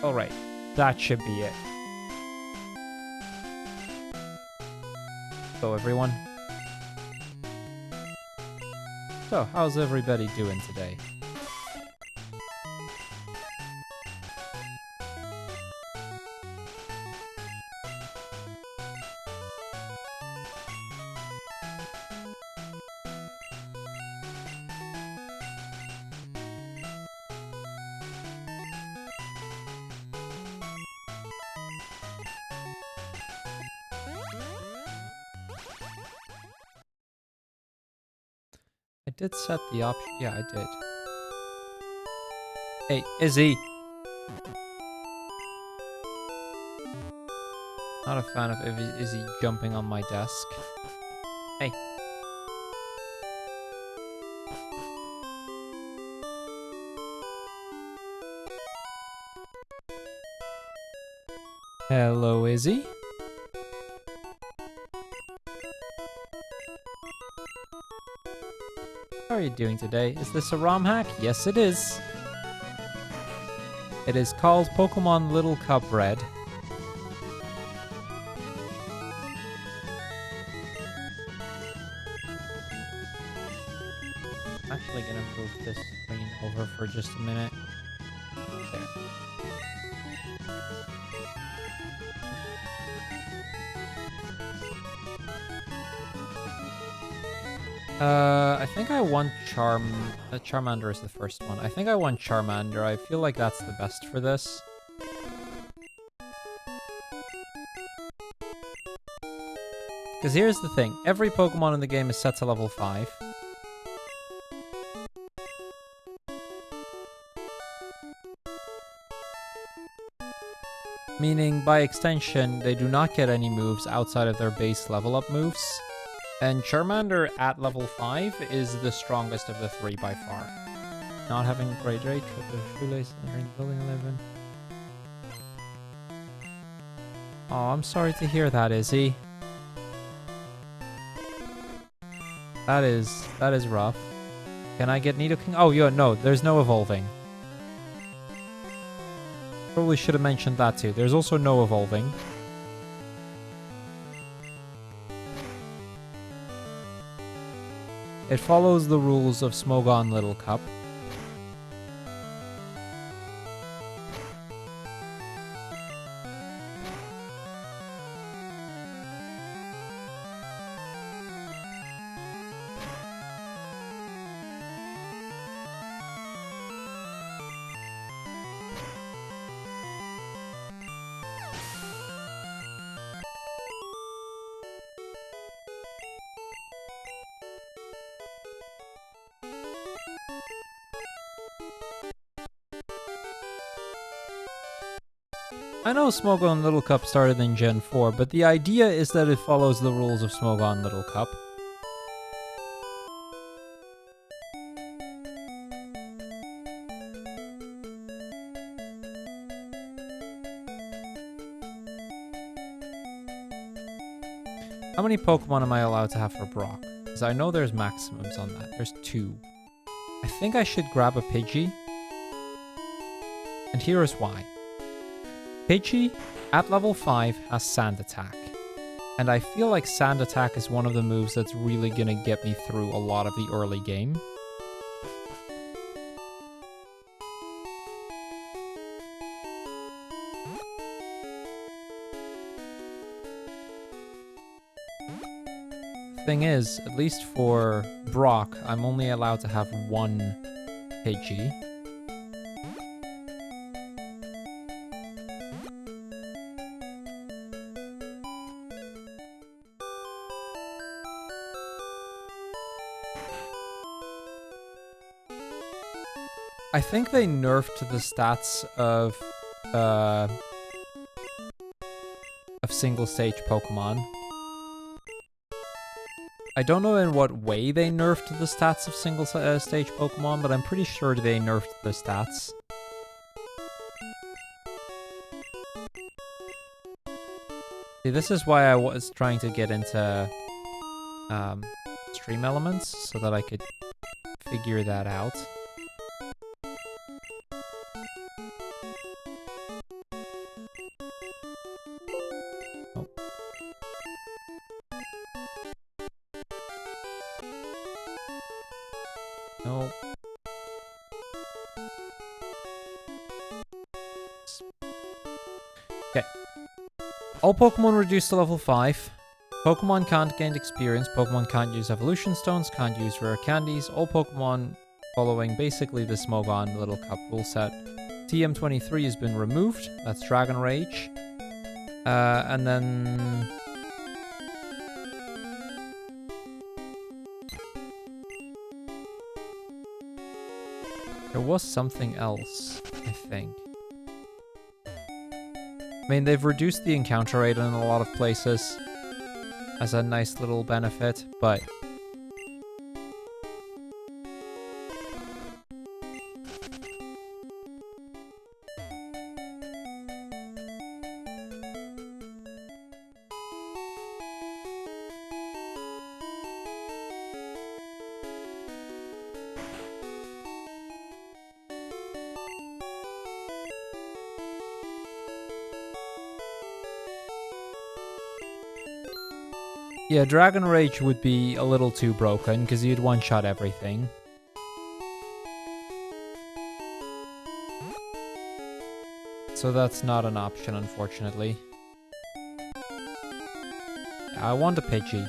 Alright, that should be it. So everyone. So, how's everybody doing today? I did set the option. Yeah, I did. Hey, Izzy! Not a fan of Izzy jumping on my desk. Hey. Hello, Izzy. How are you doing today? Is this a ROM hack? Yes, it is. It is called Pokemon Little Cup Red. I'm actually gonna move this screen over for just a minute. There. I think I want Charmander is the first one. I think I want Charmander. I feel like that's the best for this. Because here's the thing. Every Pokemon in the game is set to level 5. Meaning, by extension, they do not get any moves outside of their base level up moves. And Charmander at level 5 is the strongest of the 3 by far. Not having a great rate, trip of shoelace, entering building 11. Oh, I'm sorry to hear that, Izzy. That is rough. Can I get Nidoking? Oh, yeah, no, there's no evolving. Probably should have mentioned that too. There's also no evolving. It follows the rules of Smogon Little Cup. I know Smogon Little Cup started in Gen 4, but the idea is that it follows the rules of Smogon Little Cup. How many Pokemon am I allowed to have for Brock? Because I know there's maximums on that. There's 2. I think I should grab a Pidgey. And here is why. Pidgey, at level 5, has Sand Attack. And I feel like Sand Attack is one of the moves that's really gonna get me through a lot of the early game. Thing is, at least for Brock, I'm only allowed to have 1 Pidgey. I think they nerfed the stats of single stage Pokemon. I don't know in what way they nerfed the stats of single stage Pokemon, but I'm pretty sure they nerfed the stats. See, this is why I was trying to get into Stream Elements, so that I could figure that out. No. Okay. All Pokemon reduced to level 5. Pokemon can't gain experience. Pokemon can't use evolution stones. Can't use rare candies. All Pokemon following basically the Smogon Little Cup rule set. TM23 has been removed. That's Dragon Rage. And then... there was something else, I think. I mean, they've reduced the encounter rate in a lot of places as a nice little benefit, but... yeah, Dragon Rage would be a little too broken, because you'd one-shot everything. So that's not an option, unfortunately. I want a Pidgey.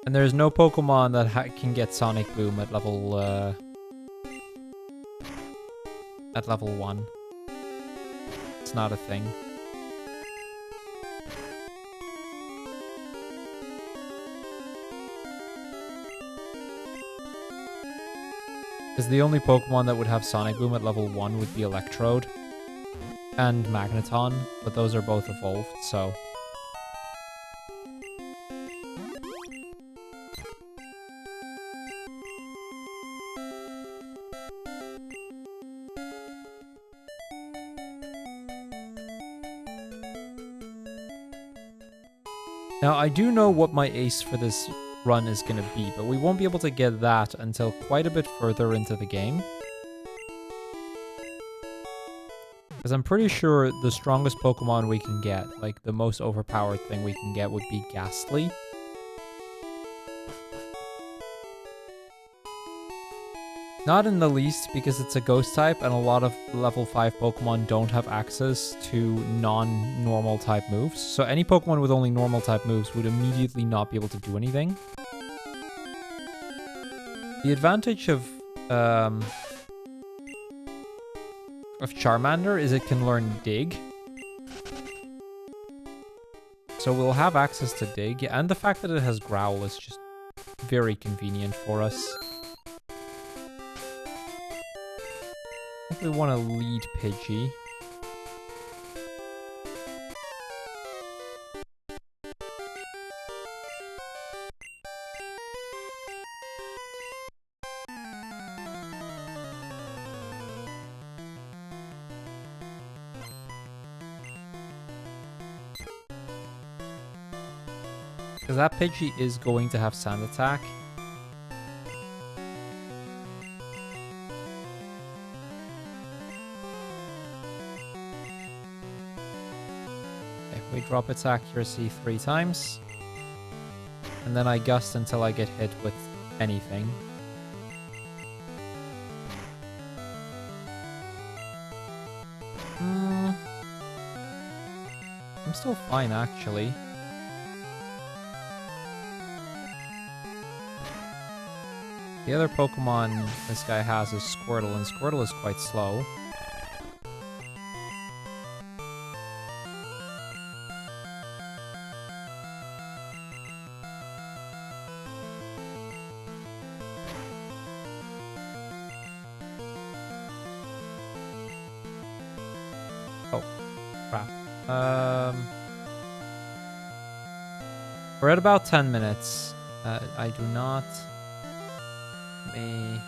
And there's no Pokemon that can get Sonic Boom at level 1. It's not a thing. Because the only Pokemon that would have Sonic Boom at level 1 would be Electrode and Magneton, but those are both evolved, so... Now, I do know what my ace for this run is going to be, but we won't be able to get that until quite a bit further into the game. Because I'm pretty sure the strongest Pokemon we can get, like the most overpowered thing we can get, would be Ghastly. Not in the least because it's a ghost type and a lot of level 5 Pokemon don't have access to non-normal type moves. So any Pokemon with only normal type moves would immediately not be able to do anything. The advantage of Charmander is it can learn Dig. So we'll have access to Dig, and the fact that it has Growl is just very convenient for us. I think we want to lead Pidgey. Because that Pidgey is going to have Sand Attack. We drop its accuracy 3 times. And then I gust until I get hit with anything. I'm still fine, actually. The other Pokemon this guy has is Squirtle, and Squirtle is quite slow. Oh, crap. We're at about 10 minutes. I do not... me...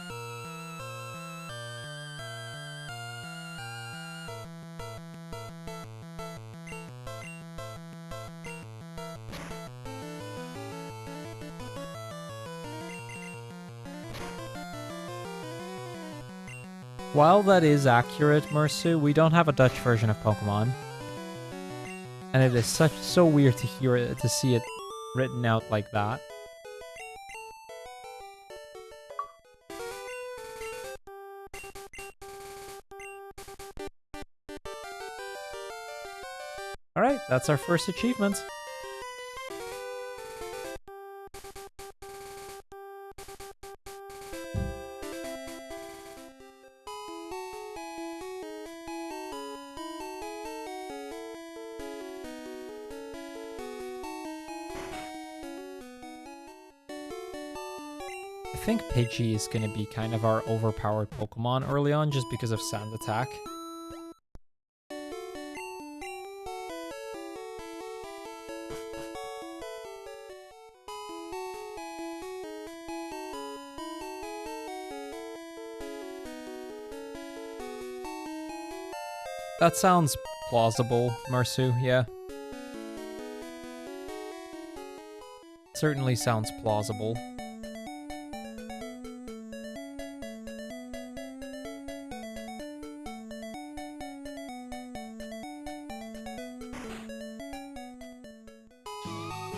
While that is accurate, Mersu, we don't have a Dutch version of Pokemon. And it is so weird to hear it, to see it written out like that. That's our first achievement. I think Pidgey is going to be kind of our overpowered Pokemon early on just because of Sand Attack. That sounds plausible, Mersu, yeah. Certainly sounds plausible.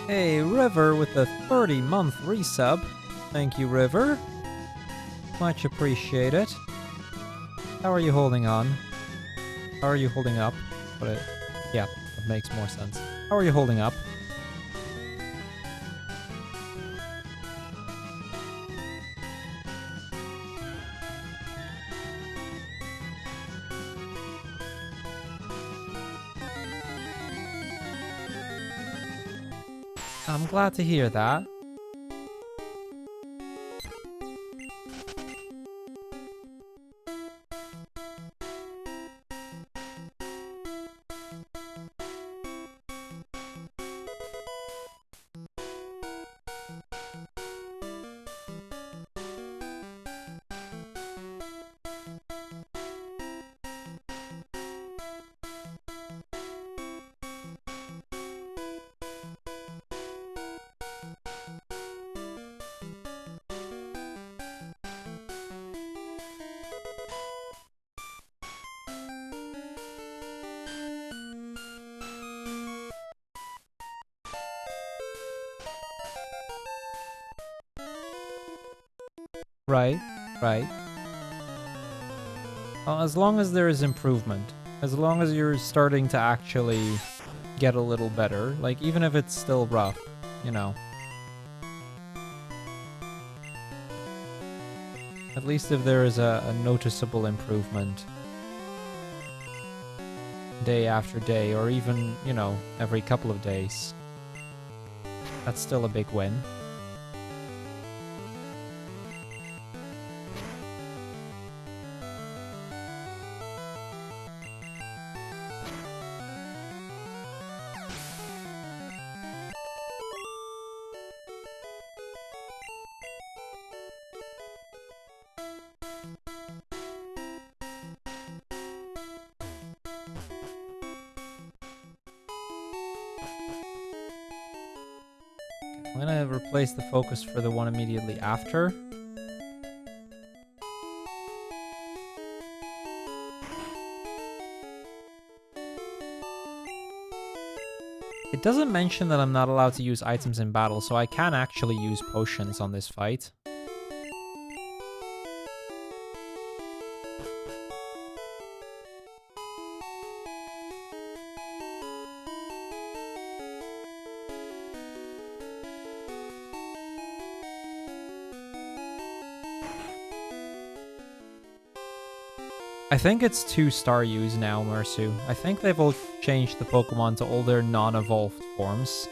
Hey, River with a 30-month resub. Thank you, River. Much appreciated. How are you holding on? How are you holding up? Yeah, that makes more sense. How are you holding up? I'm glad to hear that. Right, right. Well, as long as there is improvement, as long as you're starting to actually get a little better, like even if it's still rough, you know. At least if there is a noticeable improvement day after day, or even, you know, every couple of days. That's still a big win. I'm gonna replace the focus for the one immediately after. It doesn't mention that I'm not allowed to use items in battle, so I can actually use potions on this fight. I think it's 2 Staryus now, Mersu. I think they've all changed the Pokemon to all their non-evolved forms.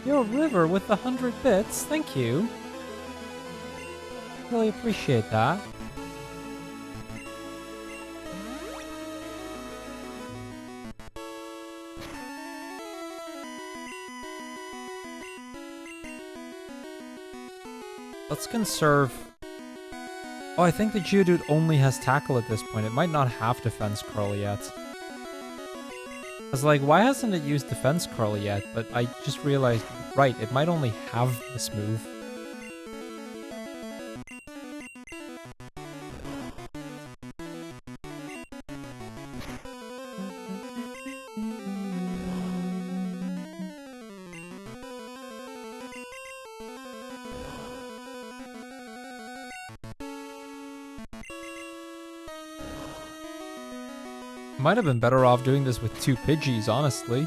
Yo, River with the 100 bits, thank you. Really appreciate that. Let's conserve... Oh, I think the Geodude only has Tackle at this point. It might not have Defense Curl yet. I was like, why hasn't it used Defense Curl yet? But I just realized, right, it might only have this move. Might have been better off doing this with 2 Pidgeys, honestly.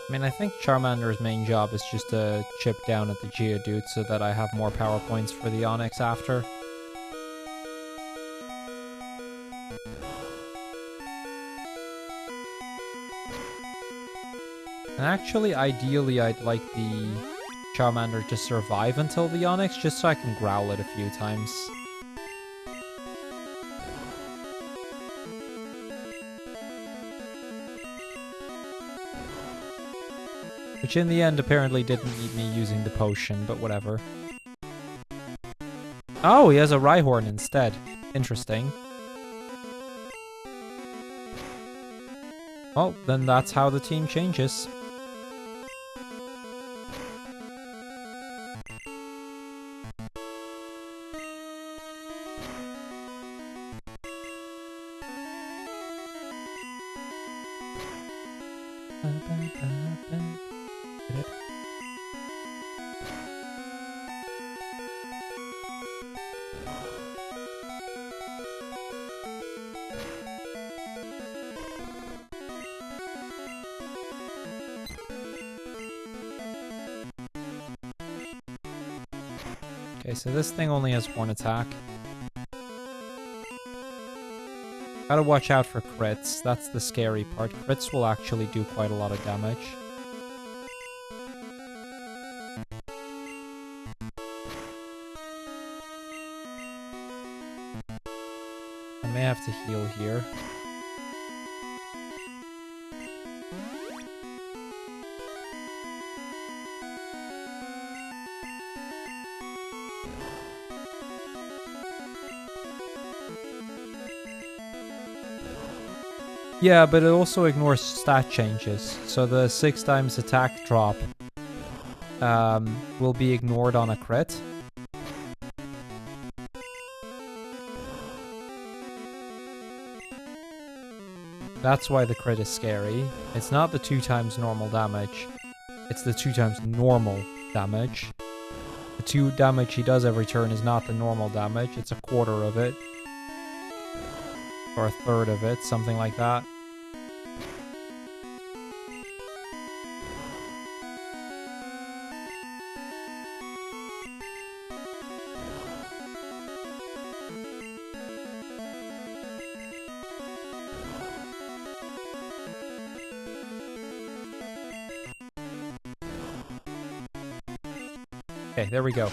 I mean, I think Charmander's main job is just to chip down at the Geodude so that I have more power points for the Onix after. And actually, ideally, I'd like the Charmander to survive until the Onix, just so I can growl it a few times. Which in the end apparently didn't need me using the potion, but whatever. Oh, he has a Rhyhorn instead. Interesting. Well, then that's how the team changes. Okay, so this thing only has 1 attack. Gotta watch out for crits, that's the scary part. Crits will actually do quite a lot of damage. I may have to heal here. Yeah, but it also ignores stat changes, so the 6 times attack drop will be ignored on a crit. That's why the crit is scary. It's not the 2 times normal damage, it's the 2 times normal damage. The 2 damage he does every turn is not the normal damage, it's a quarter of it. Or a third of it, something like that. Okay, there we go.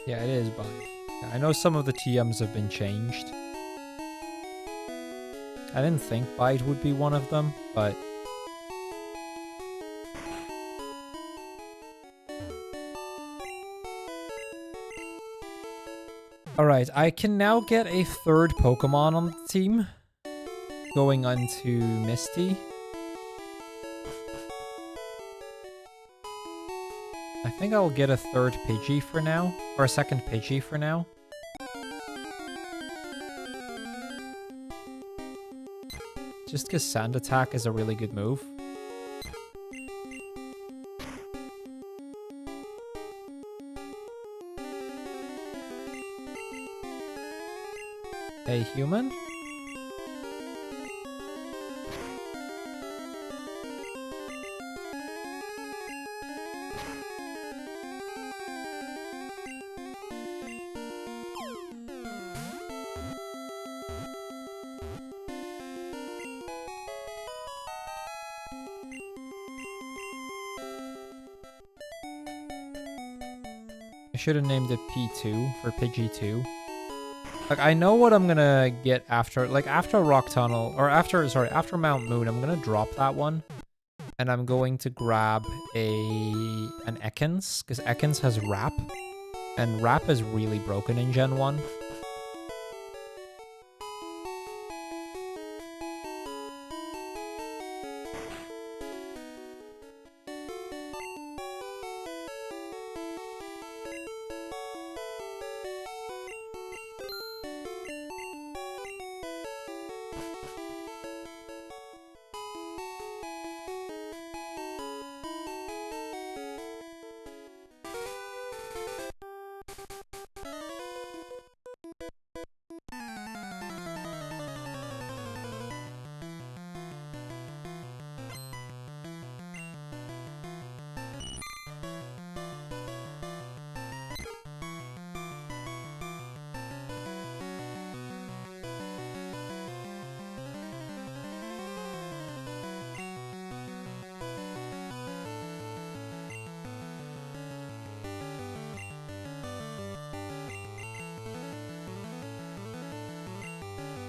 Yeah, it is Bite. I know some of the TMs have been changed. I didn't think Bite would be one of them, but... Alright, I can now get a 3rd Pokemon on the team. Going onto Misty. I think I'll get a third Pidgey for now, or a second Pidgey for now. Just because Sand Attack is a really good move. Hey, human? I should have named it P2 for Pidgey 2. Like, I know what I'm gonna get after, like, after Rock Tunnel, or after Mount Moon, I'm gonna drop that one. And I'm going to grab an Ekans, because Ekans has Wrap. And Wrap is really broken in Gen 1.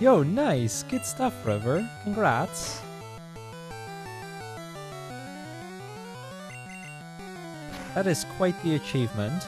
Yo, nice. Good stuff, River. Congrats. That is quite the achievement.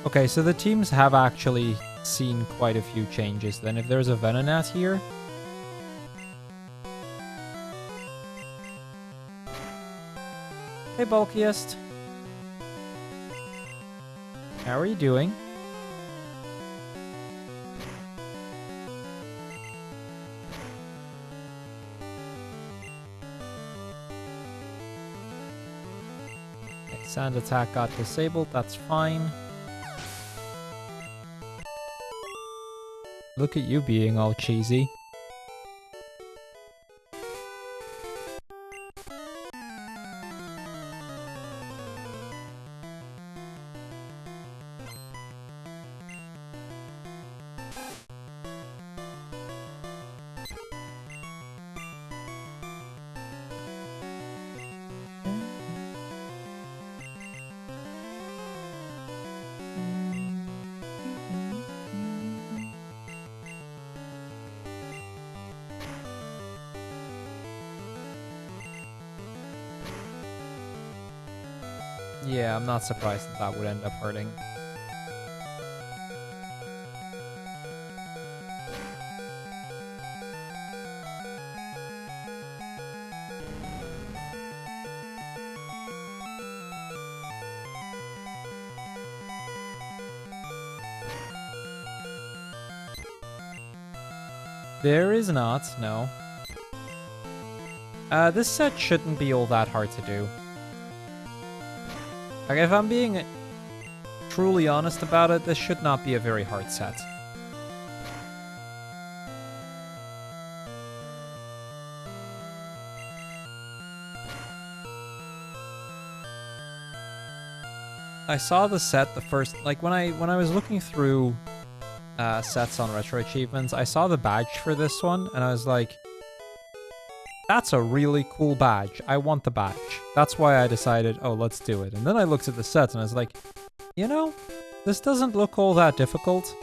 Okay, so the teams have actually seen quite a few changes then. If there's a Venonat here... Hey, Bulkiest. How are you doing? Okay, Sand Attack got disabled, that's fine. Look at you being all cheesy. Yeah, I'm not surprised that that would end up hurting. There is not, no. This set shouldn't be all that hard to do. Like, if I'm being truly honest about it, this should not be a very hard set. I saw the set the first, like when I was looking through sets on Retro Achievements, I saw the badge for this one, and I was like, that's a really cool badge. I want the badge. That's why I decided, oh, let's do it. And then I looked at the sets, and I was like, you know, this doesn't look all that difficult.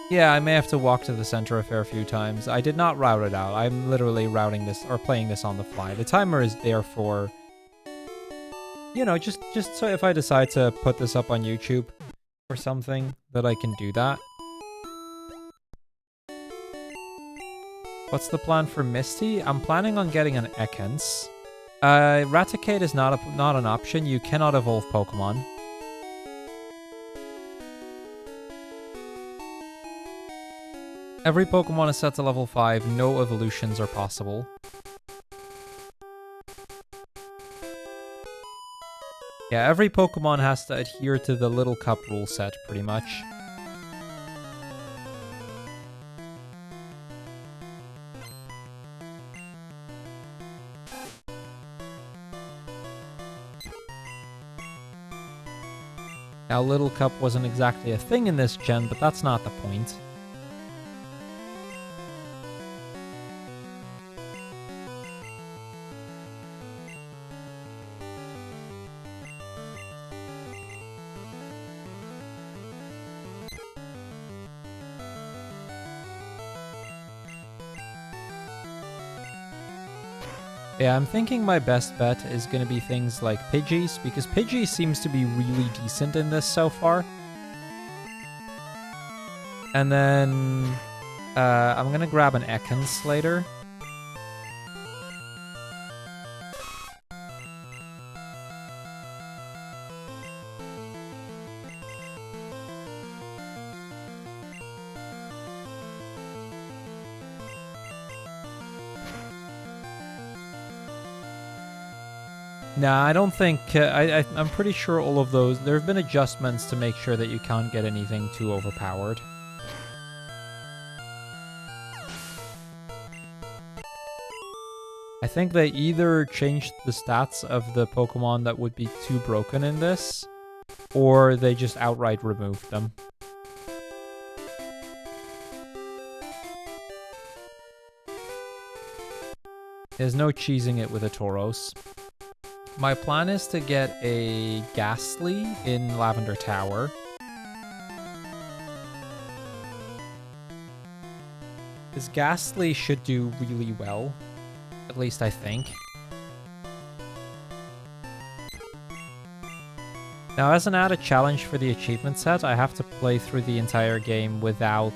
Yeah, I may have to walk to the center a fair few times. I did not route it out. I'm literally routing this, or playing this on the fly. The timer is there for, you know, just so if I decide to put this up on YouTube or something, that I can do that. What's the plan for Misty? I'm planning on getting an Ekans. Raticate is not an option. You cannot evolve Pokemon. Every Pokemon is set to level 5. No evolutions are possible. Yeah, every Pokemon has to adhere to the Little Cup rule set, pretty much. Now, Little Cup wasn't exactly a thing in this gen, but that's not the point. Yeah, I'm thinking my best bet is going to be things like Pidgeys, because Pidgey seems to be really decent in this so far. And then I'm going to grab an Ekans later. Nah, I don't think... I'm pretty sure all of those... There have been adjustments to make sure that you can't get anything too overpowered. I think they either changed the stats of the Pokemon that would be too broken in this, or they just outright removed them. There's no cheesing it with a Tauros. My plan is to get a Ghastly in Lavender Tower. This Ghastly should do really well. At least I think. Now, as an added challenge for the achievement set, I have to play through the entire game without...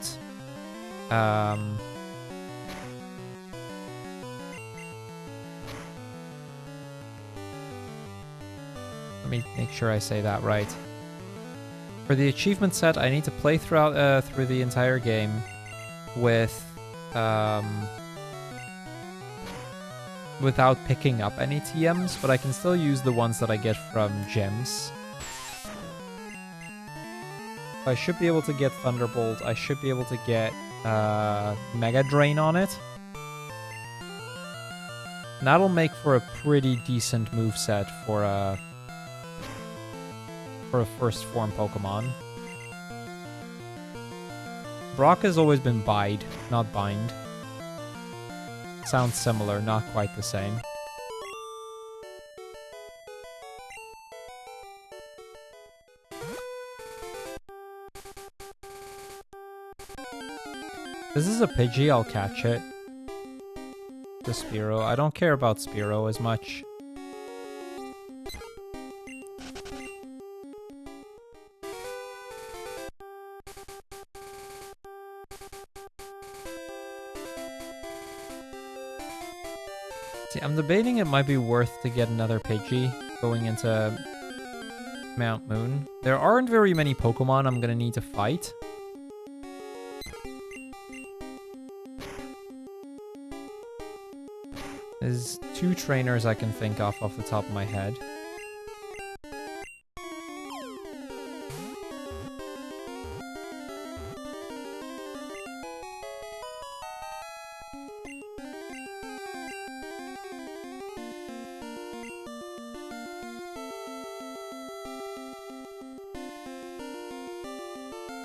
Let me make sure I say that right. For the achievement set, I need to play through the entire game with without picking up any TMs, but I can still use the ones that I get from gems. I should be able to get Thunderbolt. I should be able to get Mega Drain on it. And that'll make for a pretty decent moveset for a first form Pokemon. Brock has always been Bide, not Bind. Sounds similar, not quite the same. This is a Pidgey, I'll catch it. The Spearow. I don't care about Spearow as much. See, I'm debating it might be worth to get another Pidgey going into Mount Moon. There aren't very many Pokemon I'm gonna need to fight. There's 2 trainers I can think of off the top of my head.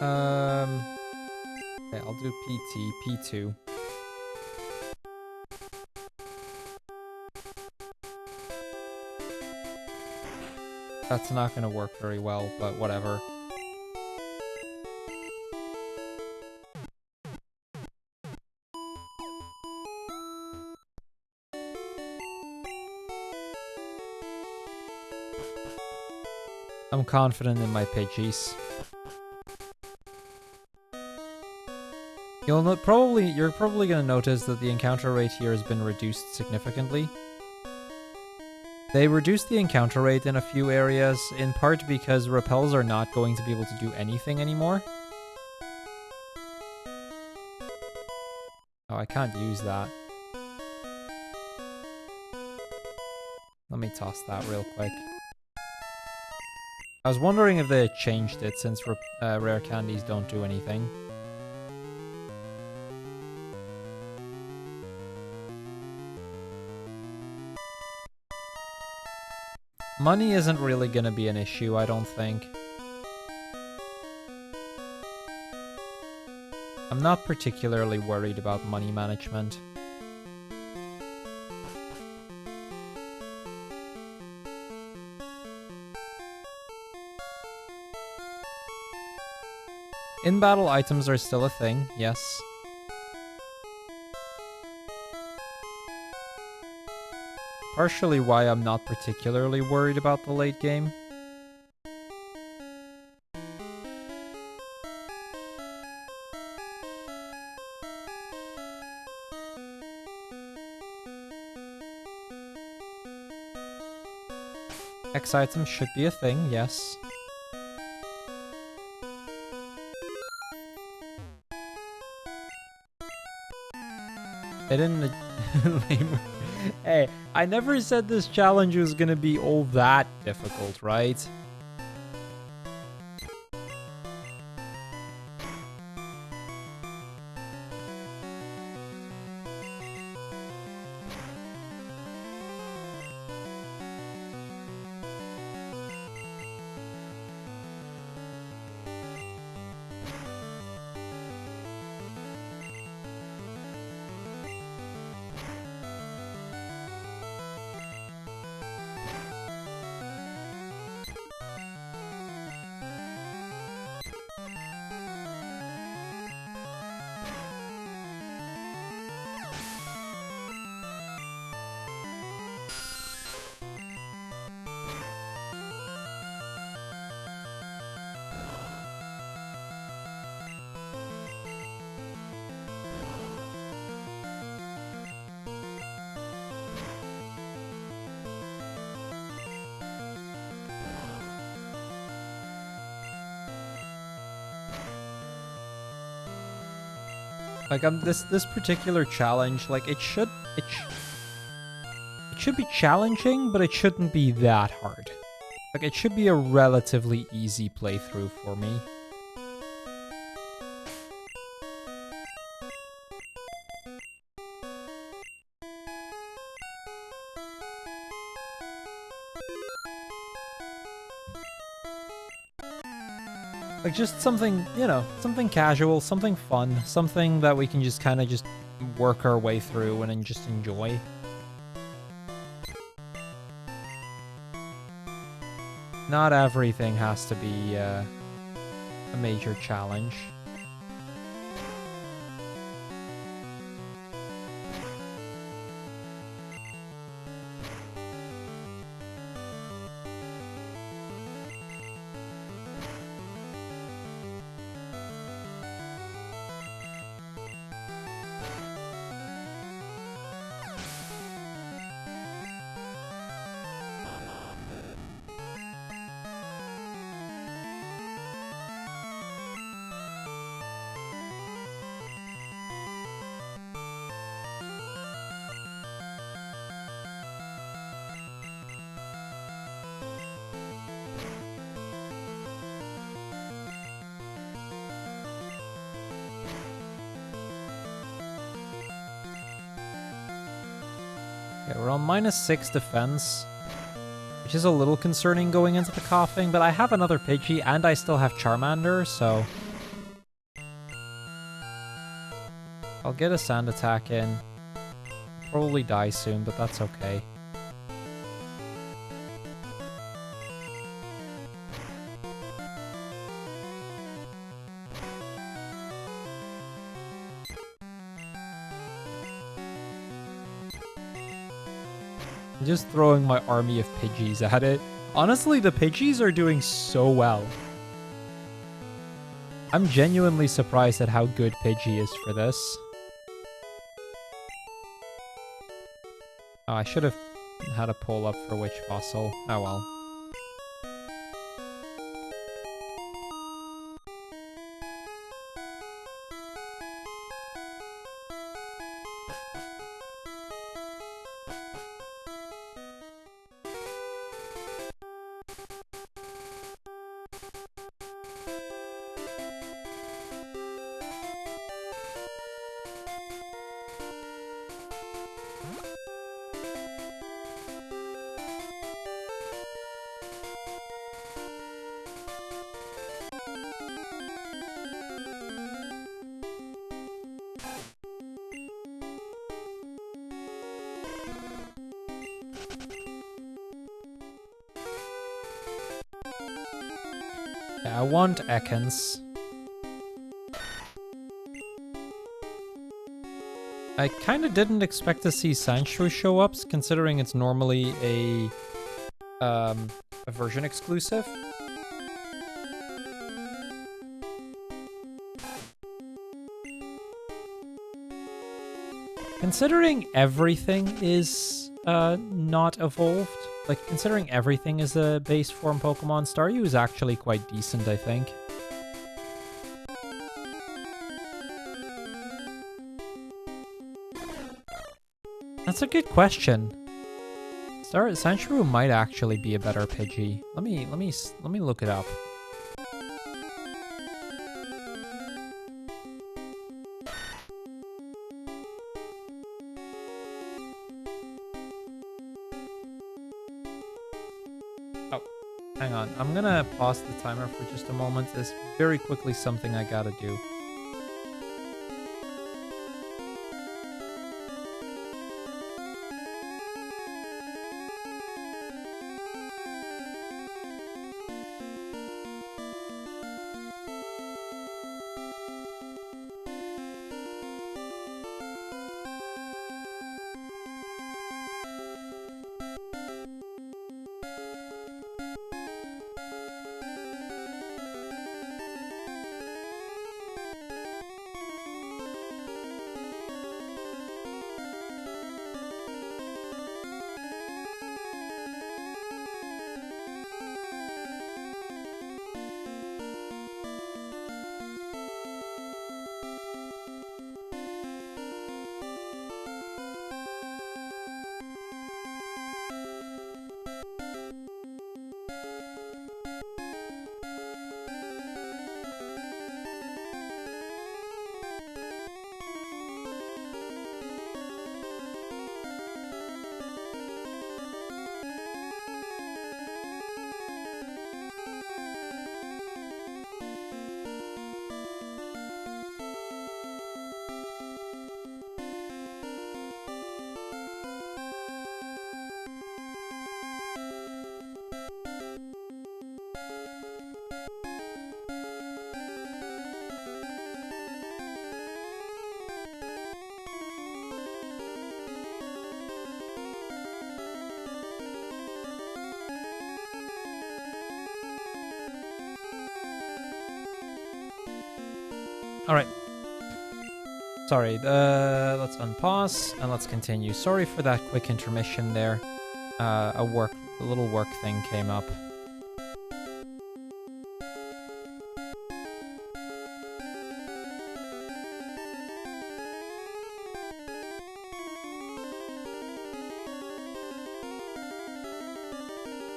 Okay, I'll do PT, P2. That's not gonna work very well, but whatever. I'm confident in my Pidgeys. You're probably gonna notice that the encounter rate here has been reduced significantly. They reduced the encounter rate in a few areas, in part because repels are not going to be able to do anything anymore. Oh, I can't use that. Let me toss that real quick. I was wondering if they had changed it since rare candies don't do anything. Money isn't really gonna be an issue, I don't think. I'm not particularly worried about money management. In-battle items are still a thing, yes. Partially why I'm not particularly worried about the late game. X items should be a thing, yes. They didn't... Hey, I never said this challenge was gonna be all that difficult, right? Like, this particular challenge, like, it should be challenging, but it shouldn't be that hard. Like, it should be a relatively easy playthrough for me. Like, just something, you know, something casual, something fun, something that we can just kind of just work our way through and then just enjoy. Not everything has to be a major challenge. Okay, we're on -6 defense, which is a little concerning going into the coughing, but I have another Pidgey and I still have Charmander, so I'll get a sand attack in. Probably die soon, but that's okay. I'm just throwing my army of Pidgeys at it. Honestly, the Pidgeys are doing so well. I'm genuinely surprised at how good Pidgey is for this. Oh, I should have had a pull up for Witch Fossil. Oh well. Yeah, I want Ekans. I kind of didn't expect to see Sandshrew show up, considering it's normally a version exclusive. Considering everything is not evolved, like considering everything is a base form Pokemon, Staryu is actually quite decent, I think. That's a good question. Sandshrew might actually be a better Pidgey. Let me look it up. Oh, hang on. I'm gonna pause the timer for just a moment. There's very quickly something I gotta do. All right. Sorry, let's unpause and let's continue. Sorry for that quick intermission there. A little work thing came up.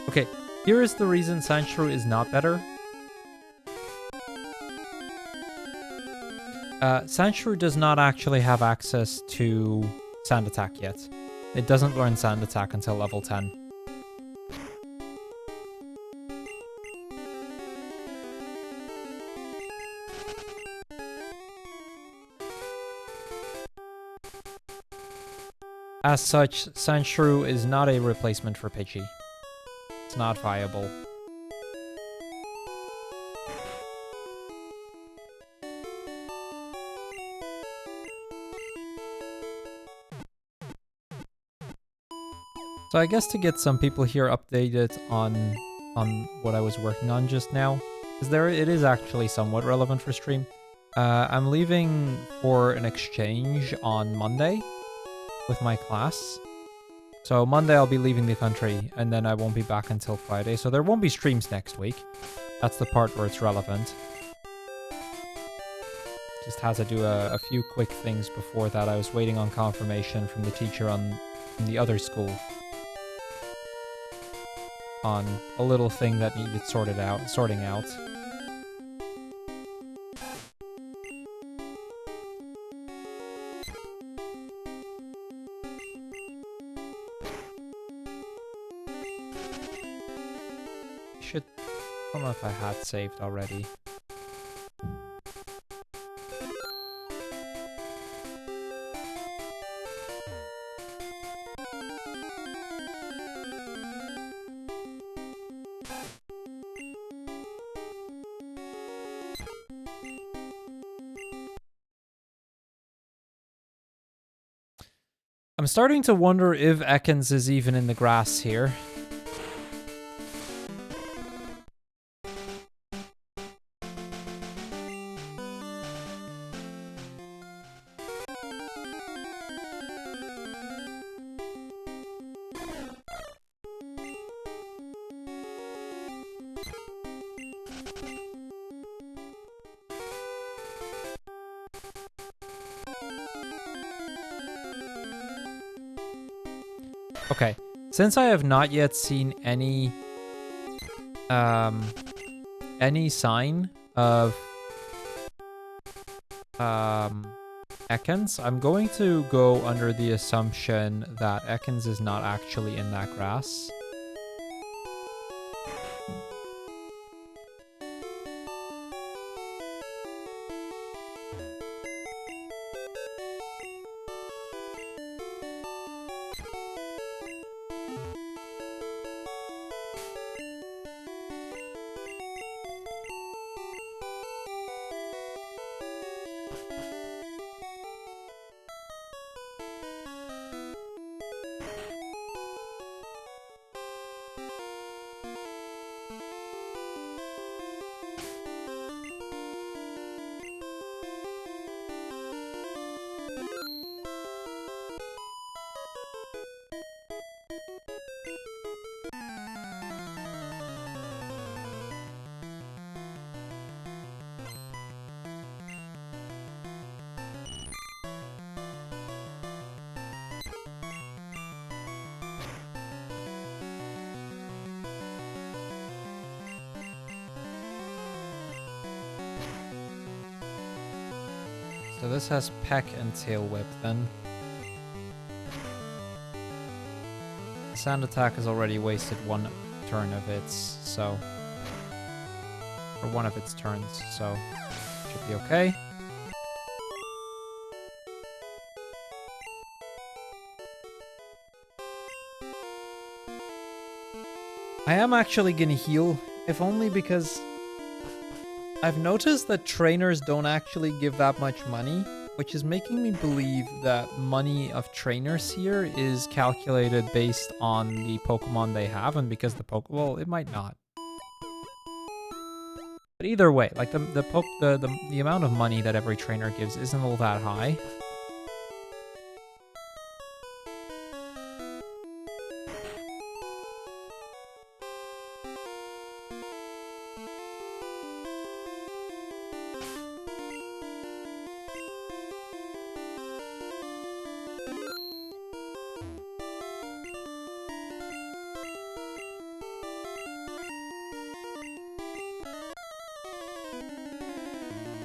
Okay, here is the reason Sandshrew is not better. Sandshrew does not actually have access to Sand Attack yet. It doesn't learn Sand Attack until level 10. As such, Sandshrew is not a replacement for Pidgey. It's not viable. So I guess to get some people here updated on what I was working on just now, because it is actually somewhat relevant for stream. I'm leaving for an exchange on Monday with my class. So Monday I'll be leaving the country, and then I won't be back until Friday. So there won't be streams next week. That's the part where it's relevant. Just had to do a few quick things before that. I was waiting on confirmation from the teacher from the other school on a little thing that needed sorting out. I don't know if I had saved already. I'm starting to wonder if Ekans is even in the grass here. Okay, since I have not yet seen any sign of Ekans, I'm going to go under the assumption that Ekans is not actually in that grass. So this has Peck and Tail Whip then. Sand Attack has already wasted one turn of its, so... or one of its turns, so... should be okay. I am actually gonna heal, if only because... I've noticed that trainers don't actually give that much money, which is making me believe that money of trainers here is calculated based on the Pokemon they have, and because well, it might not. But either way, like the amount of money that every trainer gives isn't all that high.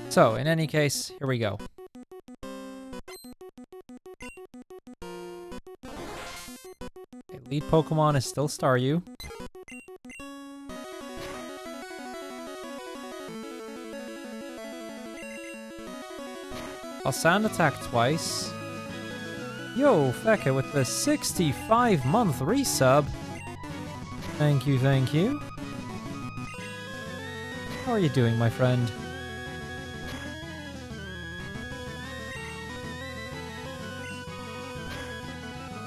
So, in any case, here we go. Okay, lead Pokemon is still Staryu. I'll Sand Attack twice. Yo, Feka with the 65-month resub. Thank you, thank you. How are you doing, my friend?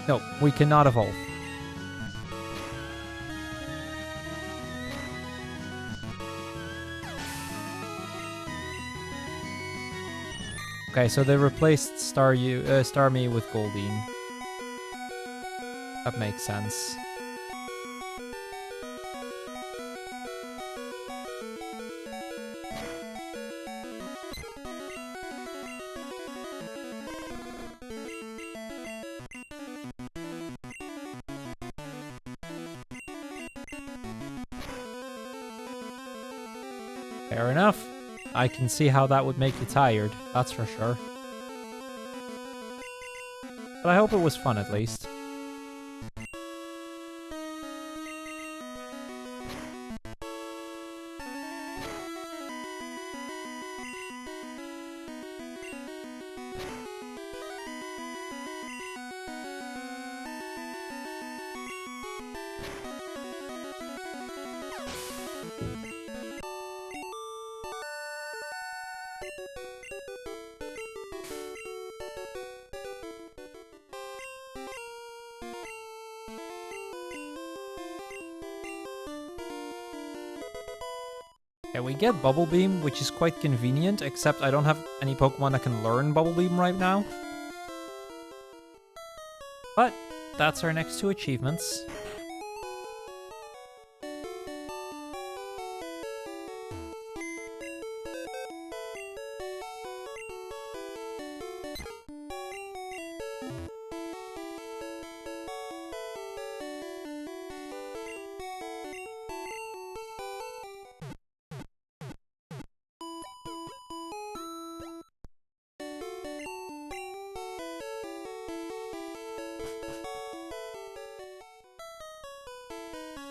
No, we cannot evolve. Okay, so they replaced Starmie with Goldeen. That makes sense. Fair enough. I can see how that would make you tired, that's for sure. But I hope it was fun at least. Yeah, we get Bubble Beam, which is quite convenient, except I don't have any Pokemon that can learn Bubble Beam right now. But that's our next 2 achievements.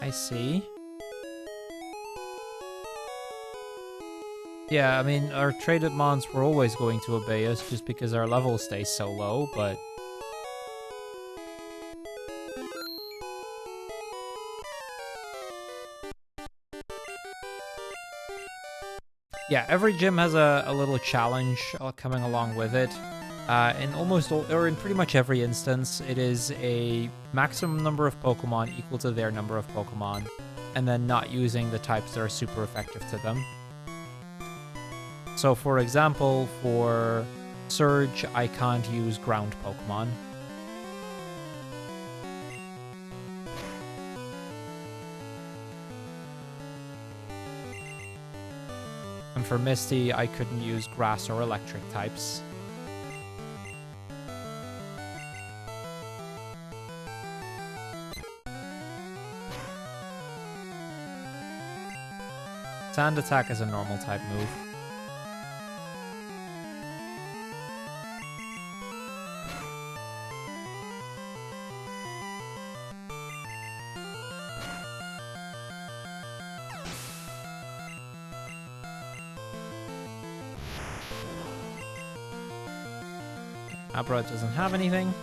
I see. Yeah, I mean, our traded mons were always going to obey us just because our level stays so low, but... yeah, every gym has a little challenge coming along with it. In almost all, or in pretty much every instance, it is a maximum number of Pokemon equal to their number of Pokemon, and then not using the types that are super effective to them. So for example, for Surge, I can't use ground Pokemon. And for Misty, I couldn't use grass or electric types. Sand Attack is a normal type move. Abra doesn't have anything.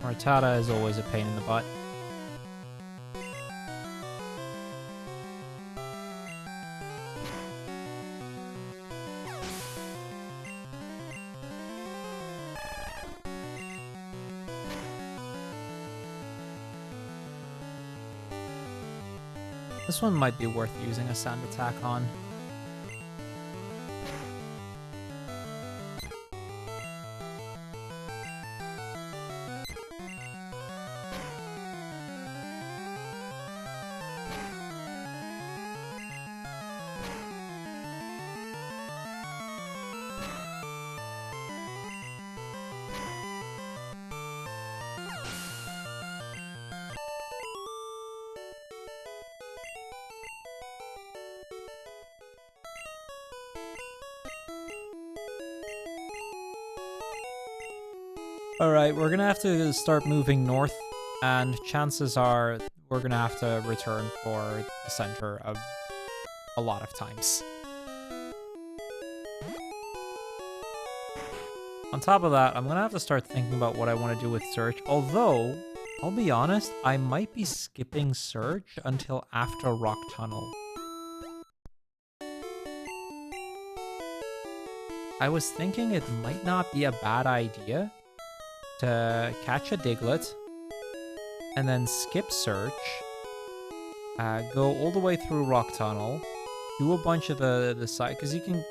Rattata is always a pain in the butt. This one might be worth using a Sand Attack on. Alright, we're gonna have to start moving north, and chances are we're gonna have to return for the center a lot of times. On top of that, I'm gonna have to start thinking about what I want to do with search, although, I'll be honest, I might be skipping search until after Rock Tunnel. I was thinking it might not be a bad idea to catch a Diglett, and then skip search, go all the way through Rock Tunnel, do a bunch of the side, because you can...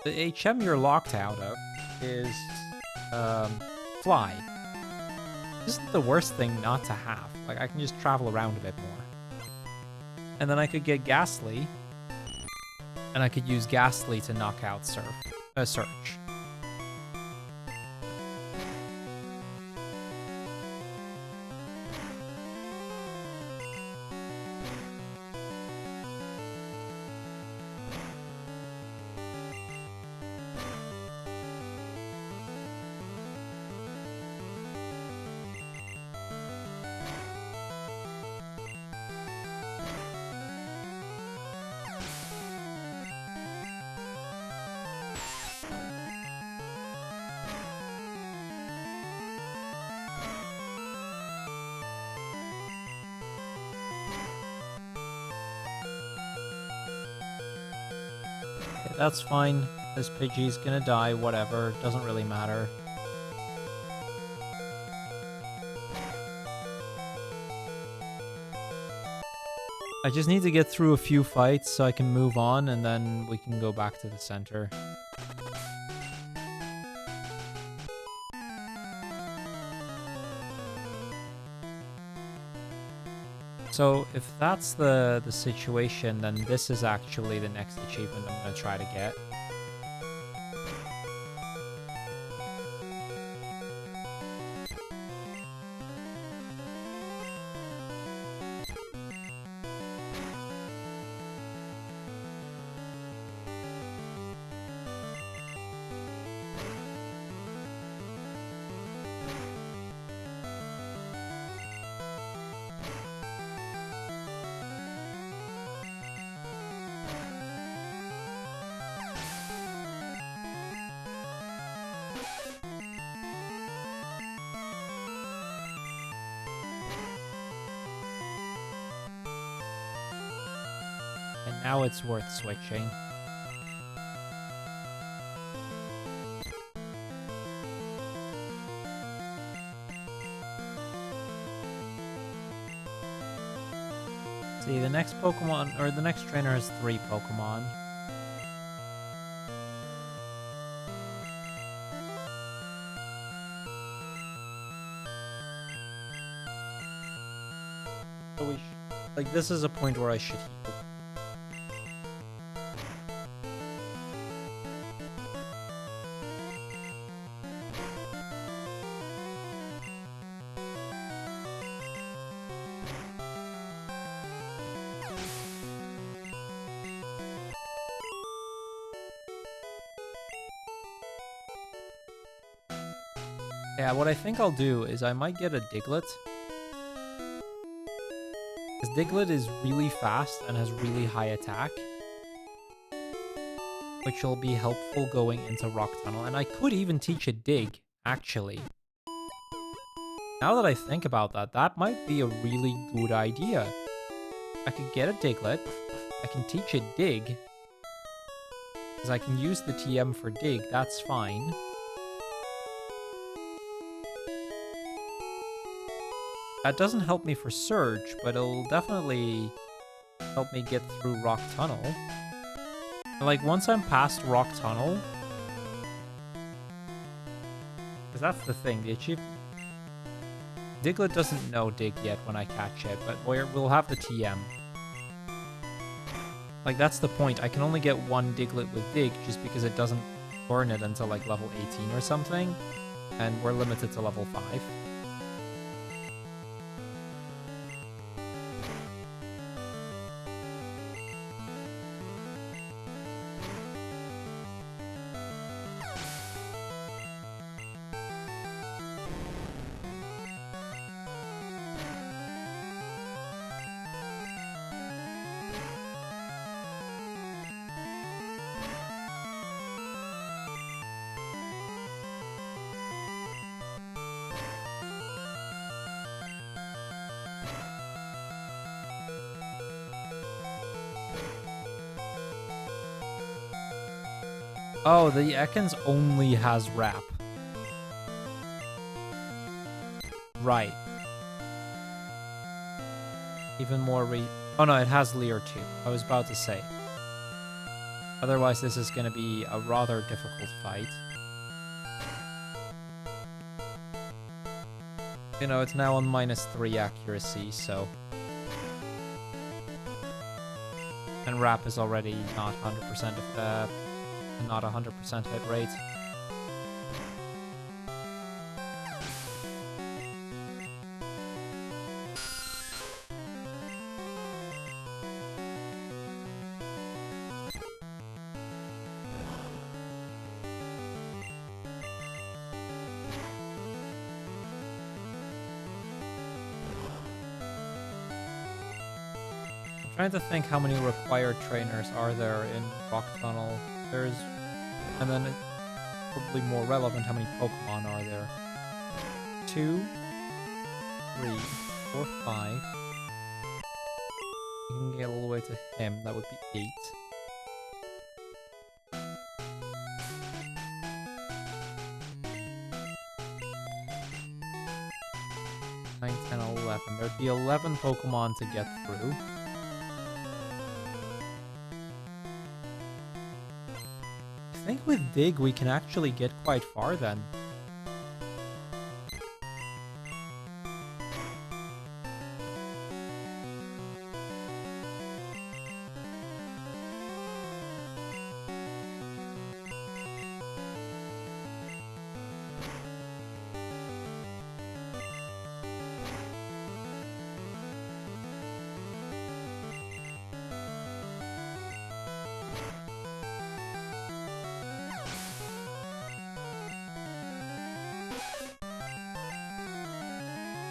The HM you're locked out of is Fly. This isn't the worst thing not to have. Like, I can just travel around a bit more. And then I could get Ghastly, and I could use Ghastly to knock out Search. That's fine. This Pidgey's gonna die, whatever. Doesn't really matter. I just need to get through a few fights so I can move on, and then we can go back to the center. So if that's the situation, then this is actually the next achievement I'm going to try to get. And now it's worth switching. See, the next Pokemon, or the next trainer has 3 Pokemon. So like, this is a point where I should heal. Yeah, what I think I'll do is I might get a Diglett. Because Diglett is really fast and has really high attack, which will be helpful going into Rock Tunnel. And I could even teach it Dig, actually. Now that I think about that, that might be a really good idea. I could get a Diglett, I can teach it Dig, because I can use the TM for Dig, that's fine. That doesn't help me for Surge, but it'll definitely help me get through Rock Tunnel. And like, once I'm past Rock Tunnel... Because that's the thing, the achievement... Diglett doesn't know Dig yet when I catch it, but we'll have the TM. Like, that's the point. I can only get one Diglett with Dig just because it doesn't learn it until like level 18 or something. And we're limited to level 5. Oh, the Ekans only has Rap. Right. Even more Oh no, it has Leer too. I was about to say. Otherwise, this is going to be a rather difficult fight. You know, it's now on -3 accuracy, so... And Rap is already not 100% not 100% hit rate. Trying to think how many required trainers are there in Rock Tunnel. There's... And then it's probably more relevant, how many Pokemon are there? 2, 3, 4, 5. You can get all the way to him, that would be 8. 9, 10, 11. There'd be 11 Pokemon to get through. I think with Dig we can actually get quite far then.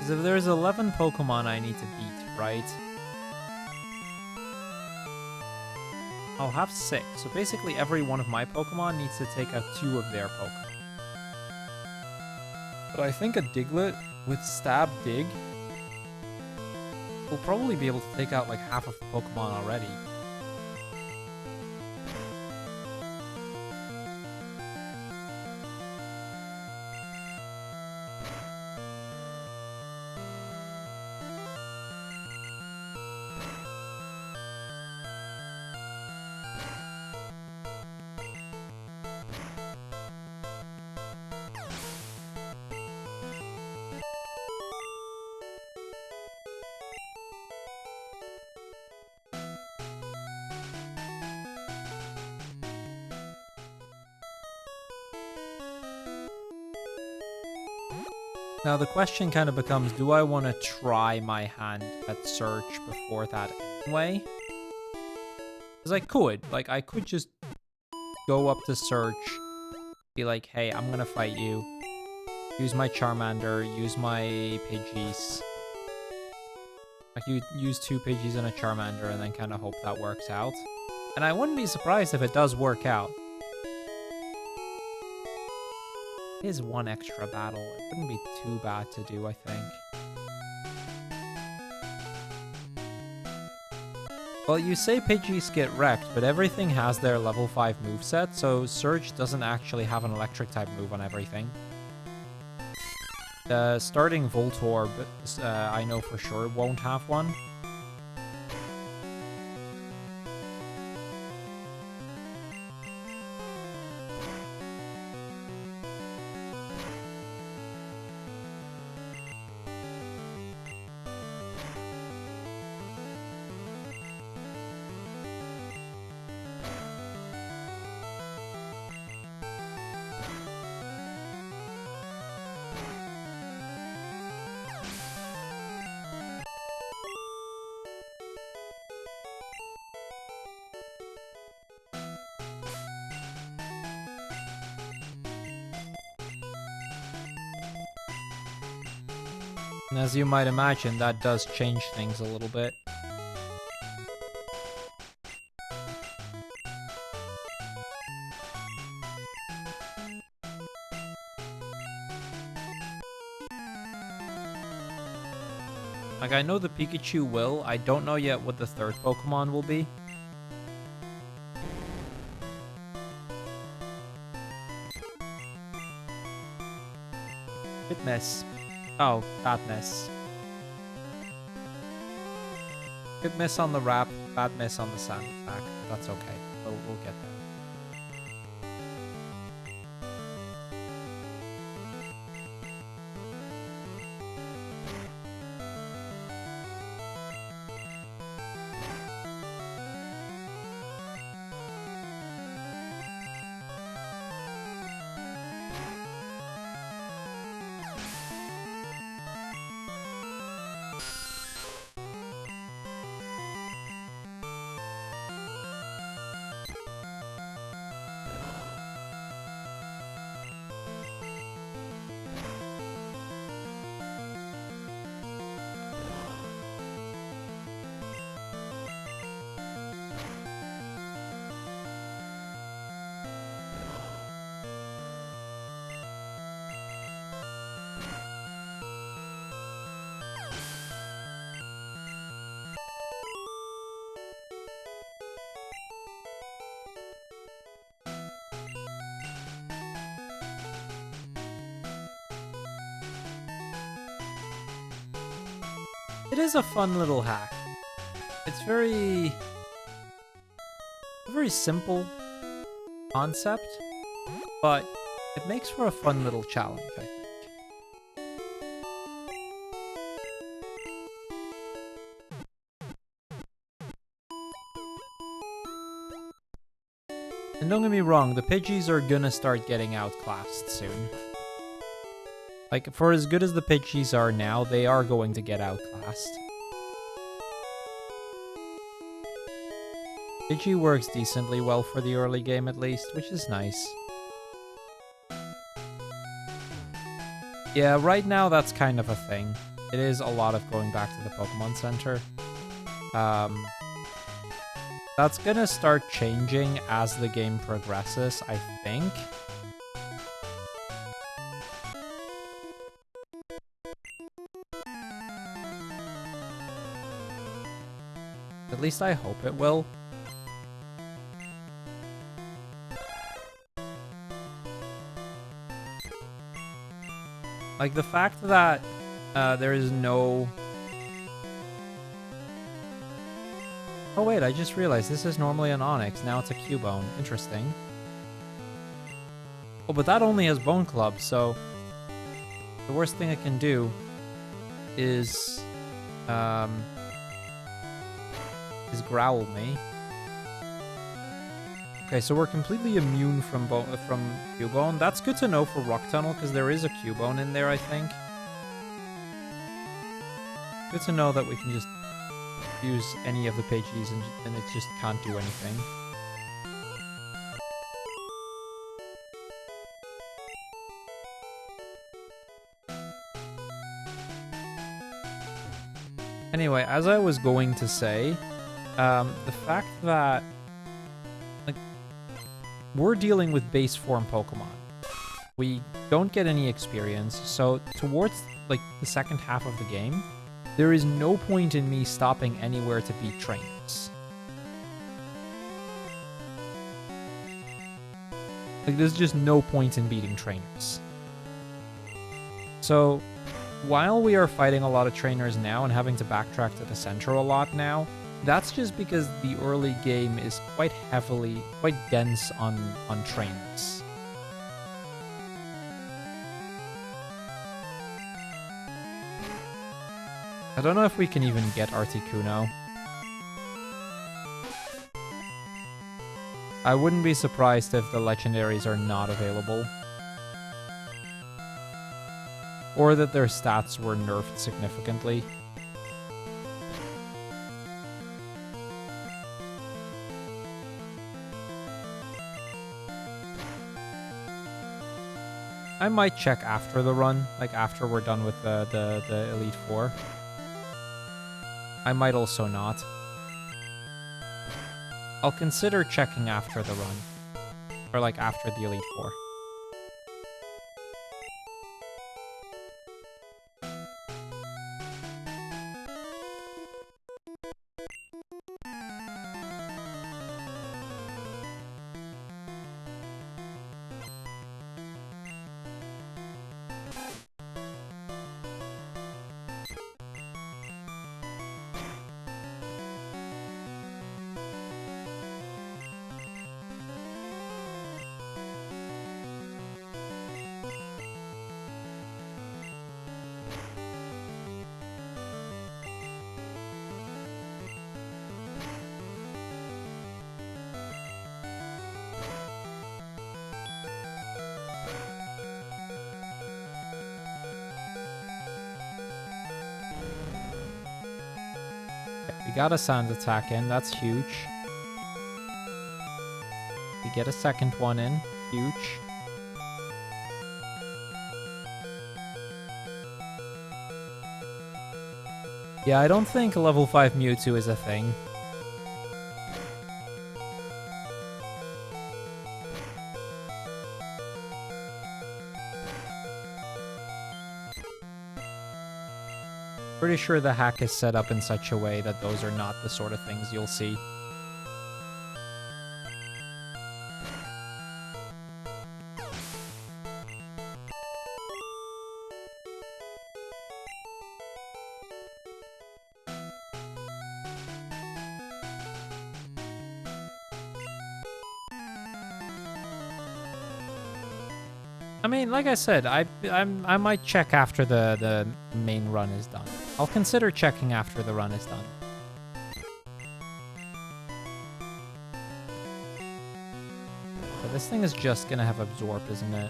Because if there's 11 Pokemon I need to beat, right? I'll have 6. So basically every one of my Pokemon needs to take out 2 of their Pokemon. But I think a Diglett with Stab Dig will probably be able to take out like half of the Pokemon already. Now the question kind of becomes, do I want to try my hand at Search before that anyway? Because I could just go up to Search, be like, hey, I'm gonna fight you. Use my Charmander, use my Pidgeys. Like, you use 2 Pidgeys and a Charmander and then kind of hope that works out. And I wouldn't be surprised if it does work out. It is 1 extra battle. It wouldn't be too bad to do, I think. Well, you say Pidgeys get wrecked, but everything has their level 5 moveset, so Surge doesn't actually have an electric type move on everything. Starting Voltorb, I know for sure won't have one. And as you might imagine, that does change things a little bit. Like, I know the Pikachu will, I don't know yet what the third Pokemon will be. Good miss. Oh, bad miss. Good miss on the wrap, bad miss on the sand attack. That's okay. We'll get there. It is a fun little hack. It's a very simple concept, but it makes for a fun little challenge, I think. And don't get me wrong, the Pidgeys are gonna start getting outclassed soon. Like, for as good as the Pidgeys are now, they are going to get outclassed. Pidgey works decently well for the early game at least, which is nice. Yeah, right now that's kind of a thing. It is a lot of going back to the Pokemon Center. That's gonna start changing as the game progresses, I think. At least I hope it will. Like, the fact that there is no... Oh wait, I just realized this is normally an Onyx, now it's a Cubone. Interesting. Oh, but that only has Bone Club, so... The worst thing it can do is growl me. Okay, so we're completely immune from Cubone. That's good to know for Rock Tunnel, because there is a Cubone in there, I think. Good to know that we can just use any of the Pidgeys and it just can't do anything. Anyway, as I was going to say, the fact that we're dealing with base form Pokemon. We don't get any experience, so towards like the second half of the game, there is no point in me stopping anywhere to beat trainers. Like, there's just no point in beating trainers. So, while we are fighting a lot of trainers now and having to backtrack to the center a lot now, that's just because the early game is quite dense on trainers. I don't know if we can even get Articuno. I wouldn't be surprised if the legendaries are not available. Or that their stats were nerfed significantly. I might check after the run, like after we're done with the Elite Four. I might also not. I'll consider checking after the run. Or like after the Elite Four. We got a sand attack in, that's huge. We get a second one in, huge. Yeah, I don't think level 5 Mewtwo is a thing. Pretty sure the hack is set up in such a way that those are not the sort of things you'll see. I mean, like I said, I might check after the main run is done. I'll consider checking after the run is done. But this thing is just gonna have Absorb, isn't it?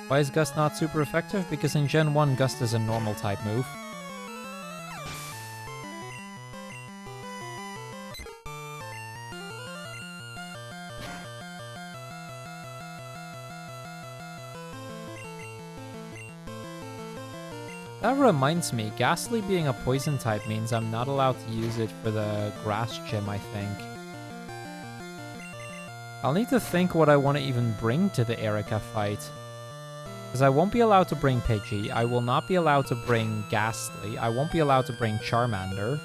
Why is Gust not super effective? Because in Gen 1, Gust is a normal type move. That reminds me, Ghastly being a poison type means I'm not allowed to use it for the Grass Gym, I think. I'll need to think what I want to even bring to the Erika fight. Because I won't be allowed to bring Pidgey, I will not be allowed to bring Ghastly, I won't be allowed to bring Charmander.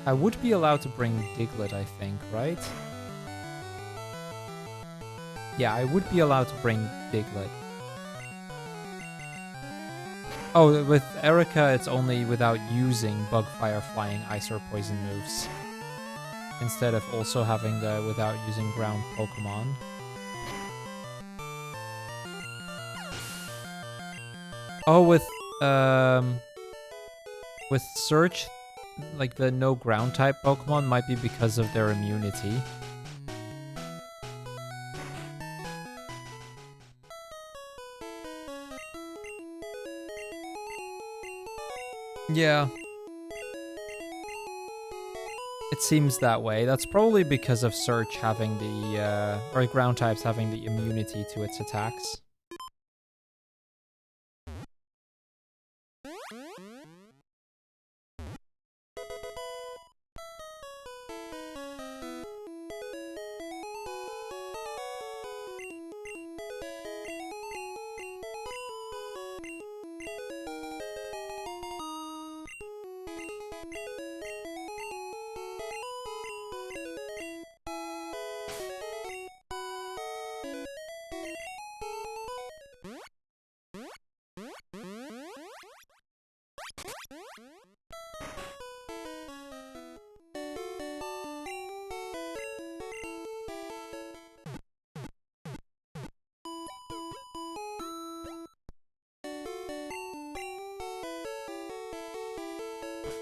I would be allowed to bring Diglett, I think, right? Yeah, I would be allowed to bring Diglett. Oh, with Erika, it's only without using Bug, Fire, Flying, Ice, or Poison moves. Instead of also having the without using ground Pokemon. Oh, with Surge, like the no ground type Pokemon might be because of their immunity. Yeah. It seems that way. That's probably because of Surge having the, or ground types having the immunity to its attacks.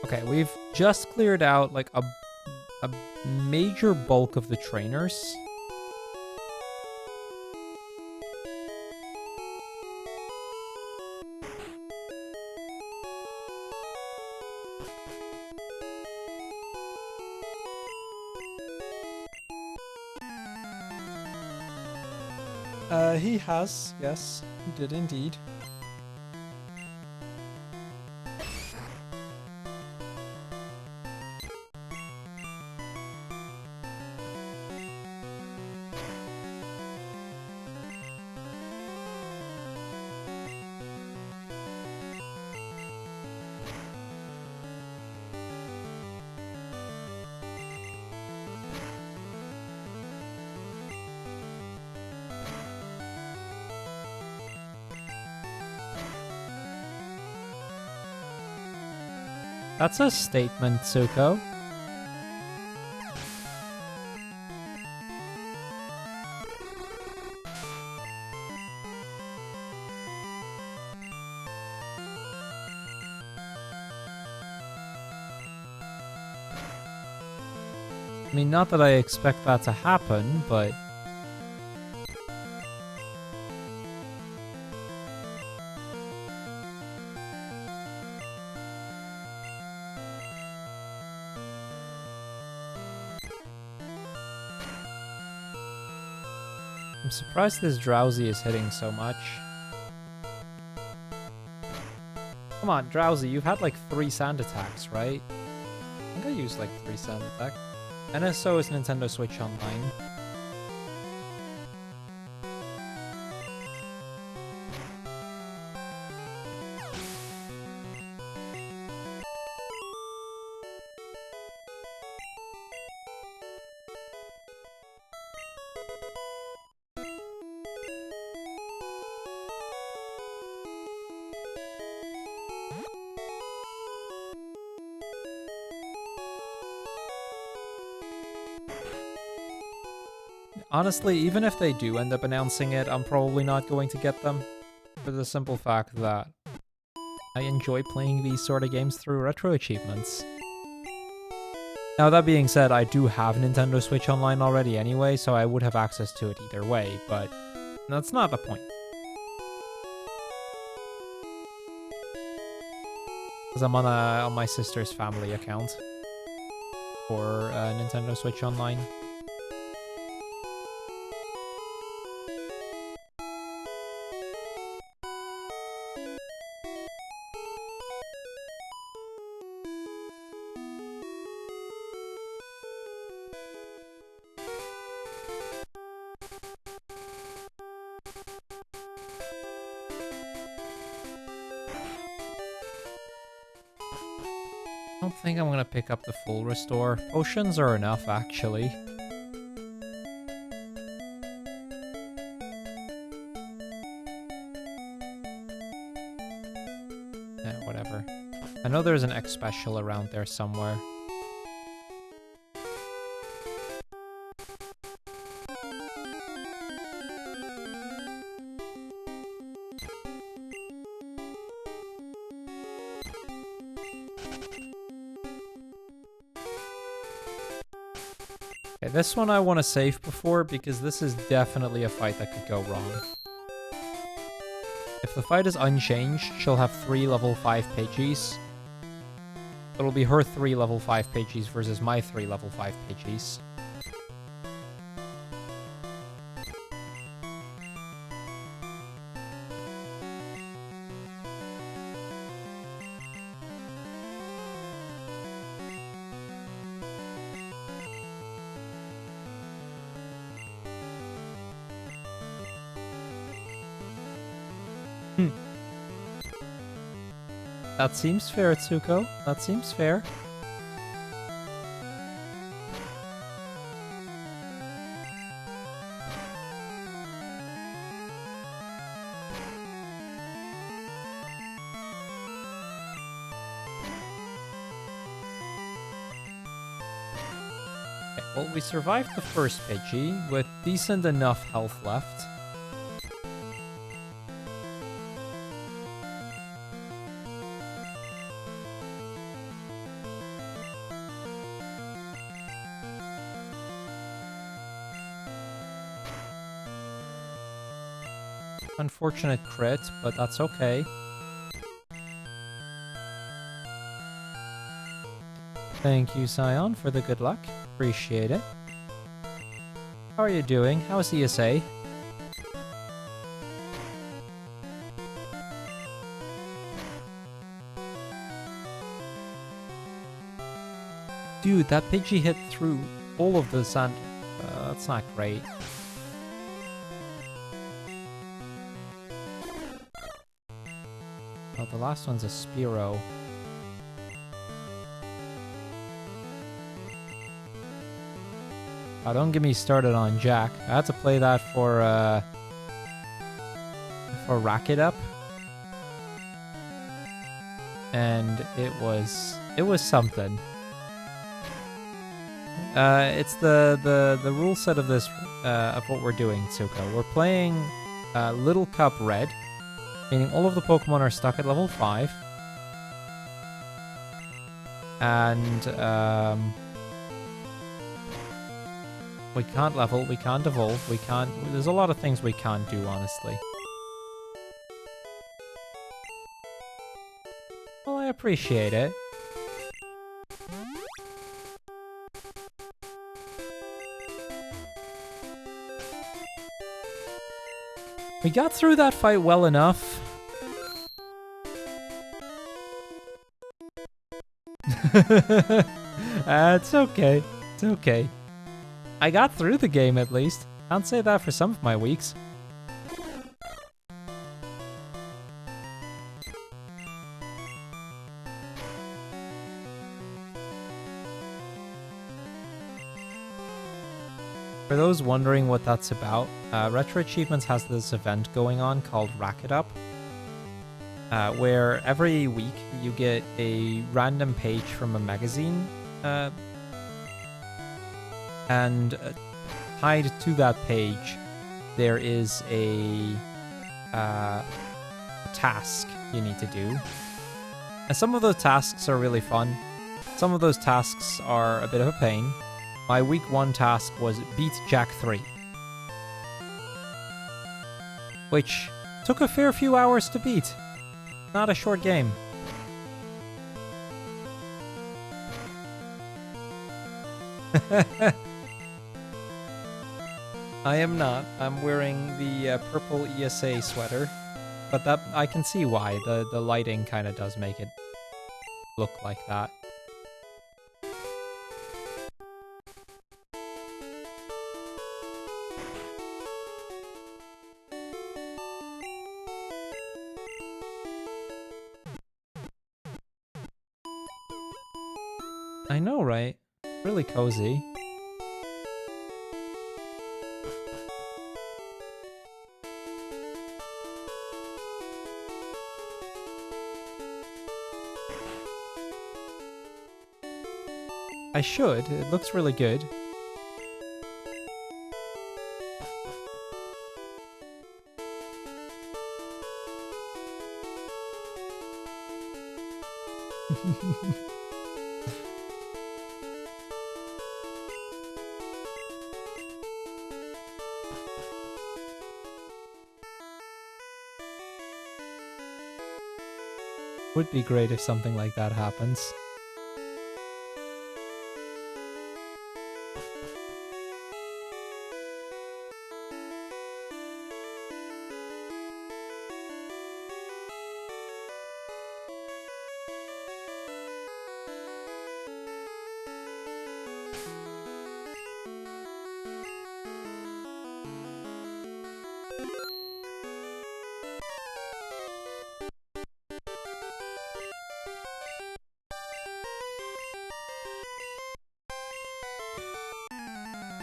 Okay, we've just cleared out like a major bulk of the trainers. He has, yes, he did indeed. That's a statement, Tsuko. I mean, not that I expect that to happen, but... I'm surprised this Drowsy is hitting so much. Come on, Drowsy, you've had like 3 sand attacks, right? I think I used like 3 sand attacks. NSO is Nintendo Switch Online. Honestly, even if they do end up announcing it, I'm probably not going to get them. For the simple fact that I enjoy playing these sort of games through retro achievements. Now that being said, I do have Nintendo Switch Online already anyway, so I would have access to it either way, but that's not the point. Because I'm on my sister's family account for Nintendo Switch Online. I don't think I'm gonna pick up the full restore. Potions are enough, actually. Yeah, whatever. I know there's an X special around there somewhere. Okay, this one I want to save before because this is definitely a fight that could go wrong. If the fight is unchanged, she'll have 3 level 5 Pidgeys. It'll be her 3 level 5 Pidgeys versus my 3 level 5 Pidgeys. That seems fair, Tsuko. That seems fair. Okay, well, we survived the first Pidgey with decent enough health left. Unfortunate crit, but that's okay. Thank you, Scion, for the good luck. Appreciate it. How are you doing? How's ESA? Dude, that Pidgey hit through all of the sand. That's not great. Oh, the last one's a Spearow. Oh, don't get me started on Jack. I had to play that for Rack It Up. And it was It was something. It's the rule set of this, of what we're doing, Tsuko. We're playing Little Cup Red, meaning all of the Pokemon are stuck at level 5. And, we can't level, we can't evolve, we can't... There's a lot of things we can't do, honestly. Well, I appreciate it. We got through that fight well enough. It's okay. It's okay. I got through the game at least. Can't say that for some of my weeks. For those wondering what that's about, RetroAchievements has this event going on called Rack It Up, where every week you get a random page from a magazine, and tied to that page there is a task you need to do. And some of those tasks are really fun. Some of those tasks are a bit of a pain. My week 1 task was beat Jack 3, which took a fair few hours to beat. Not a short game. I am not. I'm wearing the purple ESA sweater, but that I can see why. The lighting kind of does make it look like that. I know, right? Really cozy. I should. It looks really good. Would be great if something like that happens.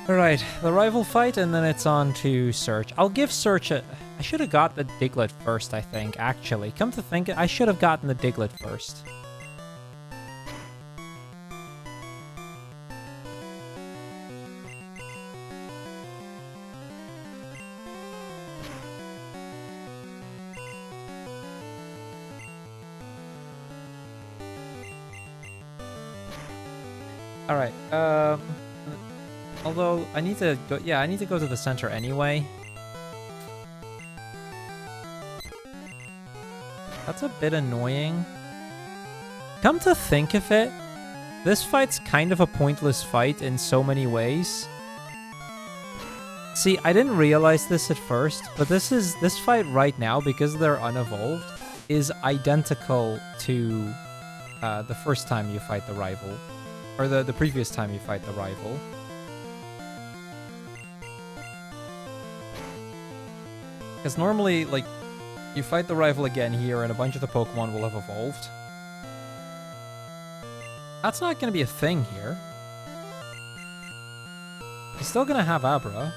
Alright, the rival fight, and then it's on to Search. I'll give Search a... I should have got the Diglett first, I think, actually. Come to think, I should have gotten the Diglett first. Alright, although, I need to go... Yeah, I need to go to the center anyway. That's a bit annoying. Come to think of it, this fight's kind of a pointless fight in so many ways. See, I didn't realize this at first, but this fight right now, because they're unevolved, is identical to the first time you fight the rival. Or the previous time you fight the rival. Because normally, like, you fight the rival again here and a bunch of the Pokemon will have evolved. That's not going to be a thing here. He's still going to have Abra.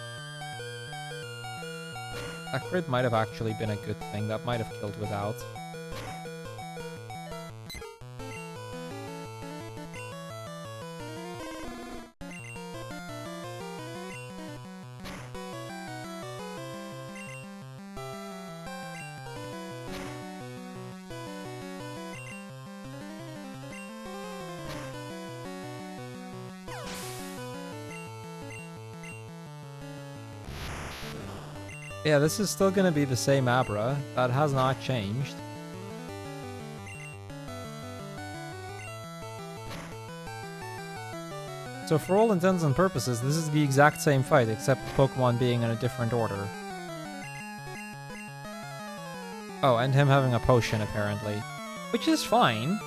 That crit might have actually been a good thing. That might have killed without. Yeah, this is still gonna be the same Abra. That has not changed. So for all intents and purposes, this is the exact same fight, except Pokemon being in a different order. Oh, and him having a potion, apparently. Which is fine.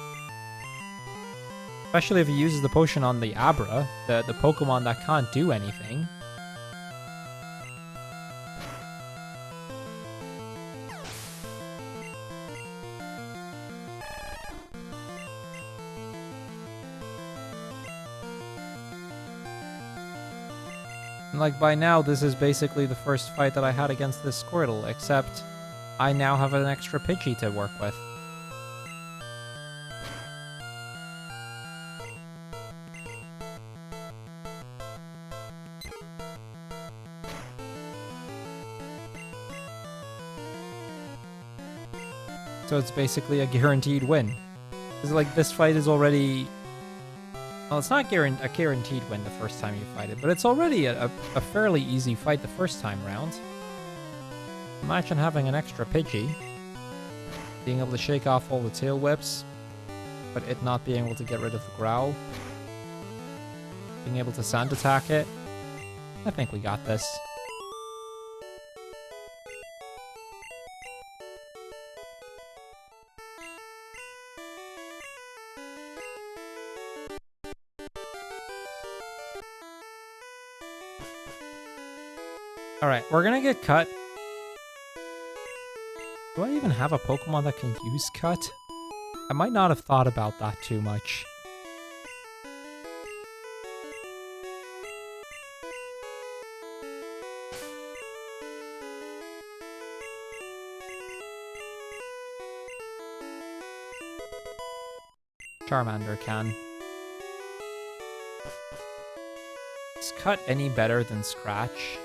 Especially if he uses the potion on the Abra, the Pokemon that can't do anything. And like by now, this is basically the first fight that I had against this Squirtle, except I now have an extra Pidgey to work with. So it's basically a guaranteed win. It's like this fight is already... Well, it's not a guaranteed win the first time you fight it, but it's already a fairly easy fight the first time round. Imagine having an extra Pidgey, being able to shake off all the tail whips, but it not being able to get rid of the growl, being able to sand attack it. I think we got this. Alright, we're gonna get cut. Do I even have a Pokemon that can use cut? I might not have thought about that too much. Charmander can. Is cut any better than Scratch?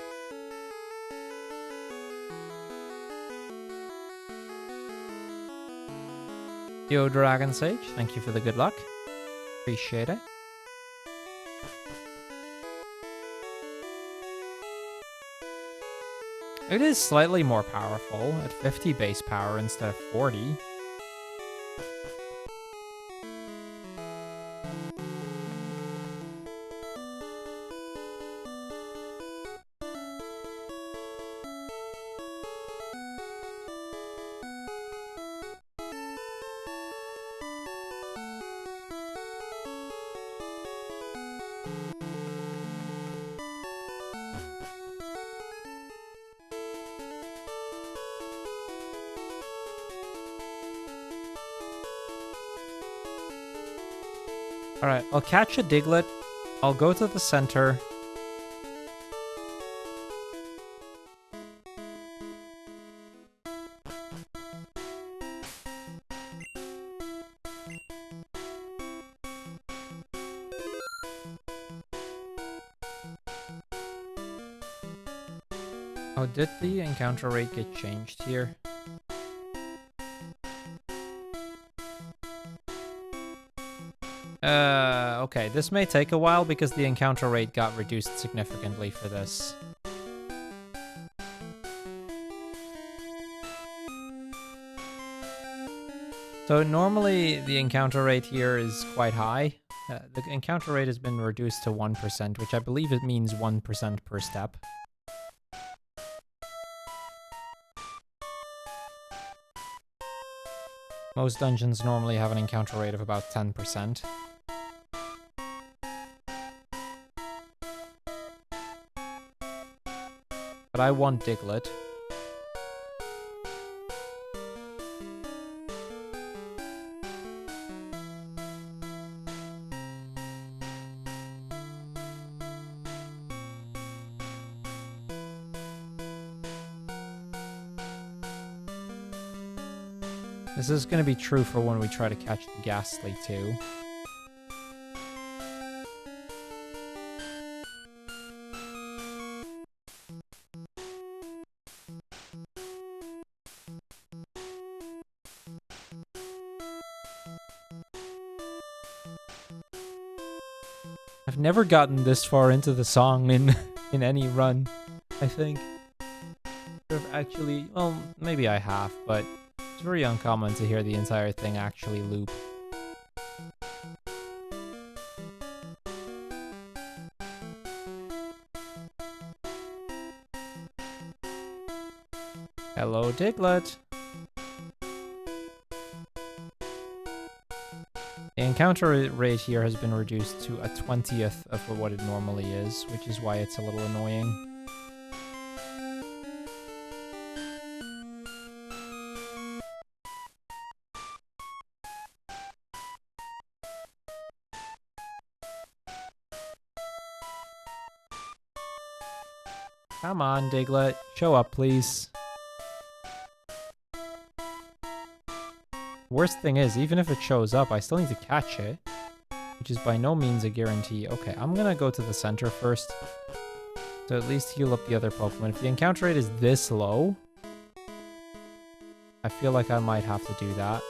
Yo, Dragon Sage, thank you for the good luck. Appreciate it. It is slightly more powerful at 50 base power instead of 40. Alright, I'll catch a Diglett. I'll go to the center. Oh, did the encounter rate get changed here? Okay, this may take a while because the encounter rate got reduced significantly for this. So normally the encounter rate here is quite high. The encounter rate has been reduced to 1%, which I believe it means 1% per step. Most dungeons normally have an encounter rate of about 10%. But I want Diglett. This is going to be true for when we try to catch the Ghastly too. I've never gotten this far into the song in any run, I think. I've actually... Well, maybe I have, but it's very uncommon to hear the entire thing actually loop. Hello, Diglett. The encounter rate here has been reduced to a 20th of what it normally is, which is why it's a little annoying. Come on, Diglett. Show up, please. Worst thing is, even if it shows up, I still need to catch it, which is by no means a guarantee. Okay, I'm gonna go to the center first to at least heal up the other Pokemon. If the encounter rate is this low, I feel like I might have to do that.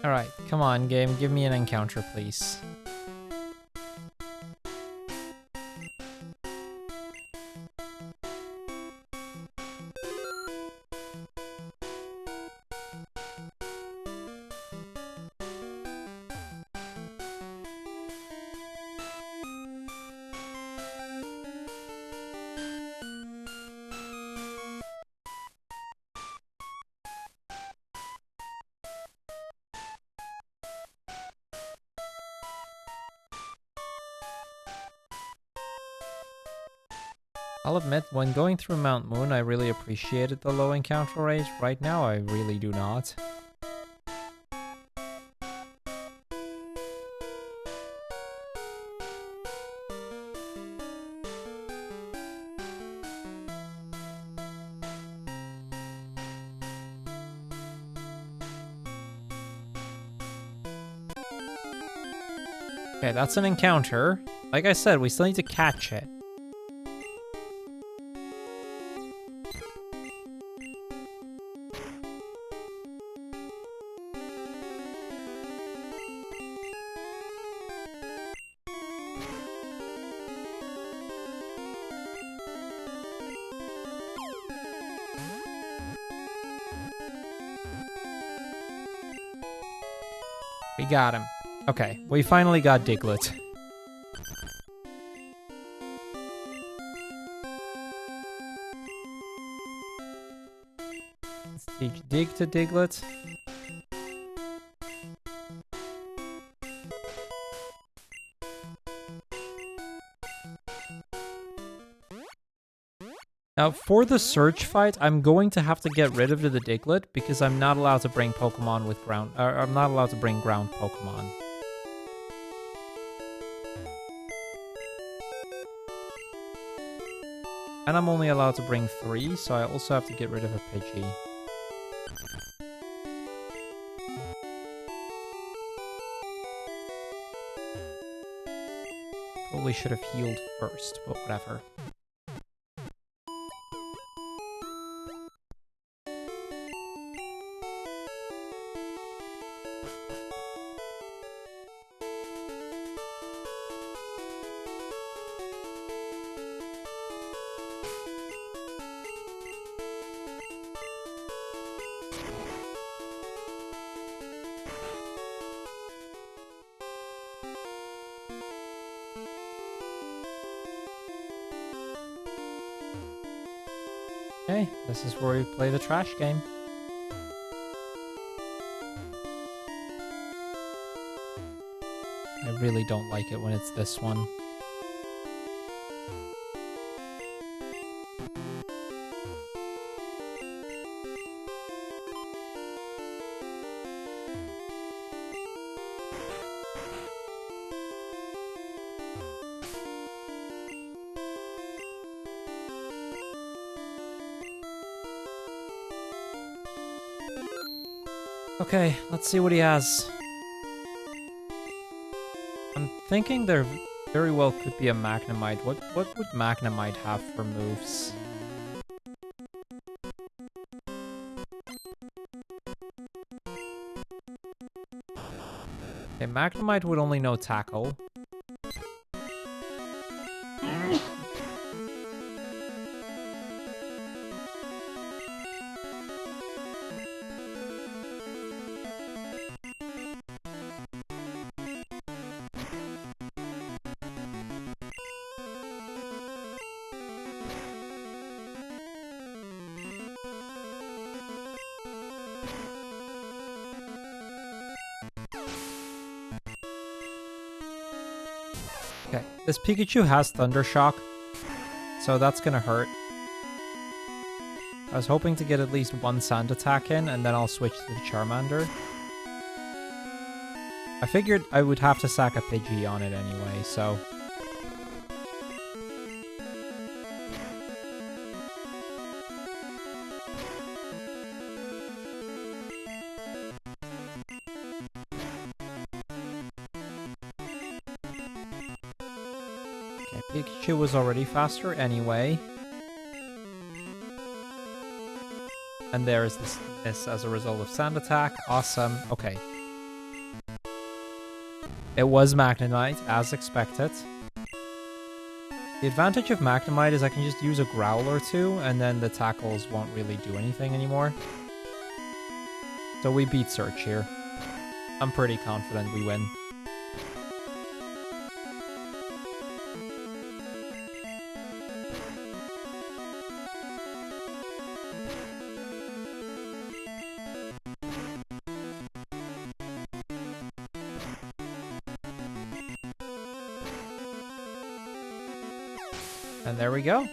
Alright, come on, game. Give me an encounter, please. I'll admit, when going through Mount Moon, I really appreciated the low encounter rate. Right now, I really do not. Okay, that's an encounter. Like I said, we still need to catch it. We got him. Okay, we finally got Diglett. Let's teach Dig to Diglett. Now, for the search fight, I'm going to have to get rid of the Diglett because I'm not allowed to bring Pokemon with ground. I'm not allowed to bring ground Pokemon. And I'm only allowed to bring 3, so I also have to get rid of a Pidgey. Probably should have healed first, but whatever. Okay, this is where we play the trash game. I really don't like it when it's this one. Okay, let's see what he has. I'm thinking there very well could be a Magnemite. What would Magnemite have for moves? Okay, Magnemite would only know Tackle. Okay, this Pikachu has Thunder Shock, so that's gonna hurt. I was hoping to get at least one Sand Attack in, and then I'll switch to the Charmander. I figured I would have to sack a Pidgey on it anyway, so... Okay, Pikachu was already faster anyway. And there is this as a result of Sand Attack. Awesome. Okay. It was Magnemite, as expected. The advantage of Magnemite is I can just use a Growl or two, and then the tackles won't really do anything anymore. So we beat Search here. I'm pretty confident we win. And there we go.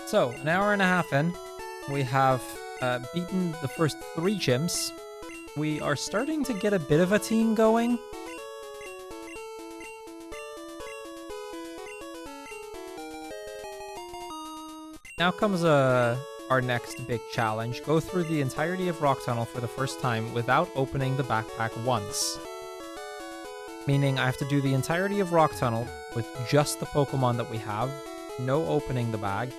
So, an hour and a half in, we have beaten the first 3 gyms. We are starting to get a bit of a team going. Now comes our next big challenge. Go through the entirety of Rock Tunnel for the first time without opening the backpack once. Meaning I have to do the entirety of Rock Tunnel with just the Pokemon that we have. No opening the bag.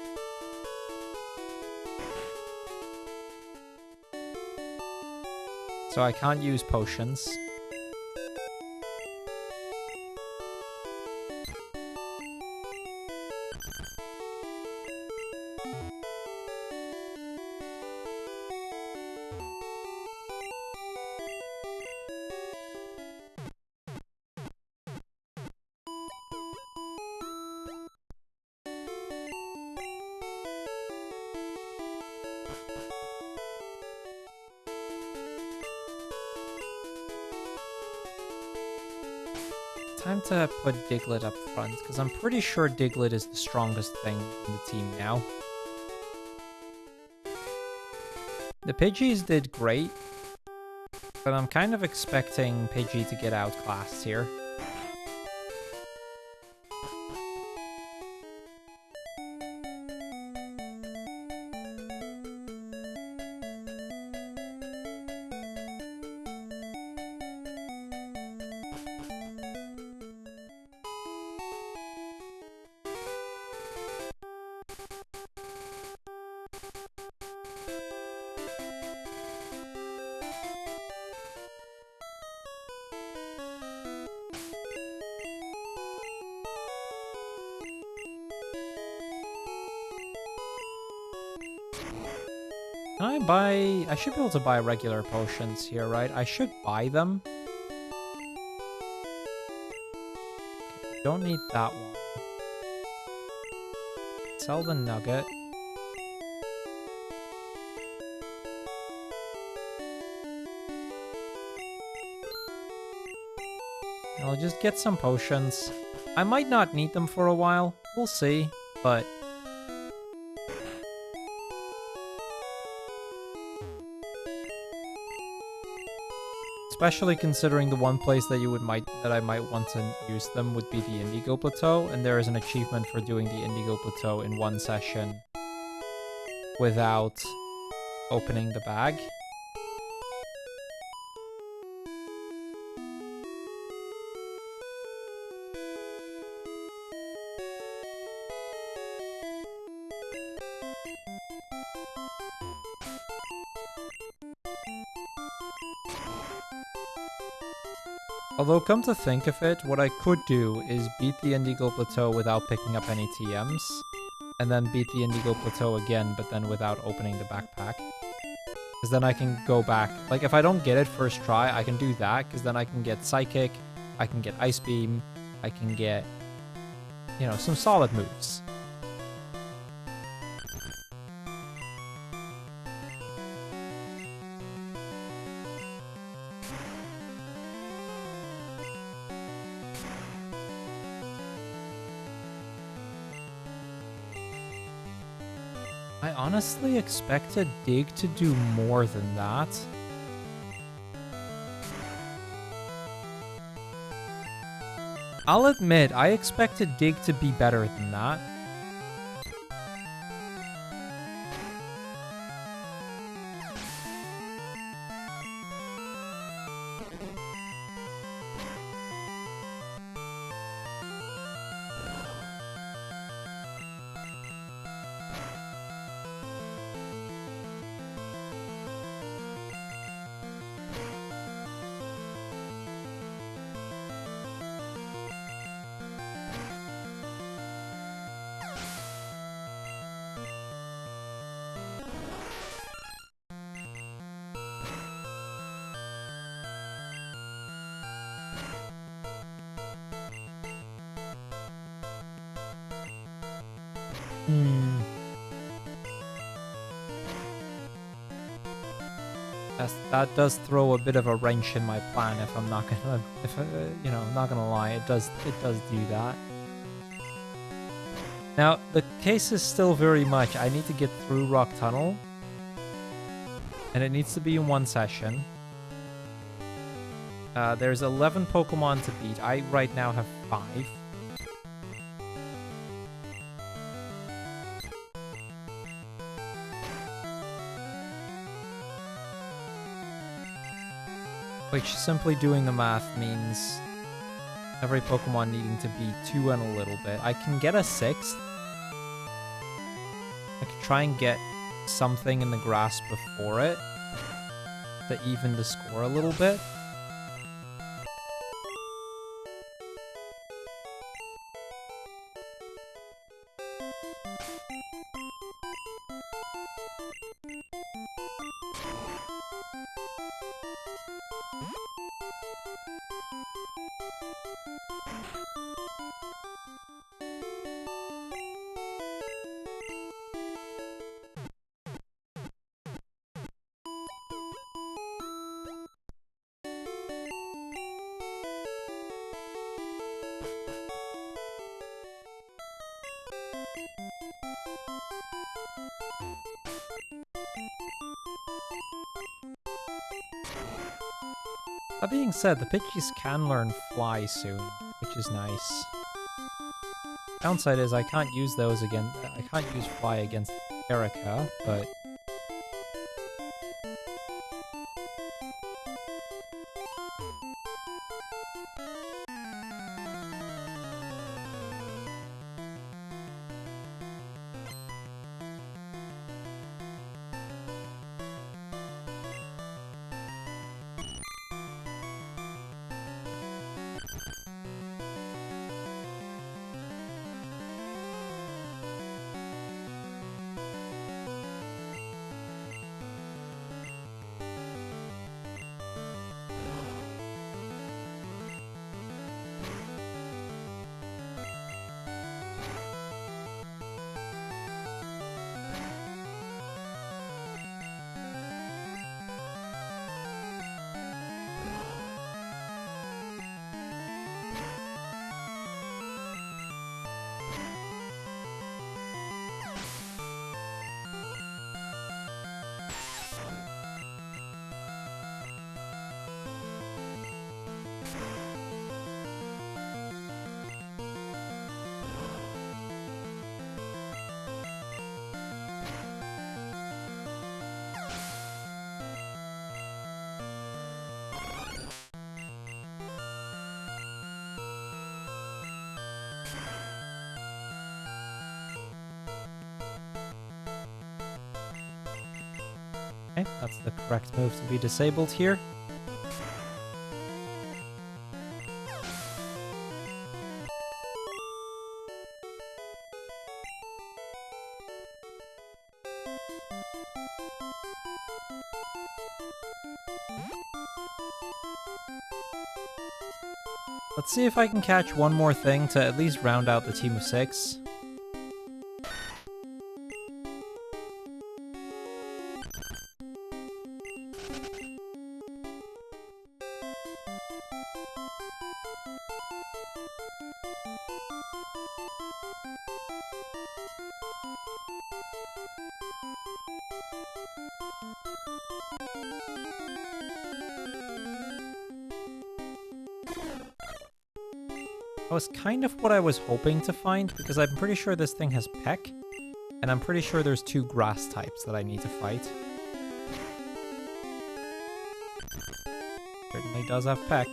So I can't use potions. Time to put Diglett up front, because I'm pretty sure Diglett is the strongest thing in the team now. The Pidgeys did great, but I'm kind of expecting Pidgey to get outclassed here. Can I buy... I should be able to buy regular potions here, right? I should buy them. Don't need that one. Sell the nugget. I'll just get some potions. I might not need them for a while. We'll see, but... Especially considering the one place that I might want to use them would be the Indigo Plateau, and there is an achievement for doing the Indigo Plateau in one session without opening the bag. Although, come to think of it, what I could do is beat the Indigo Plateau without picking up any TMs, and then beat the Indigo Plateau again, but then without opening the backpack. Because then I can go back. Like, if I don't get it first try, I can do that, because then I can get Psychic, I can get Ice Beam, I can get, you know, some solid moves. I honestly expected Dig to do more than that. I'll admit, I expected Dig to be better than that. That does throw a bit of a wrench in my plan. If I'm not gonna, you know, I'm not gonna lie, it does do that. Now the case is still very much I need to get through Rock Tunnel, and it needs to be in one session. There's 11 Pokemon to beat. I right now have 5. Which, simply doing the math, means every Pokemon needing to be 2 and a little bit. I can get a 6th. I could try and get something in the grass before it to even the score a little bit. That being said, the Pidgeys can learn Fly soon, which is nice. Downside is I can't use those again. I can't use Fly against Erica, but... Okay, that's the correct move to be disabled here. Let's see if I can catch one more thing to at least round out the team of 6. That was kind of what I was hoping to find, because I'm pretty sure this thing has Peck, and I'm pretty sure there's 2 grass types that I need to fight. Certainly does have Peck.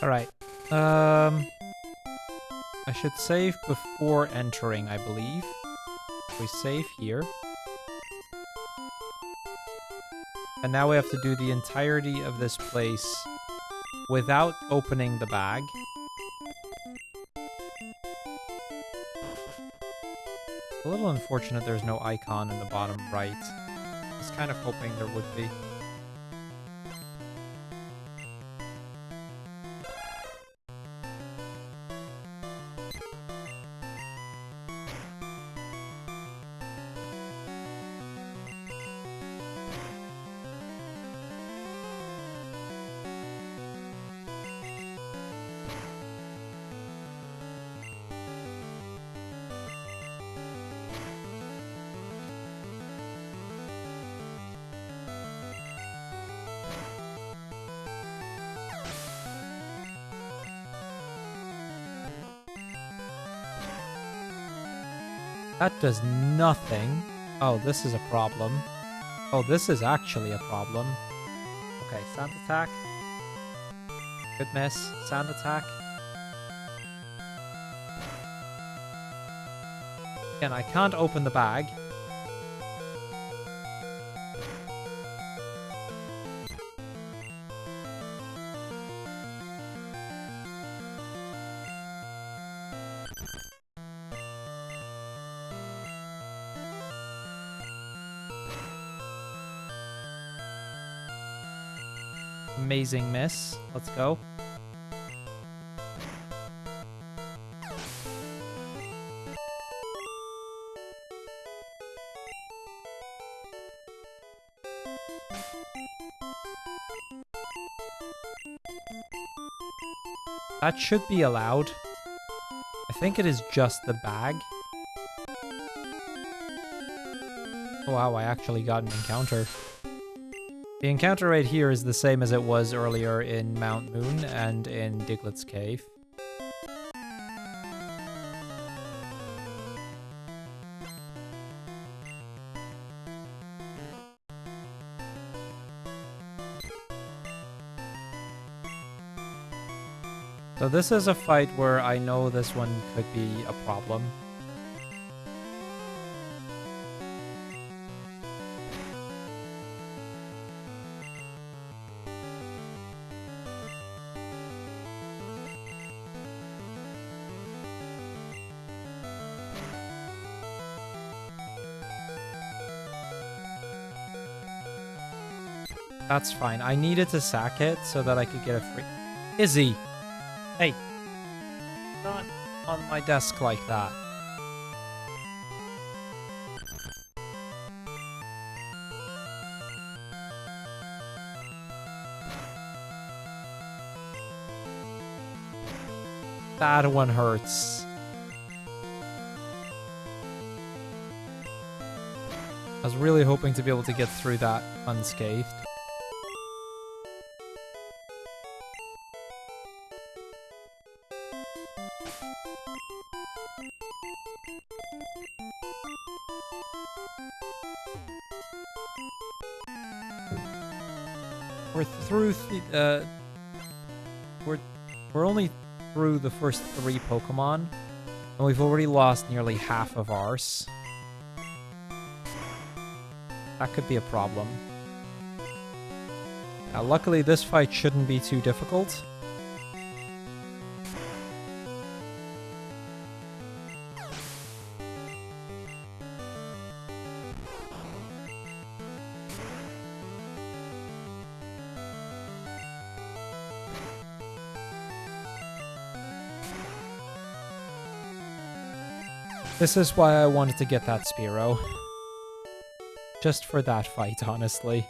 Alright. I should save before entering, I believe. We save here. And now we have to do the entirety of this place without opening the bag. A little unfortunate there's no icon in the bottom right. I was kind of hoping there would be. That does nothing. Oh, this is a problem. Oh, this is actually a problem. Okay, sand attack. Good miss. Sand attack. Again, I can't open the bag. Amazing miss. Let's go. That should be allowed. I think it is just the bag. Oh, wow, I actually got an encounter. The encounter right here is the same as it was earlier in Mount Moon and in Diglett's Cave. So this is a fight where I know this one could be a problem. That's fine. I needed to sack it so that I could get a free... Izzy! Hey! Not on my desk like that. That one hurts. I was really hoping to be able to get through that unscathed. We're through we're only through the first 3 Pokemon, and we've already lost nearly half of ours. That could be a problem. Now, luckily, this fight shouldn't be too difficult. This is why I wanted to get that Spearow. Just for that fight, honestly.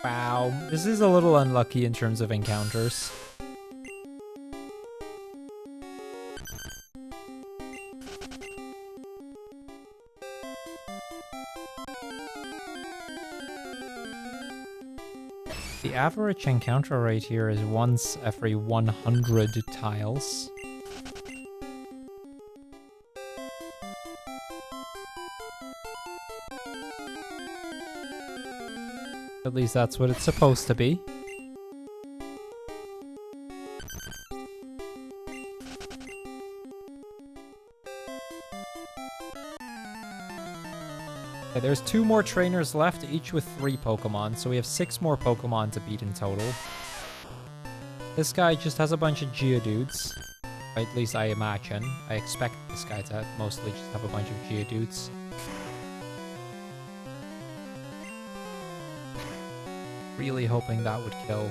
Wow, this is a little unlucky in terms of encounters. The average encounter rate here is once every 100 tiles. At least that's what it's supposed to be. Okay, there's 2 more trainers left, each with 3 Pokemon, so we have 6 more Pokemon to beat in total. This guy just has a bunch of Geodudes. At least I imagine. I expect this guy to mostly just have a bunch of Geodudes. Really hoping that would kill.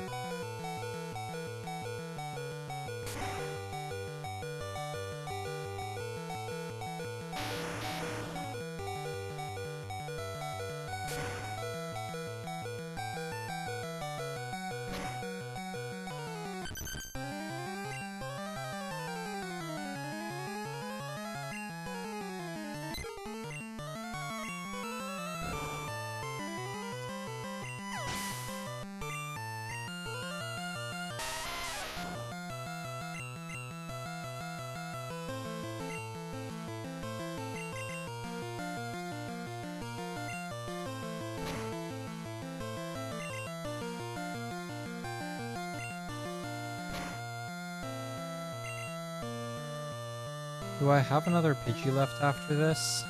Do I have another Pidgey left after this?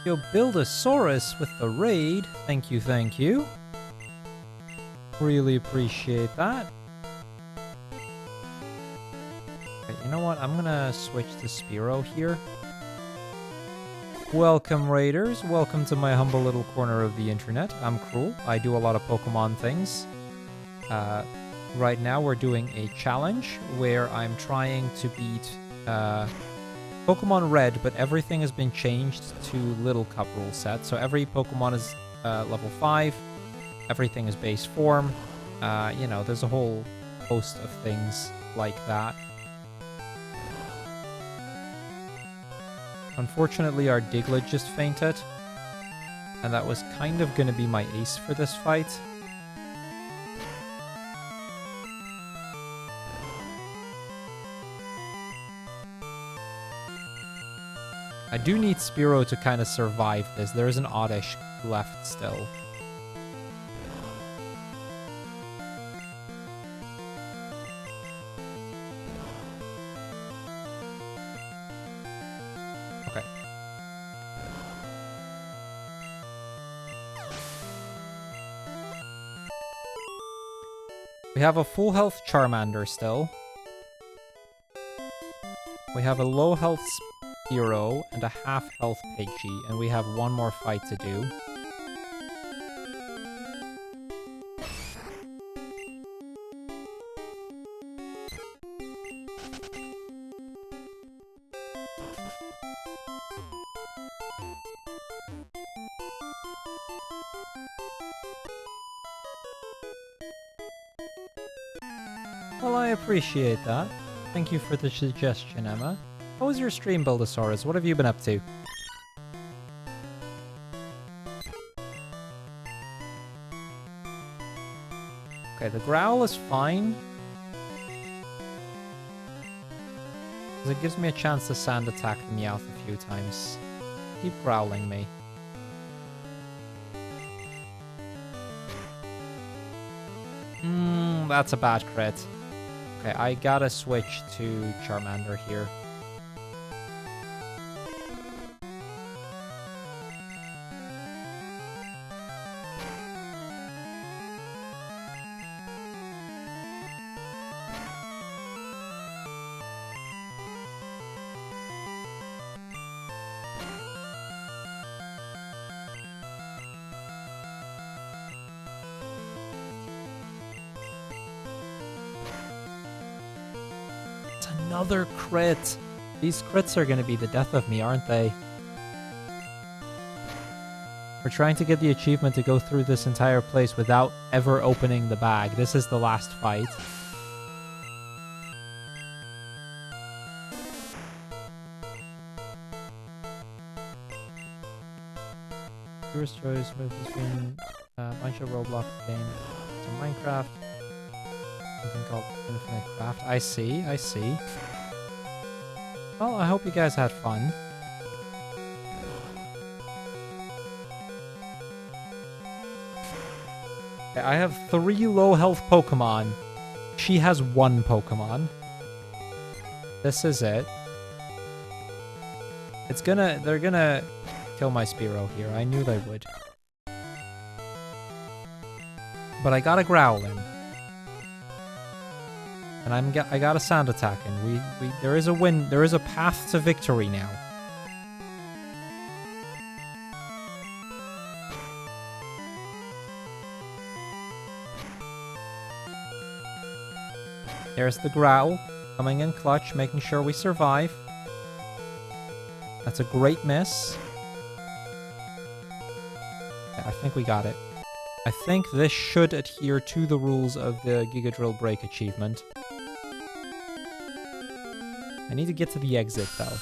You'll build a Saurus with the raid. Thank you, thank you. Really appreciate that. Okay, you know what? I'm gonna switch to Spearow here. Welcome, Raiders. Welcome to my humble little corner of the internet. I'm Cruel. I do a lot of Pokemon things. Right now we're doing a challenge where I'm trying to beat Pokemon Red, but everything has been changed to Little Cup rule set. So every Pokemon is level 5, everything is base form. You know, there's a whole host of things like that. Unfortunately, our Diglett just fainted, and that was kind of going to be my ace for this fight. I do need Spearow to kind of survive this. There is an Oddish left still. Okay. We have a full health Charmander still. We have a low health Spearow and a half health Pidgey, and we have one more fight to do. Well, I appreciate that. Thank you for the suggestion, Emma. How was your stream, Bulbasaurus? What have you been up to? Okay, the growl is fine. Because it gives me a chance to sand attack the Meowth a few times. Keep growling me. That's a bad crit. Okay, I gotta switch to Charmander here. Another crit. These crits are going to be the death of me, aren't they? We're trying to get the achievement to go through this entire place without ever opening the bag. This is the last fight. Viewers' choice move between a bunch of Roblox games to Minecraft. Something called Infinite Craft. I see, I see. Well, I hope you guys had fun. Okay, I have 3 low health Pokemon. She has 1 Pokemon. This is it. They're gonna kill my Spearow here. I knew they would. But I got a Growlin'. And I got a sand attack, and there is a win. There is a path to victory now. There's the Growl coming in clutch, making sure we survive. That's a great miss. Yeah, I think we got it. I think this should adhere to the rules of the Giga Drill Break achievement. I need to get to the exit, though.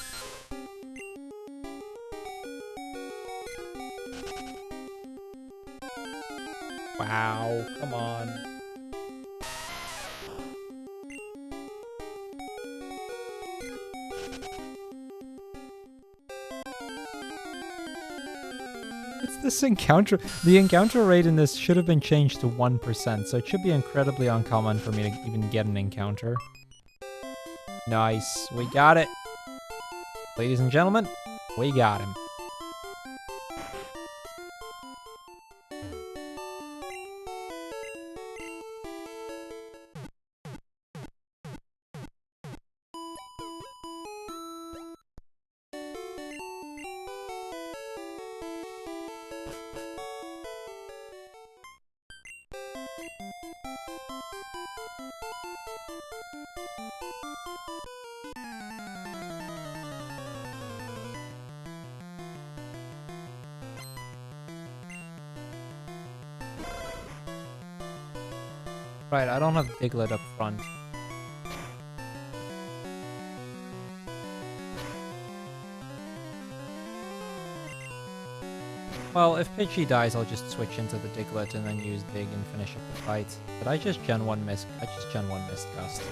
Wow, come on. It's this encounter. The encounter rate in this should have been changed to 1%, so it should be incredibly uncommon for me to even get an encounter. Nice. We got it. Ladies and gentlemen, we got him. Right, I don't have Diglett up front. Well, if Pidgey dies, I'll just switch into the Diglett and then use Dig and finish up the fight. But I just Gen 1 Mist Gust.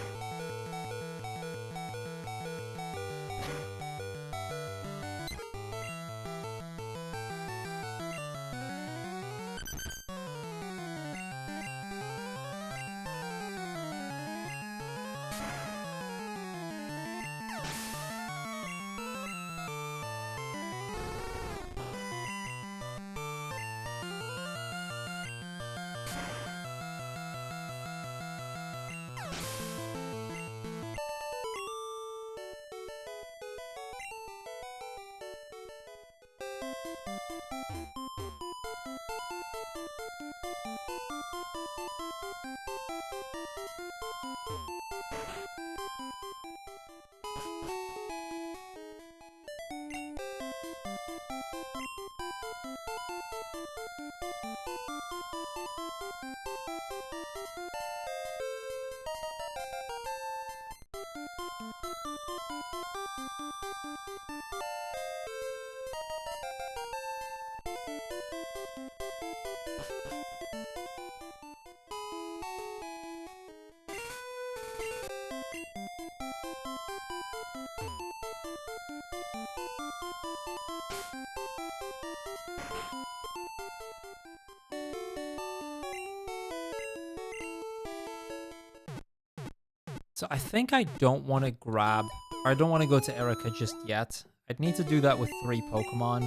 So I think I don't want to grab, or I don't want to go to Erica just yet. I'd need to do that with 3 Pokemon.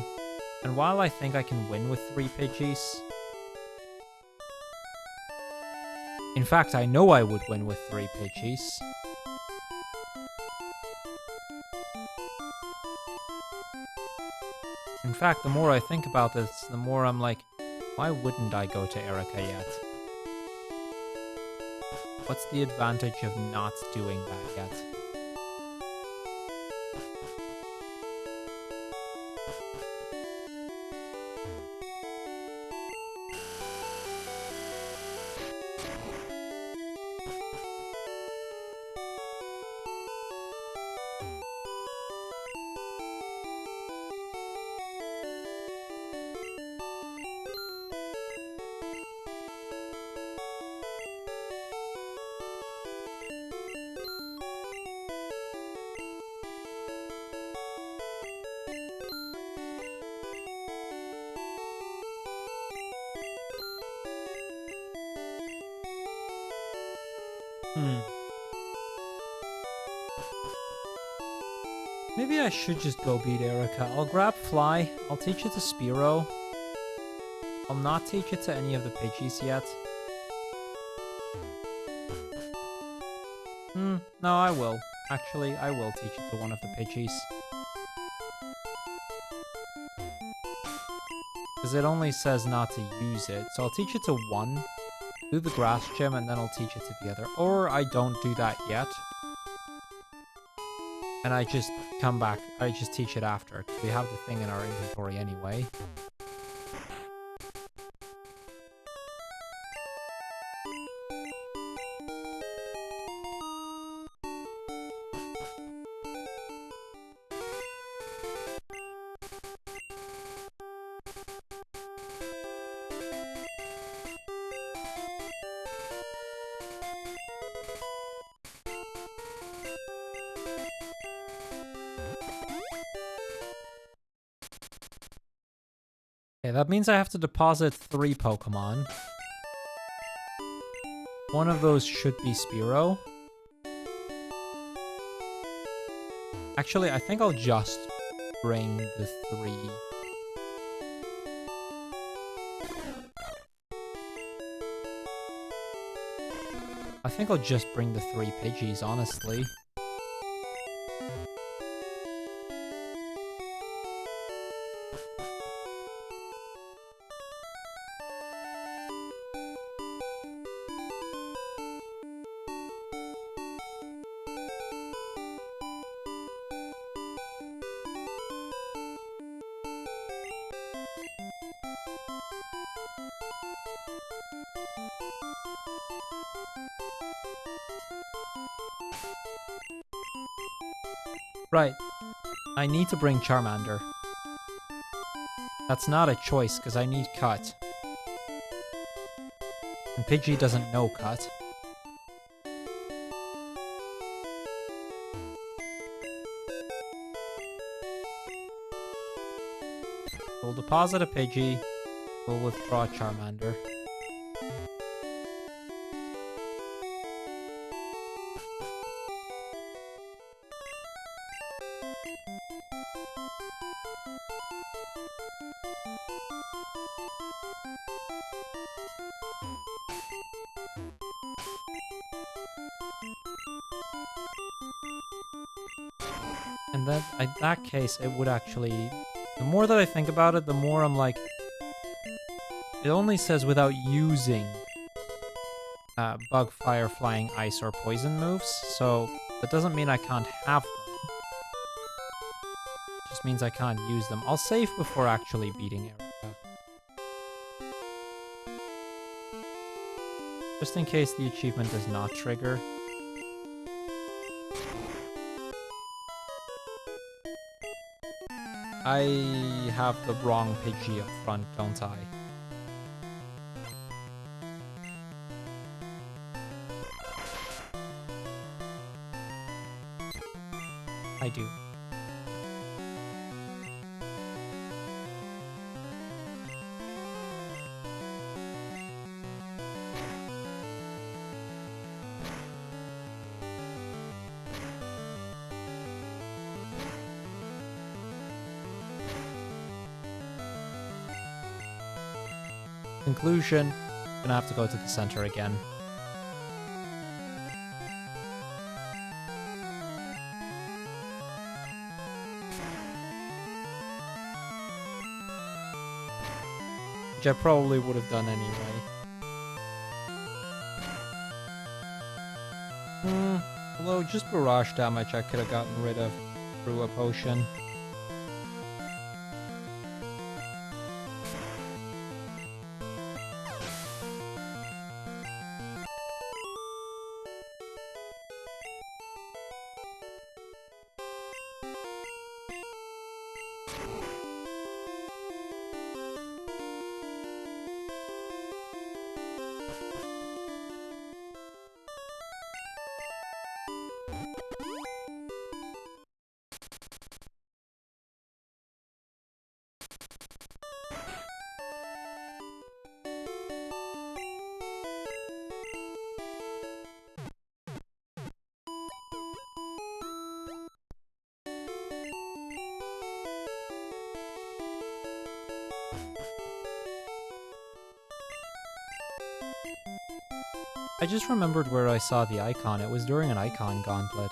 And while I think I can win with 3 Pidgeys... In fact, I know I would win with 3 Pidgeys. In fact, the more I think about this, the more I'm like, why wouldn't I go to Erica yet? What's the advantage of not doing that yet? Maybe I should just go beat Erica. I'll grab Fly. I'll teach it to Spearow. I'll not teach it to any of the Pidgeys yet. No, I will. Actually, I will teach it to one of the Pidgeys. Because it only says not to use it. So I'll teach it to one, do the Grass Gym, and then I'll teach it to the other. Or I don't do that yet. And I just come back, I just teach it after, because we have the thing in our inventory anyway. Okay, that means I have to deposit 3 Pokemon. One of those should be Spearow. Actually, I think I'll just bring the 3. I think I'll just bring the 3 Pidgeys, honestly. Right. I need to bring Charmander. That's not a choice, because I need Cut. And Pidgey doesn't know Cut. We'll deposit a Pidgey. We'll withdraw Charmander. And then, in that case, it would actually... The more that I think about it, the more I'm like... It only says without using bug, fire, flying, ice, or poison moves, so that doesn't mean I can't have them. It just means I can't use them. I'll save before actually beating Erica. Just in case the achievement does not trigger. I have the wrong Pidgey up front, don't I? I do. Conclusion, gonna have to go to the center again. Which I probably would have done anyway. Although just barrage damage I could have gotten rid of through a potion. I just remembered where I saw the icon. It was during an icon gauntlet.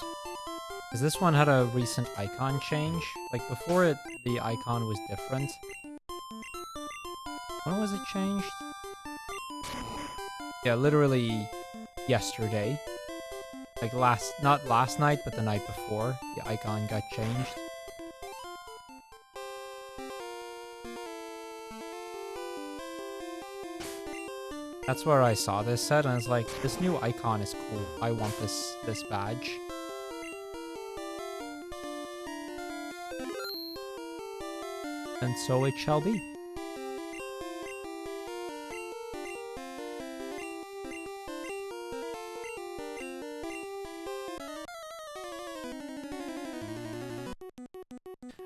Because this one had a recent icon change. Like, before it, the icon was different. When was it changed? Yeah, literally yesterday. Like not last night, but the night before, the icon got changed. That's where I saw this set, and I was like, this new icon is cool. I want this badge. And so it shall be.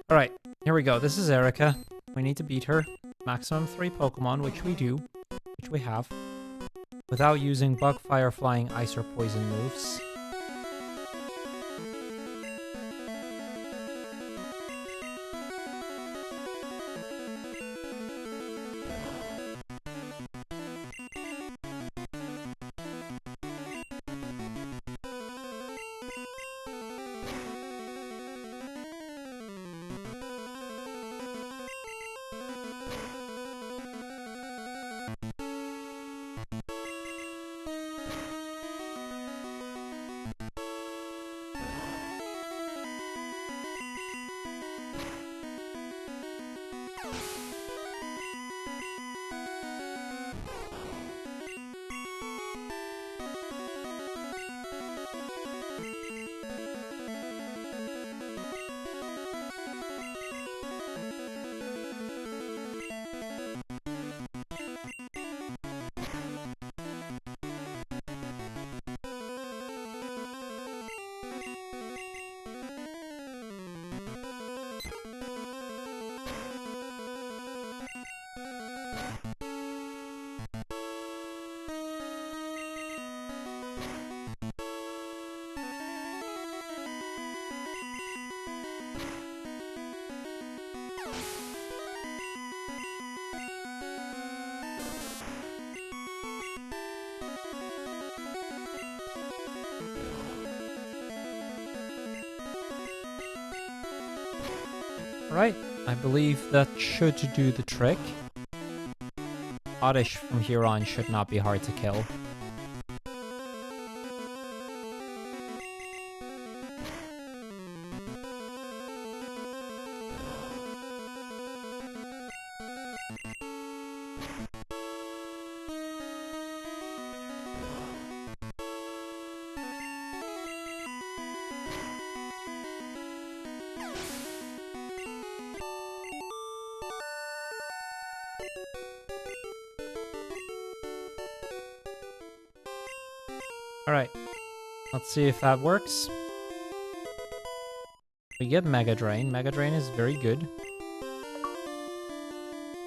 Alright, here we go. This is Erica. We need to beat her. Maximum 3 Pokemon, which we do. Which we have. Without using bug, fire, flying, ice, or poison moves. Right, I believe that should do the trick. Oddish from here on should not be hard to kill. Alright, let's see if that works. We get Mega Drain. Mega Drain is very good.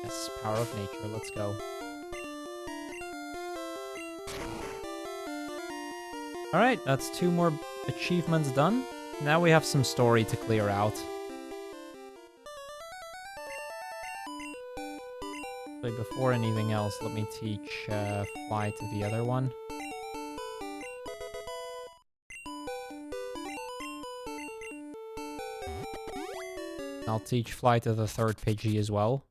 Yes, Power of Nature, let's go. Alright, that's 2 more achievements done. Now we have some story to clear out. But before anything else, let me teach Fly to the other one. I'll teach Fly to the 3rd Pidgey as well.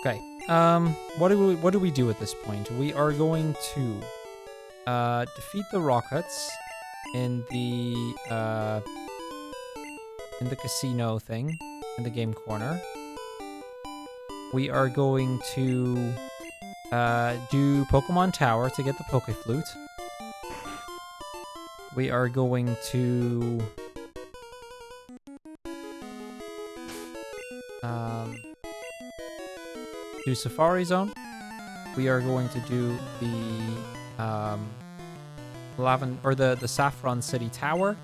Okay, what do we do at this point? We are going to defeat the rockets in the casino thing, in the game corner. We are going to do Pokemon Tower to get the Pokeflute. We are going to do Safari Zone. We are going to do the the Saffron City Tower,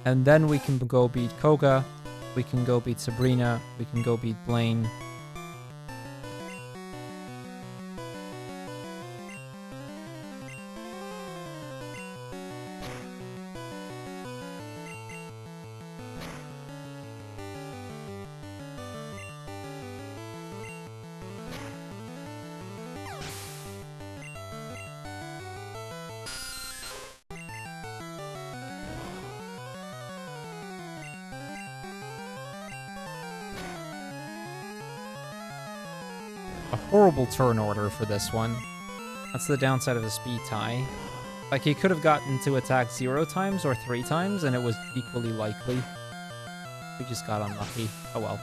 and then we can go beat Koga. We can go beat Sabrina. We can go beat Blaine. A horrible turn order for this one. That's the downside of a speed tie. Like, he could have gotten to attack 0 times or 3 times, and it was equally likely. We just got unlucky. Oh well.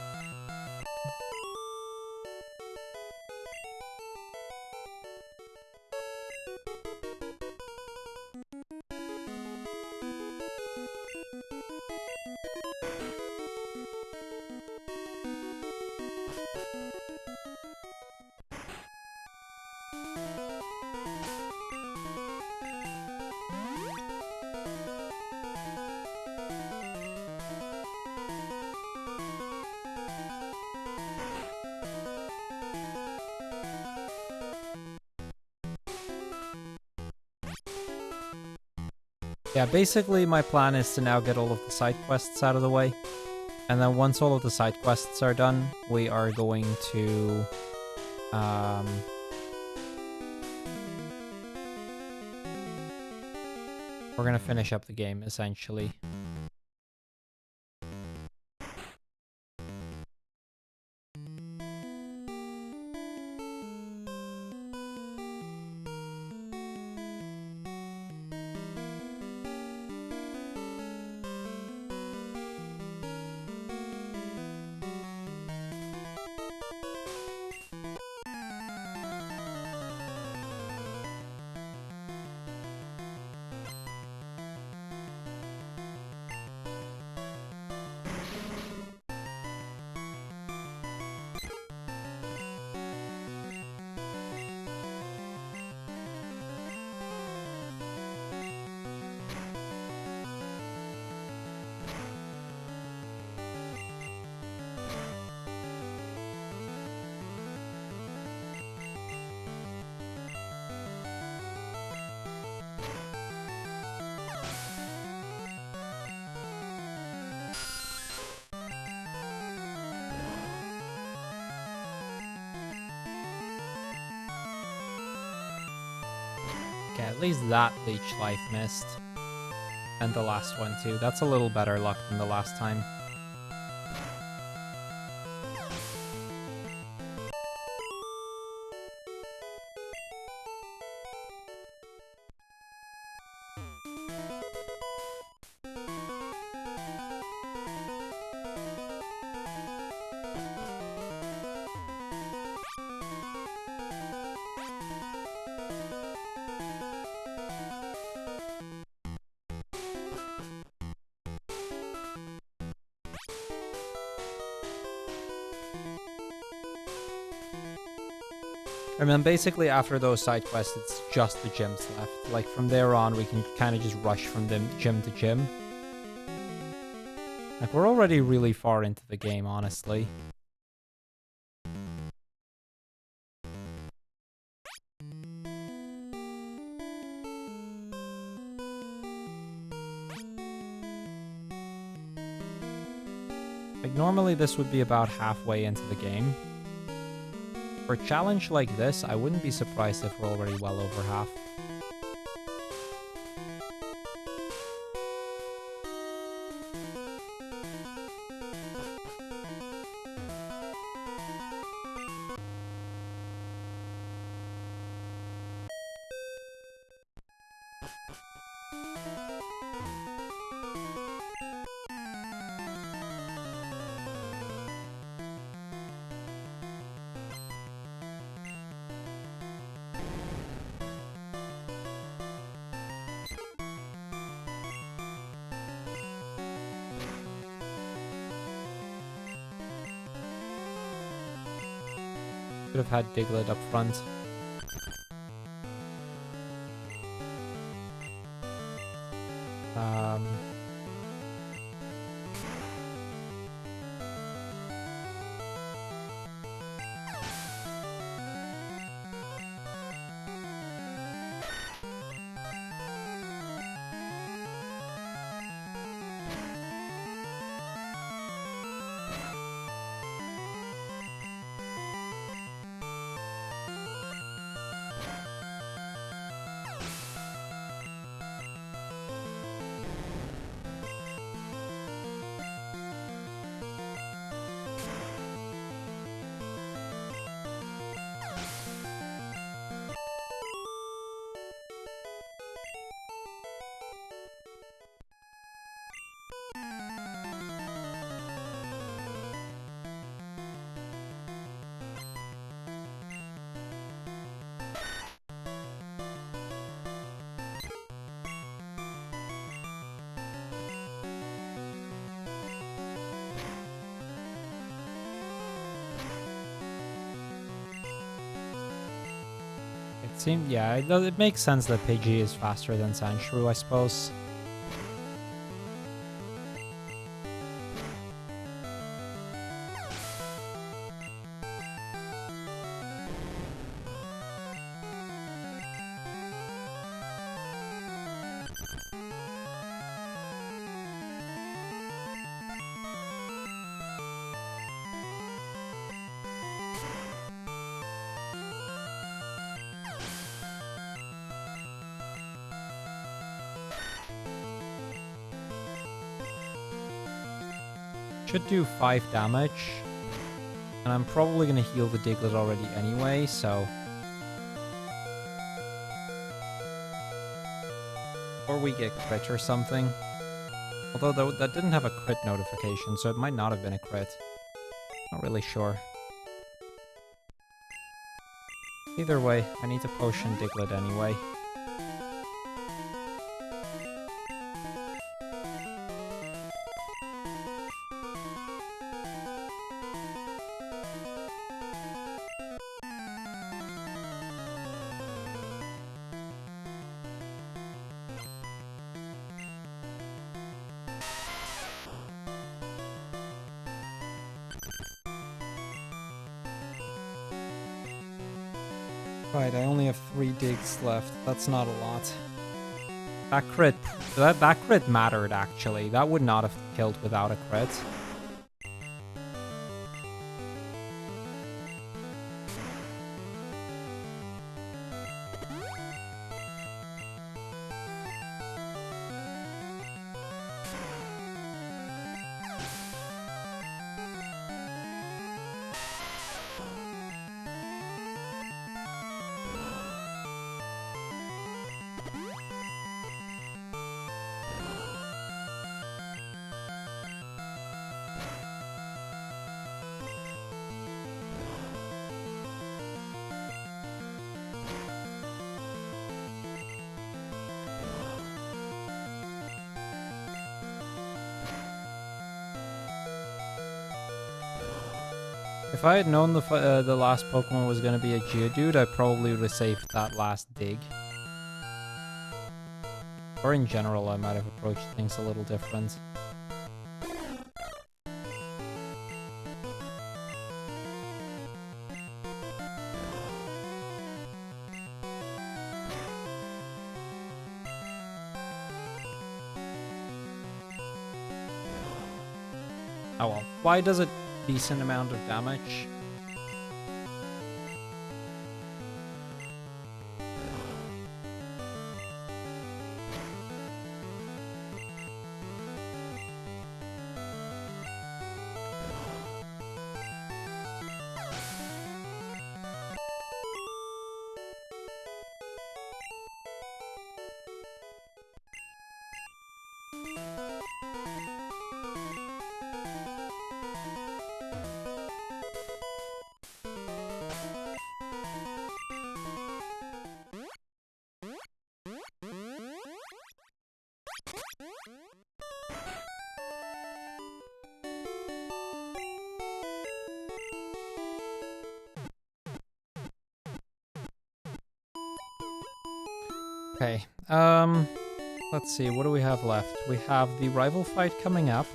Yeah, basically my plan is to now get all of the side quests out of the way. And then once all of the side quests are done, we are going to... we're gonna finish up the game, essentially. Okay, at least that Leech Life missed. And the last one too. That's a little better luck than the last time. And then basically after those side quests, it's just the gyms left. Like from there on, we can kind of just rush from them gym to gym. Like we're already really far into the game, honestly. Like normally this would be about halfway into the game. For a challenge like this, I wouldn't be surprised if we're already well over half. Could have had Diglett up front. Yeah, it makes sense that Pidgey is faster than Sandshrew, I suppose. Should do 5 damage. And I'm probably going to heal the Diglett already anyway, so... Or we get crit or something. Although that didn't have a crit notification, so it might not have been a crit. Not really sure. Either way, I need to potion Diglett anyway. Right, I only have 3 digs left. That's not a lot. That crit mattered, actually. That would not have killed without a crit. If I had known the last Pokemon was going to be a Geodude, I probably would have saved that last dig. Or in general, I might have approached things a little different. Oh well, Fly does a decent amount of damage. Okay, let's see, what do we have left? We have the rival fight coming up.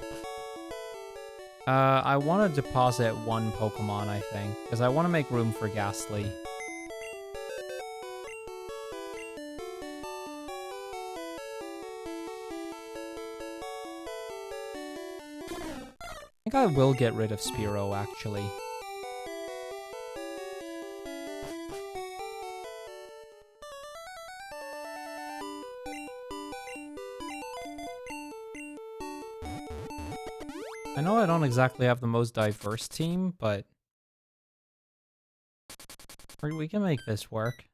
I want to deposit one Pokemon, I think, because I want to make room for Ghastly. I think I will get rid of Spearow, actually. I know I don't exactly have the most diverse team, but we can make this work.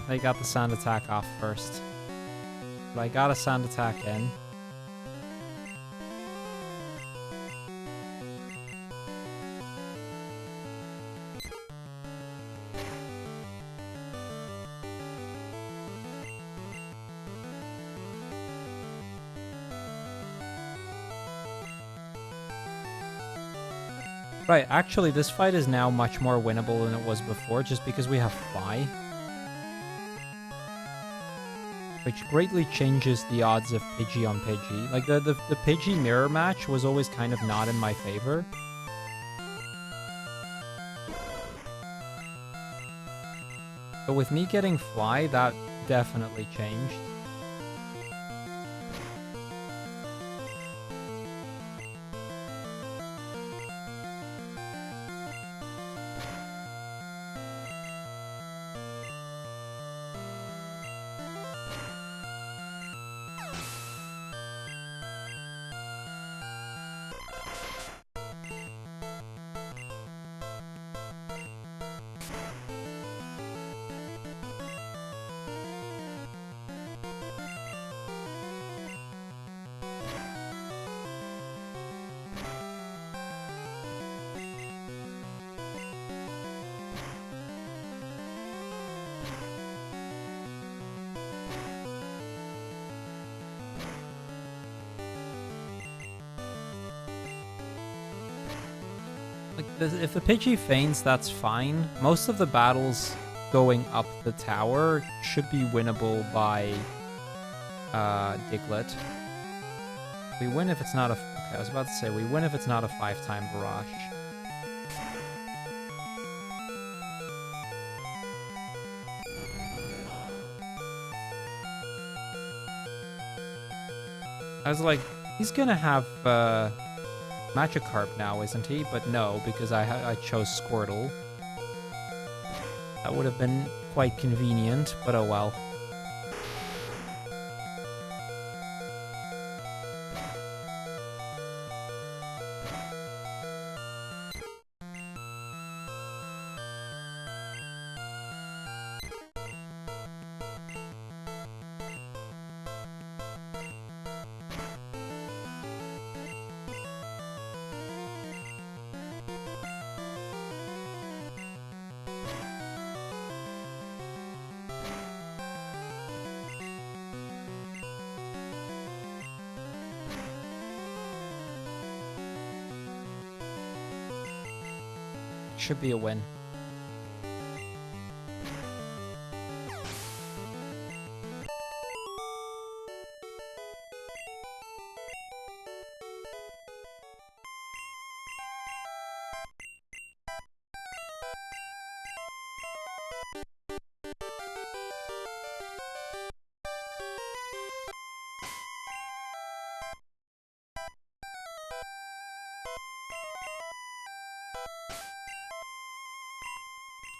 They got the sand attack off first. But I got a sand attack in. Right, actually this fight is now much more winnable than it was before, just because we have Fly. Which greatly changes the odds of Pidgey on Pidgey. Like, the Pidgey mirror match was always kind of not in my favor. But with me getting Fly, that definitely changed. If the Pidgey feigns, that's fine. Most of the battles going up the tower should be winnable by Diglett. We win if it's not a... Okay, I was about to say, we win if it's not a 5-time barrage. I was like, he's gonna have Magikarp now, isn't he? But no, because I chose Squirtle. That would have been quite convenient, but oh well. Should be a win.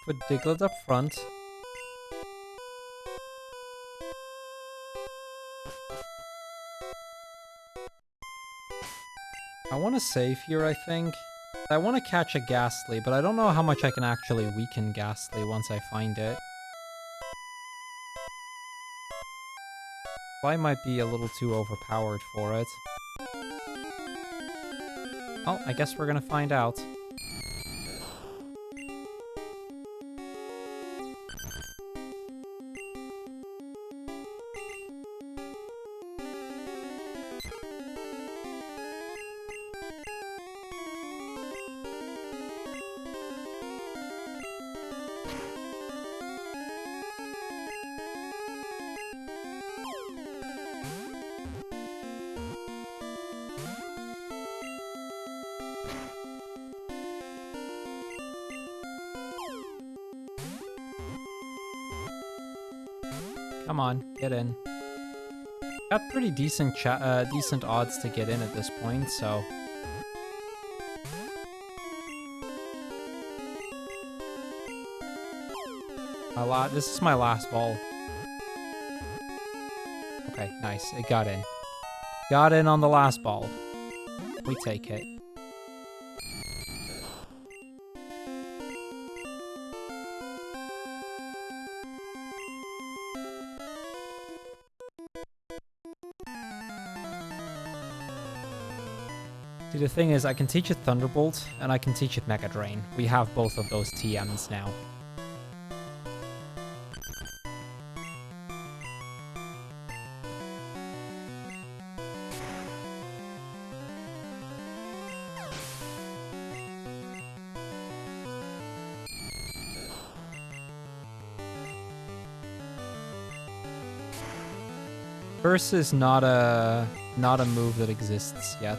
Put Diglett up front. I want to save here, I think. I want to catch a Ghastly, but I don't know how much I can actually weaken Ghastly once I find it. I might be a little too overpowered for it. Oh, I guess we're gonna find out. Come on, get in. Got pretty decent decent odds to get in at this point, so... This is my last ball. Okay, nice. It got in. Got in on the last ball. We take it. See, the thing is, I can teach it Thunderbolt, and I can teach it Mega Drain. We have both of those TMs now. Burst is not a move that exists yet.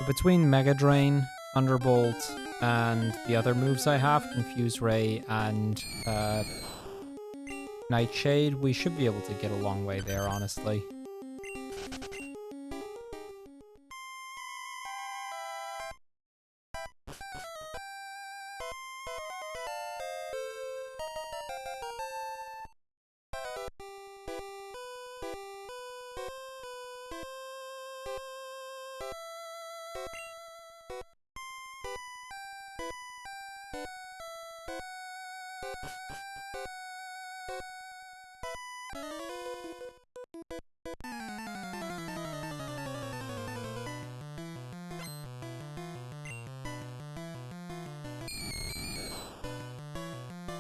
Between Mega Drain, Thunderbolt, and the other moves I have, Confuse Ray and Nightshade, we should be able to get a long way there, honestly.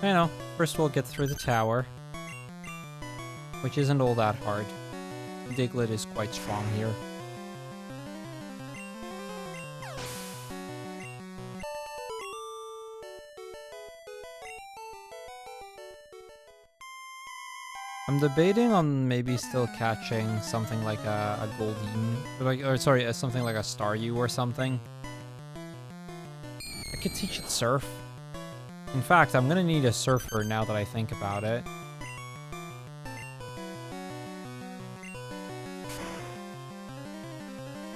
You know, first we'll get through the tower, which isn't all that hard. Diglett is quite strong here. I'm debating on maybe still catching something like a Goldeen, something like a Staryu or something. I could teach it Surf. In fact, I'm gonna need a Surfer now that I think about it.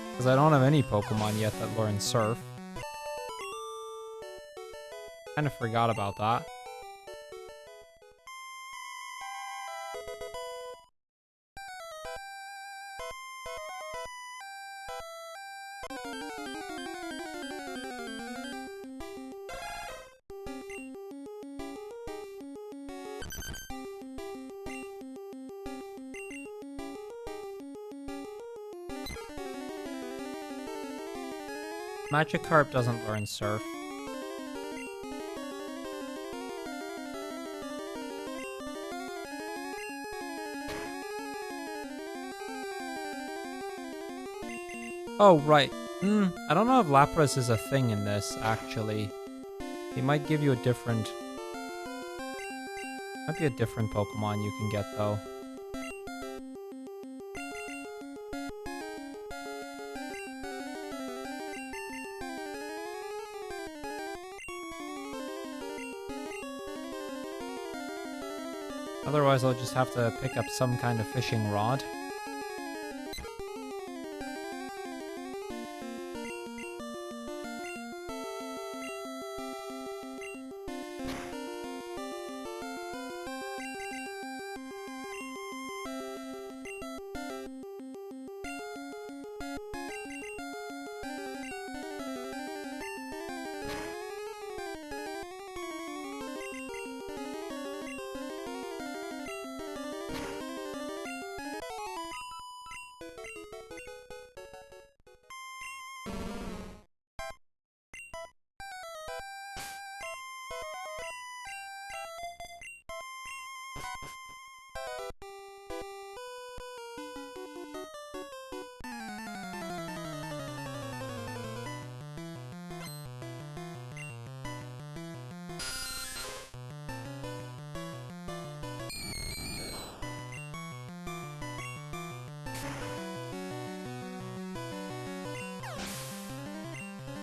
Because I don't have any Pokemon yet that learn Surf. Kinda forgot about that. Magikarp doesn't learn Surf. Oh, right. I don't know if Lapras is a thing in this, actually. He might give you a different... Might be a different Pokemon you can get, though. Otherwise, I'll just have to pick up some kind of fishing rod.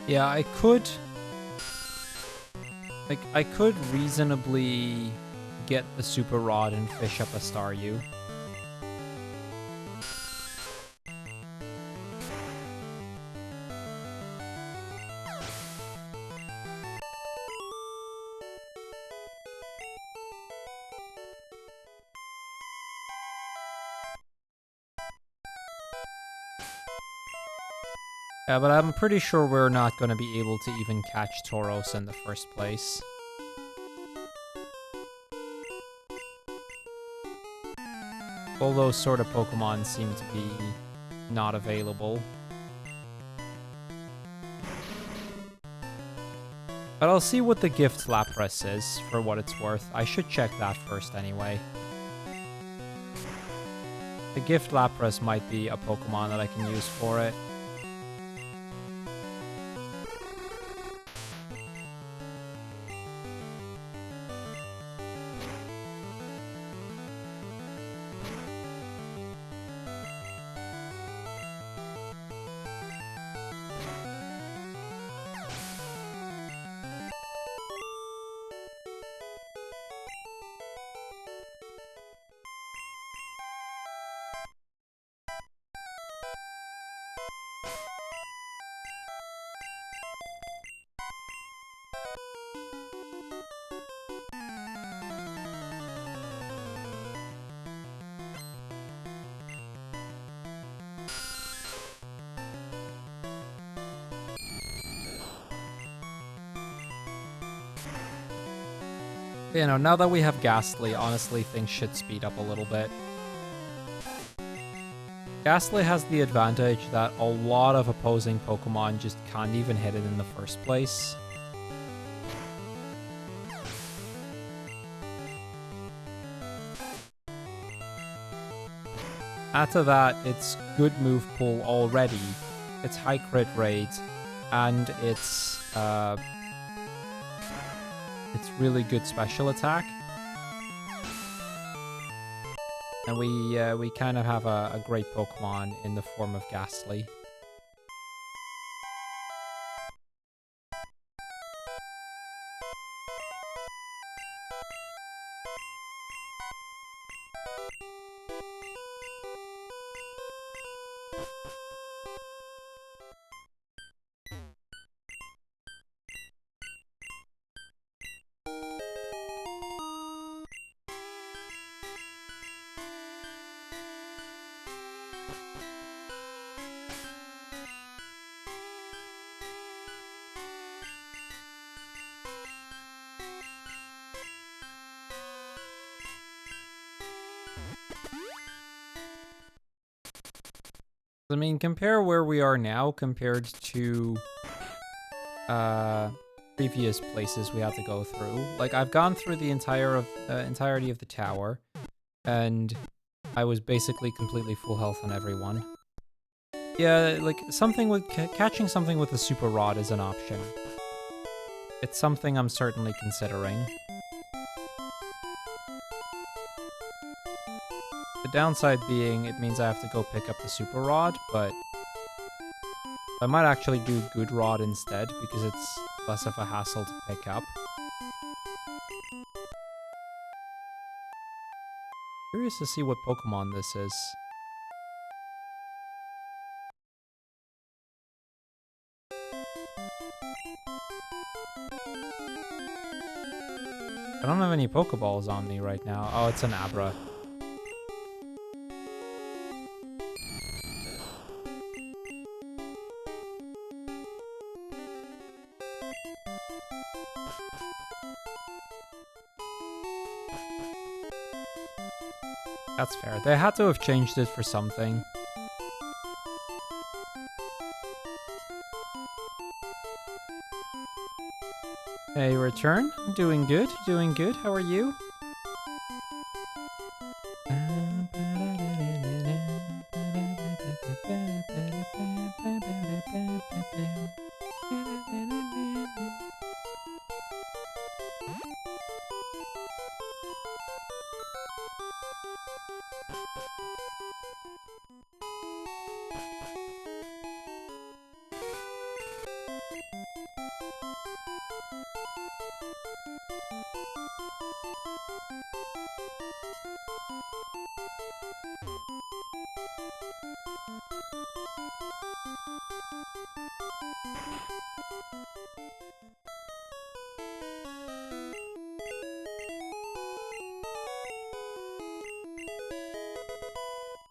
Yeah, I could... Like, I could reasonably get the Super Rod and fish up a Staryu. Yeah, but I'm pretty sure we're not going to be able to even catch Tauros in the first place. All those sort of Pokemon seem to be not available. But I'll see what the gift Lapras is, for what it's worth. I should check that first anyway. The gift Lapras might be a Pokemon that I can use for it. You know, now that we have Ghastly, honestly, things should speed up a little bit. Ghastly has the advantage that a lot of opposing Pokemon just can't even hit it in the first place. Add to that, it's good move pool already, it's high crit rate, and it's really good special attack. And we kind of have a great Pokemon in the form of Ghastly. I mean, compare where we are now compared to previous places we had to go through. Like, I've gone through the entirety of the tower, and I was basically completely full health on everyone. Yeah, like, something with catching something with a super rod is an option. It's something I'm certainly considering. The downside being, it means I have to go pick up the super rod, but I might actually do good rod instead, because it's less of a hassle to pick up. Curious to see what Pokemon this is. I don't have any Pokeballs on me right now. Oh, it's an Abra. That's fair. They had to have changed it for something. Hey, return. Doing good, doing good. How are you?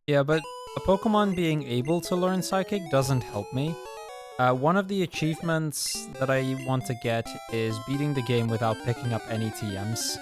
Yeah, but a Pokemon being able to learn Psychic doesn't help me. One of the achievements that I want to get is beating the game without picking up any TMs.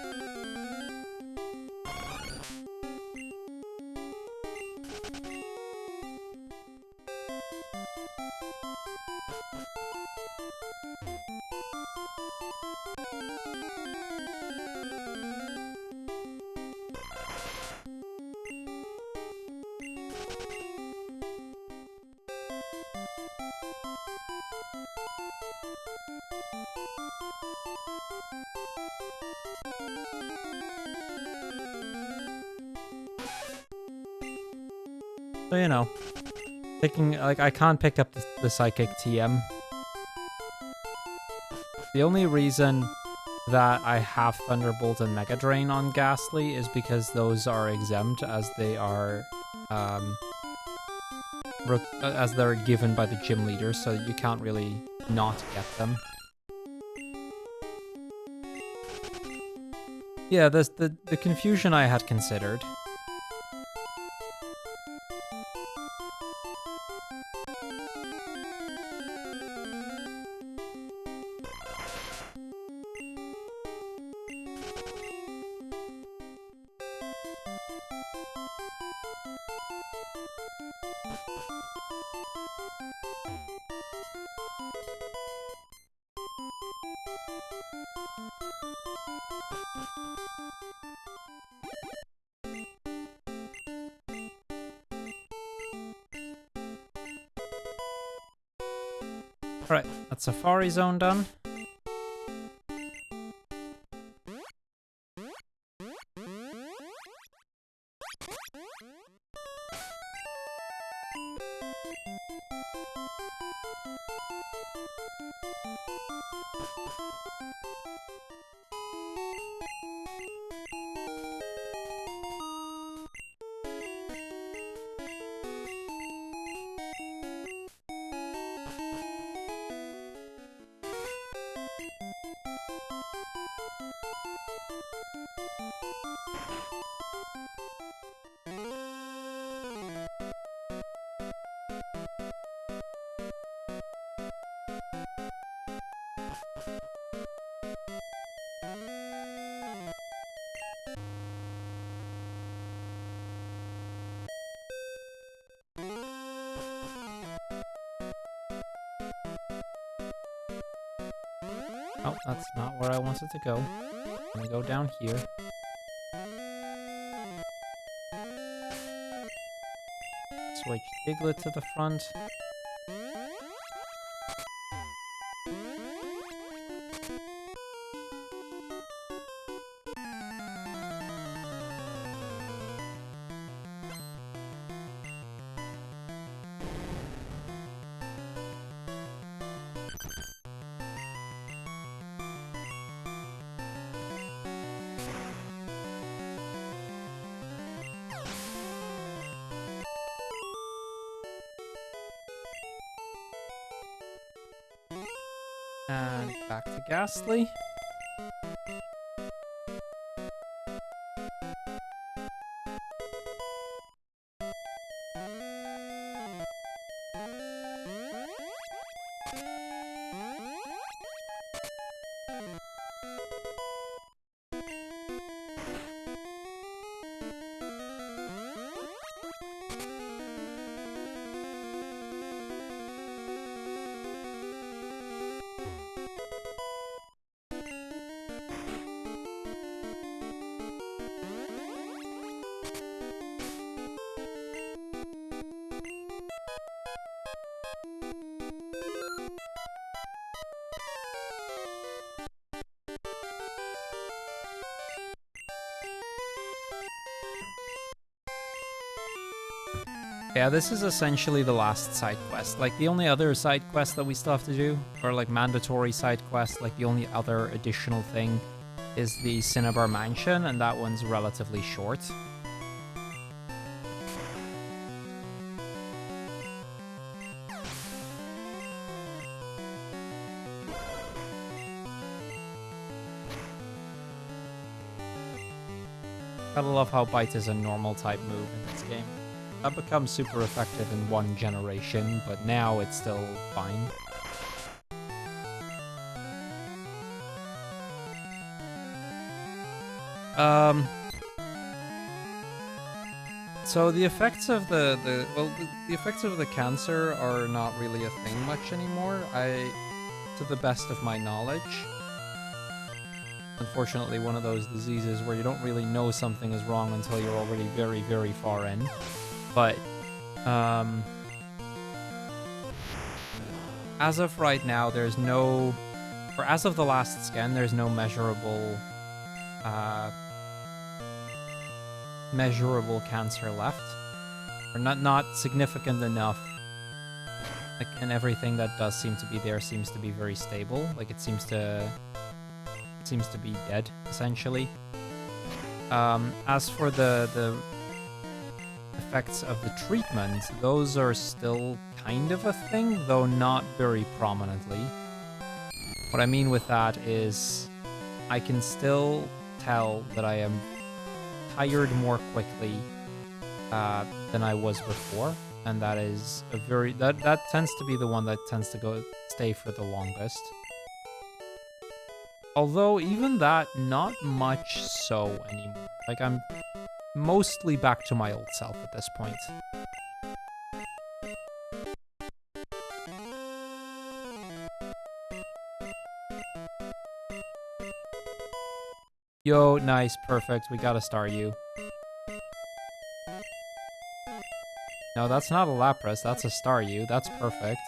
So, you know, I can't pick up the Psychic TM. The only reason that I have Thunderbolt and Mega Drain on Ghastly is because those are exempt, as they are, as they're given by the gym leader, so you can't really not get them. Yeah, the confusion I had considered. Alright, that's Safari Zone done. Oh, that's not where I wanted to go. I'm gonna go down here. Switch Diglett to the front. And back to Ghastly. Yeah, this is essentially the last side quest. Like, the only other side quest that we still have to do, or like mandatory side quest, like the only other additional thing is the Cinnabar Mansion, and that one's relatively short. Gotta love how Bite is a normal type move in this game. That becomes super effective in one generation, but now it's still fine. So the effects of the effects of the cancer are not really a thing much anymore. To the best of my knowledge. Unfortunately, one of those diseases where you don't really know something is wrong until you're already very, very far in. But, as of right now, there's no, or as of the last scan, there's no measurable cancer left, or not significant enough. Like, and everything that does seem to be there seems to be very stable. Like, it seems to be dead, essentially. As for the effects of the treatment, those are still kind of a thing, though not very prominently. What I mean with that is I can still tell that I am tired more quickly than I was before, and that is a very that tends to be the one that tends to stay for the longest. Although even that, not much so anymore. Like, I'm mostly back to my old self at this point. Yo, nice, perfect. We got a Staryu. No, that's not a Lapras, that's a Staryu. That's perfect.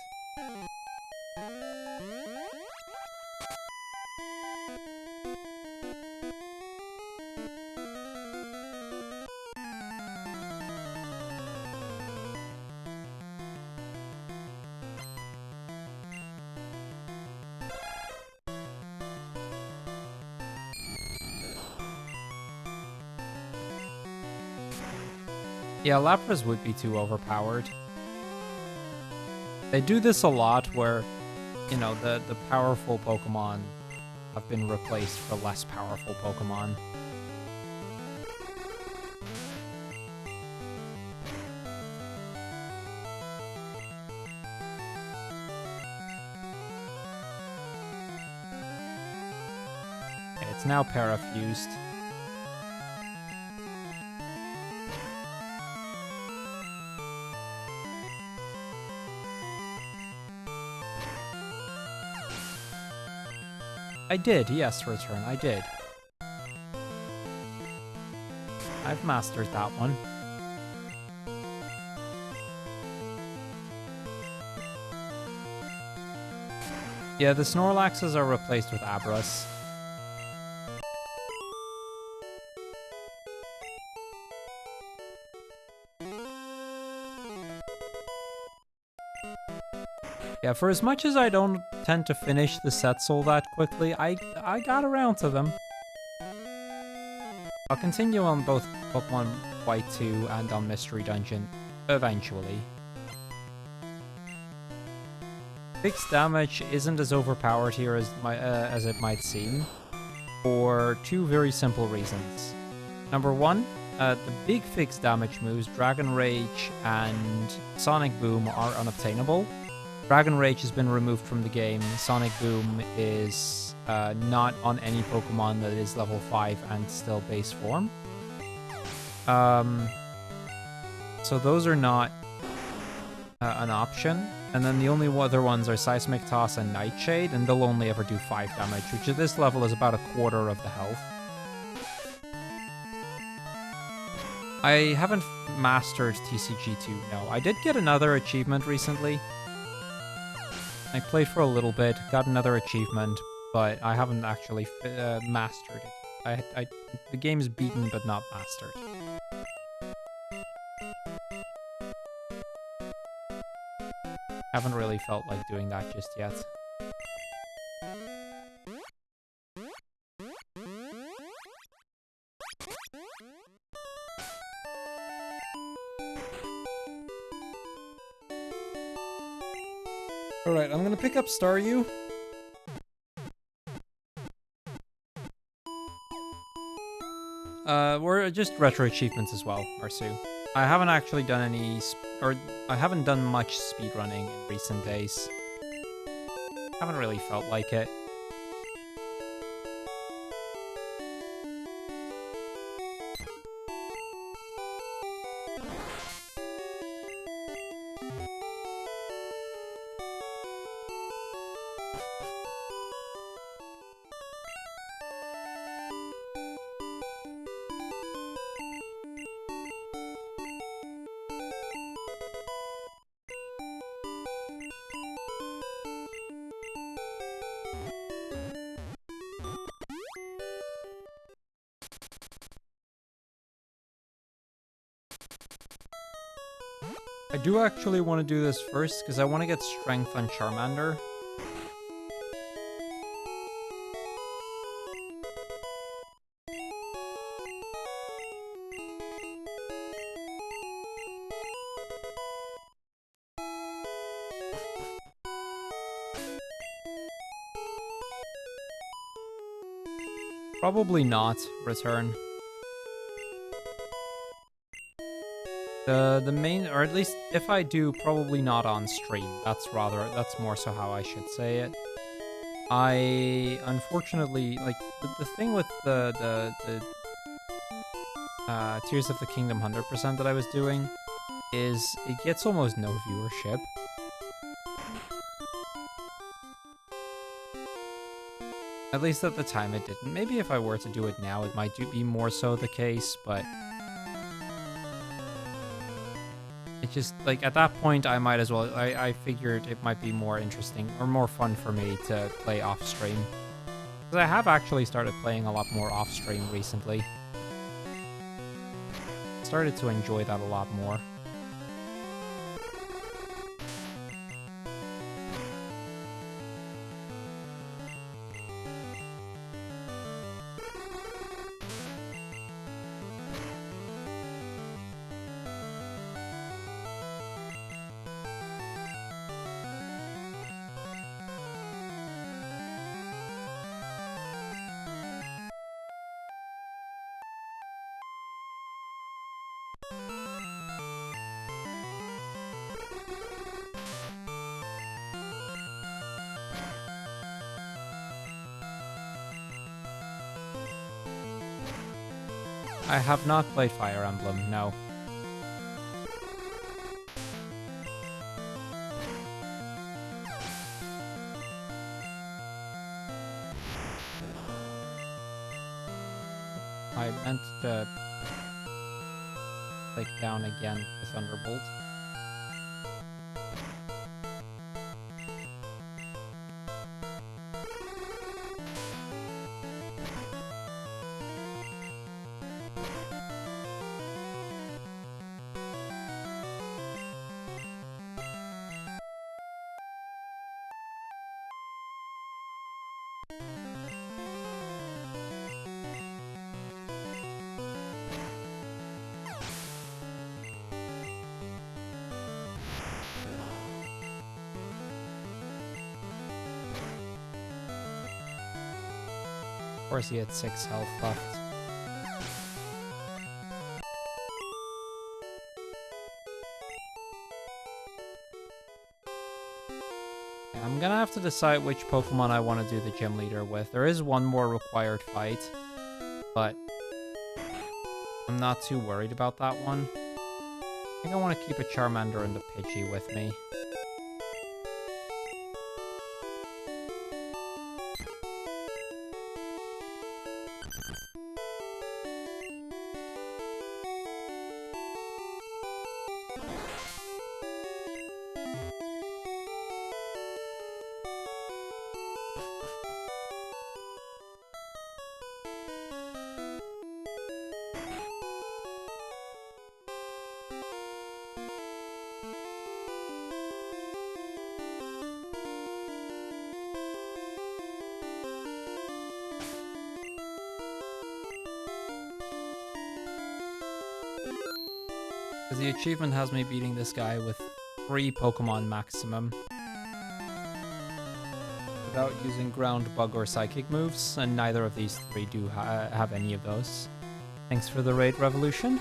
Yeah, Lapras would be too overpowered. They do this a lot where, you know, the powerful Pokemon have been replaced for less powerful Pokemon. Okay, it's now parafused. I did, yes, Return, I did. I've mastered that one. Yeah, the Snorlaxes are replaced with Abras. Yeah, for as much as I don't tend to finish the Setzel that quickly, I got around to them. I'll continue on both Pokemon White 2 and on Mystery Dungeon eventually. Fixed damage isn't as overpowered here as it might seem, for two very simple reasons. Number one, the big fixed damage moves, Dragon Rage and Sonic Boom, are unobtainable. Dragon Rage has been removed from the game. Sonic Boom is not on any Pokemon that is level 5 and still base form. So those are not an option. And then the only other ones are Seismic Toss and Nightshade, and they'll only ever do 5 damage, which at this level is about a quarter of the health. I haven't mastered TCG2, no. I did get another achievement recently. I played for a little bit, got another achievement, but I haven't actually mastered it. The game's beaten, but not mastered. Haven't really felt like doing that just yet. Alright, I'm gonna pick up Staryu. We're just retro achievements as well, Marsu. I haven't actually done any, I haven't done much speedrunning in recent days. Haven't really felt like it. I do actually want to do this first, because I want to get strength on Charmander. Probably not, Return. The main, or at least if I do, probably not on stream. That's more so how I should say it. I, unfortunately, like, the thing with the Tears of the Kingdom 100% that I was doing is it gets almost no viewership. At least at the time it didn't. Maybe if I were to do it now, it might be more so the case, but it just, like, at that point, I might as well, I figured it might be more interesting, or more fun for me to play off-stream. Because I have actually started playing a lot more off-stream recently. Started to enjoy that a lot more. I have not played Fire Emblem, no. I meant to click down again for Thunderbolt. Of course, he had 6 health left. I'm gonna have to decide which Pokemon I want to do the gym leader with. There is one more required fight, but I'm not too worried about that one. I think I want to keep a Charmander and a Pidgey with me. Because the achievement has me beating this guy with 3 Pokemon maximum. Without using Ground, Bug, or Psychic moves, and neither of these 3 do have any of those. Thanks for the raid, Revolution.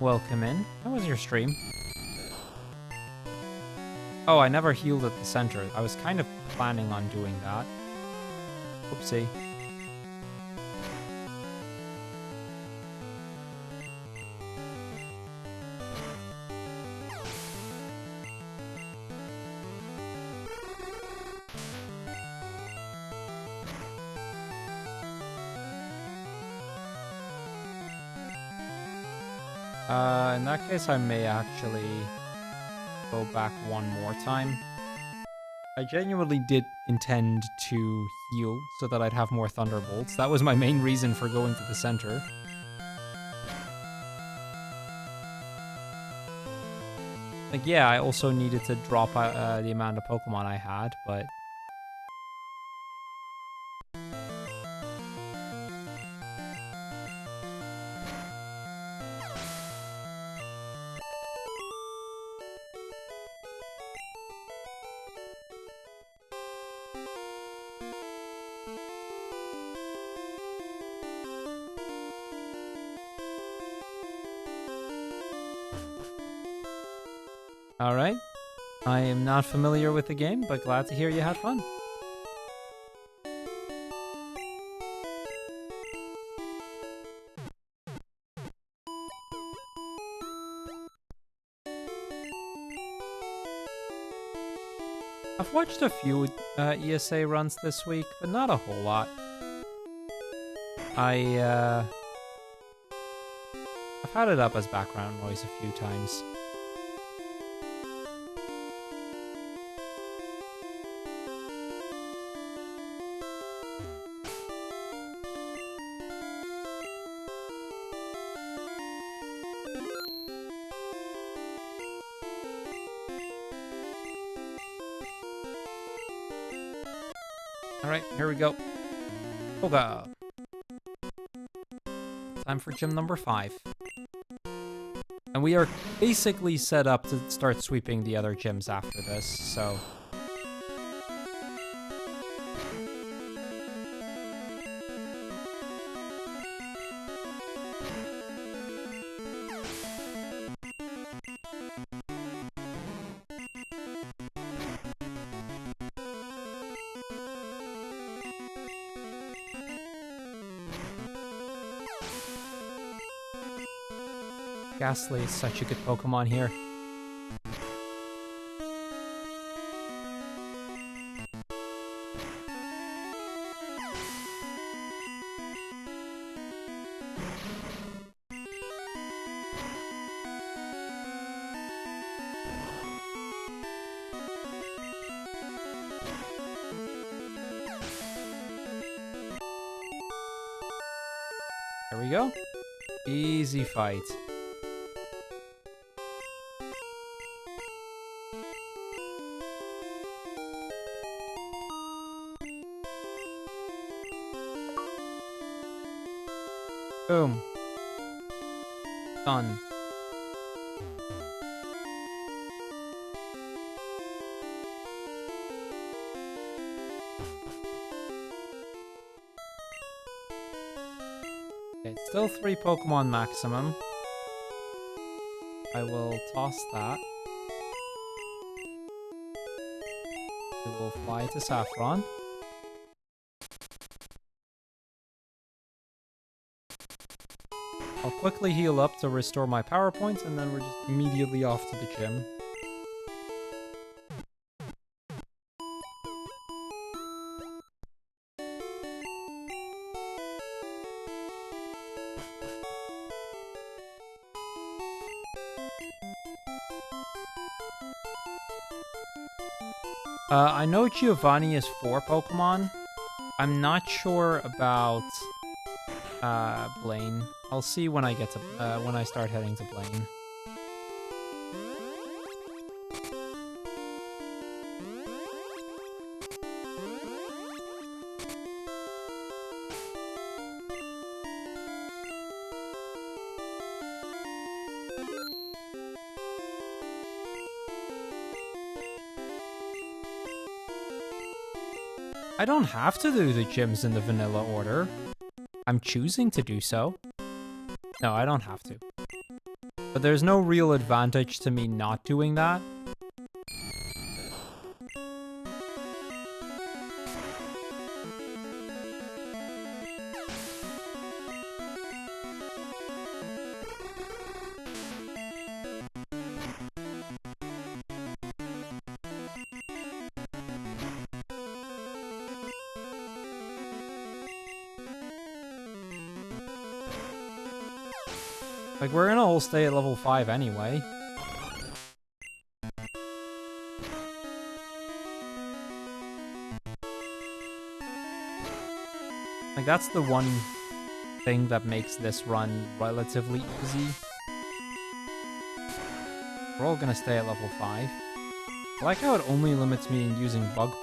Welcome in. How was your stream? Oh, I never healed at the center. I was kind of planning on doing that. Oopsie. In that case, I may actually go back one more time. I genuinely did intend to heal so that I'd have more Thunderbolts. That was my main reason for going to the center. Like, yeah, I also needed to drop the amount of Pokemon I had, but... Alright. I am not familiar with the game, but glad to hear you had fun. I've watched a few ESA runs this week, but not a whole lot. I've had it up as background noise a few times. Alright, here we go. Oga! Time for gym number 5. And we are basically set up to start sweeping the other gyms after this, so... Ghastly is such a good Pokemon here. There we go. Easy fight. Boom. Done. Okay, it's still 3 Pokemon maximum. I will toss that. We will fly to Saffron. I'll quickly heal up to restore my power points, and then we're just immediately off to the gym. I know Giovanni is 4 Pokemon. I'm not sure about Blaine. I'll see when I get to when I start heading to Blaine. I don't have to do the gyms in the vanilla order. I'm choosing to do so. No, I don't have to. But there's no real advantage to me not doing that. Like, we're gonna all stay at level 5 anyway. Like, that's the one thing that makes this run relatively easy. We're all gonna stay at level 5. I like how it only limits me in using bug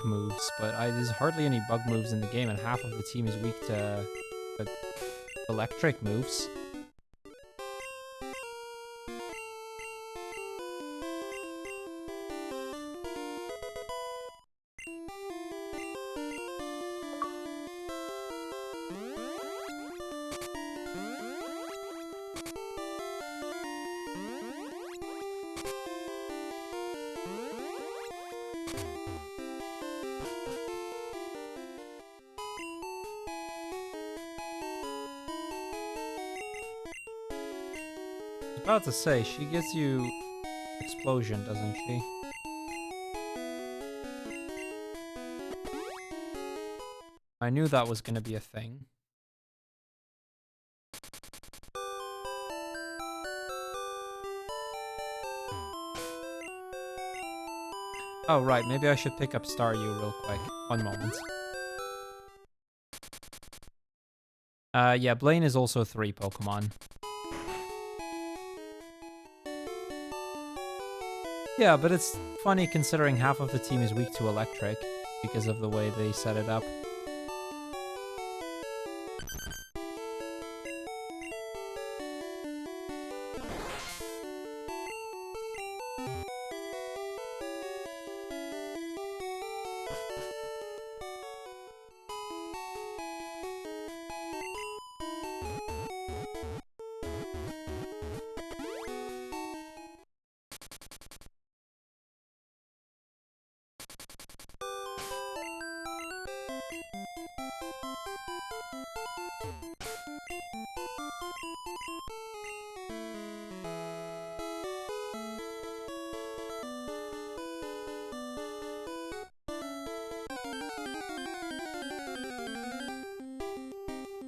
moves, but there's hardly any bug moves in the game, and half of the team is weak to electric moves. About to say, she gives you explosion, doesn't she? I knew that was gonna be a thing. Oh, right, maybe I should pick up Staryu real quick. One moment. Yeah, Blaine is also 3 Pokemon. Yeah, but it's funny considering half of the team is weak to electric because of the way they set it up.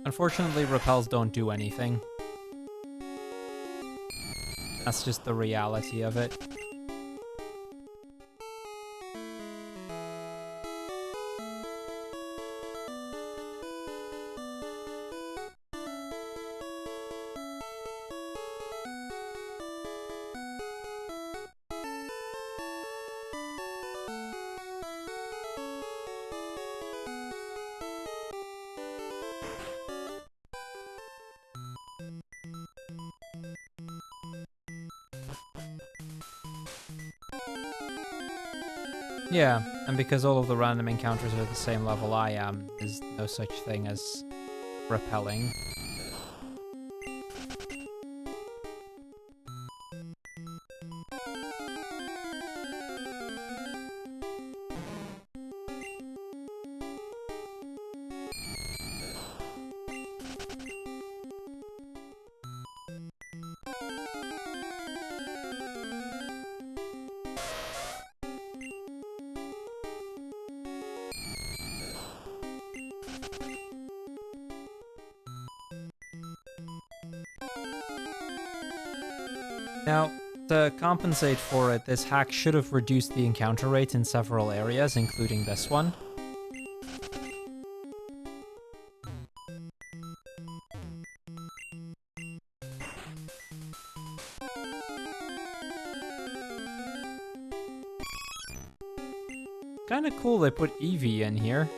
Unfortunately, repels don't do anything. That's just the reality of it. Yeah, and because all of the random encounters are the same level I am, there's no such thing as repelling. Now, to compensate for it, this hack should have reduced the encounter rate in several areas, including this one. Kinda cool they put Eevee in here.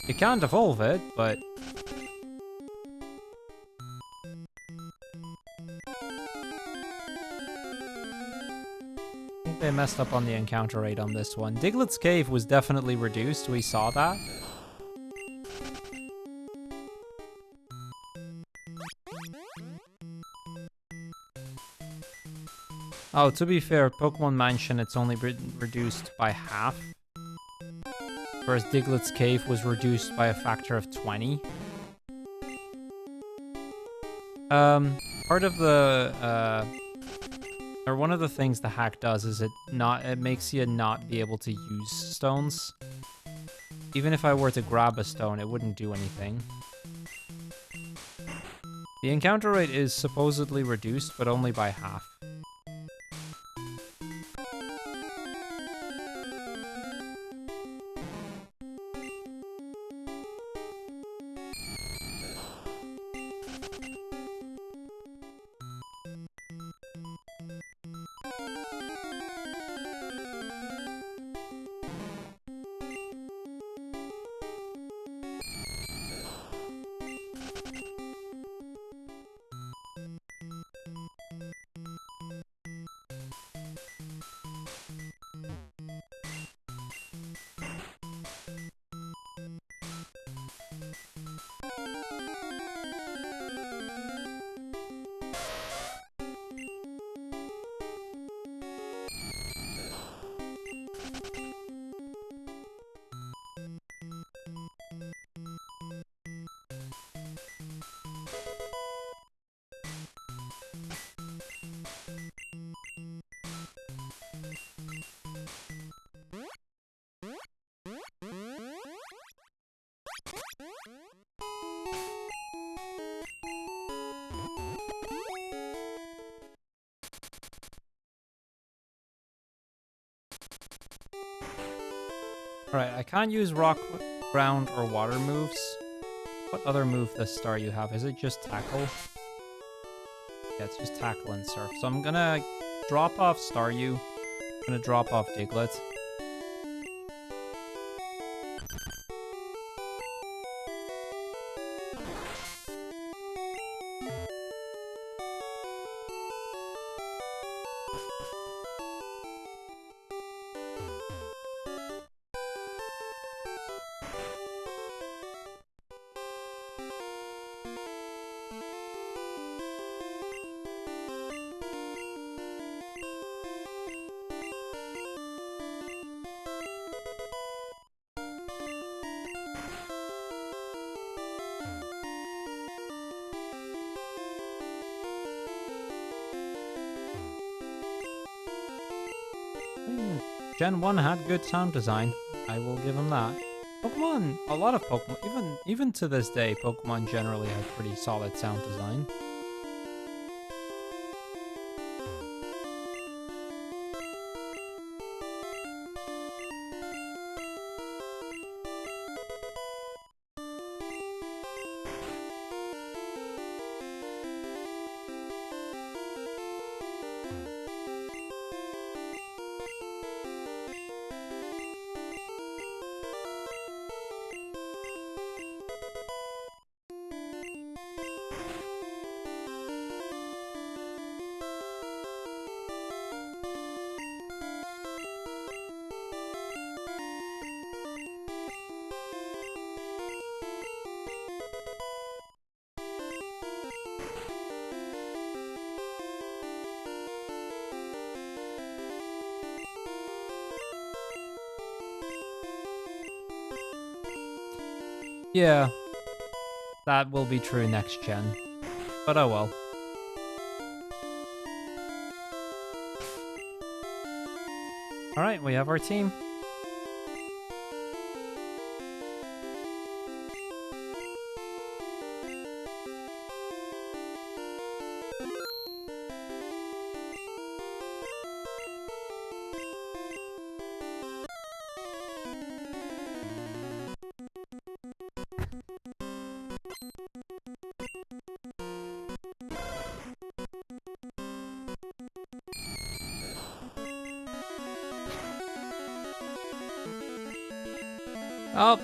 You can't evolve it, but... I think they messed up on the encounter rate on this one. Diglett's Cave was definitely reduced, we saw that. Oh, to be fair, Pokemon Mansion, it's only reduced by half. Whereas Diglett's Cave was reduced by a factor of 20. Part of the, or one of the things the hack does is it makes you not be able to use stones. Even if I were to grab a stone, it wouldn't do anything. The encounter rate is supposedly reduced, but only by half. Alright, I can't use rock, ground, or water moves. What other move this star you have? Is it just tackle? Yeah, it's just tackle and surf. So I'm gonna drop off Staryu. I'm gonna drop off Diglett. Gen 1 had good sound design. I will give him that. Pokemon, a lot of Pokemon, even to this day, Pokemon generally have pretty solid sound design. Yeah, that will be true next gen, but oh well. Alright, we have our team. Oh,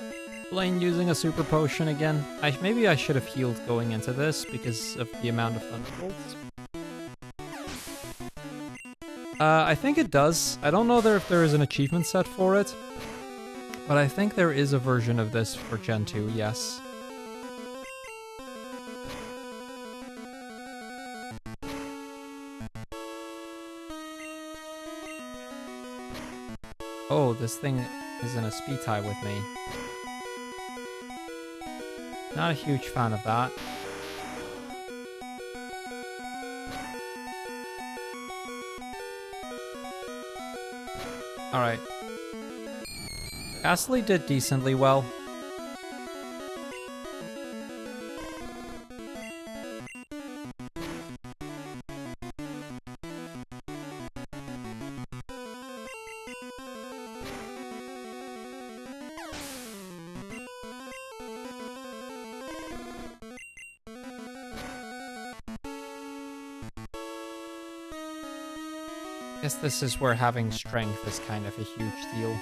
Blaine using a super potion again. Maybe I should have healed going into this because of the amount of thunderbolts. I think it does. I don't know if there is an achievement set for it, but I think there is a version of this for Gen 2, yes. Oh, this thing is in a speed tie with me. Not a huge fan of that. Alright. Ghastly did decently well. I guess this is where having strength is kind of a huge deal.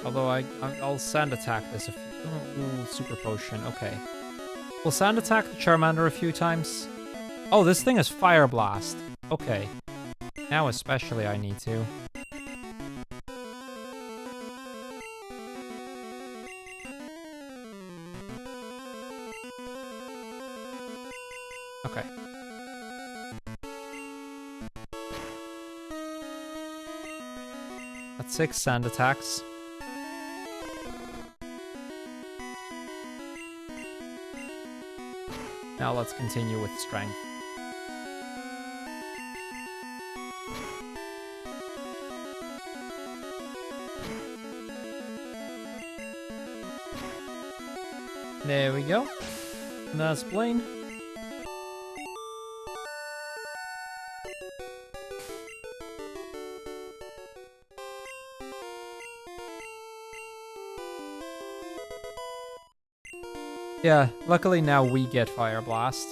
Although I'll sand attack this a few... Ooh, super potion, okay. We'll sand attack the Charmander a few times. Oh, this thing is Fire Blast. Okay. Now especially I need to. Okay. That's 6 sand attacks. Now let's continue with strength. There we go. And that's Blaine. Yeah, luckily now we get Fire Blast.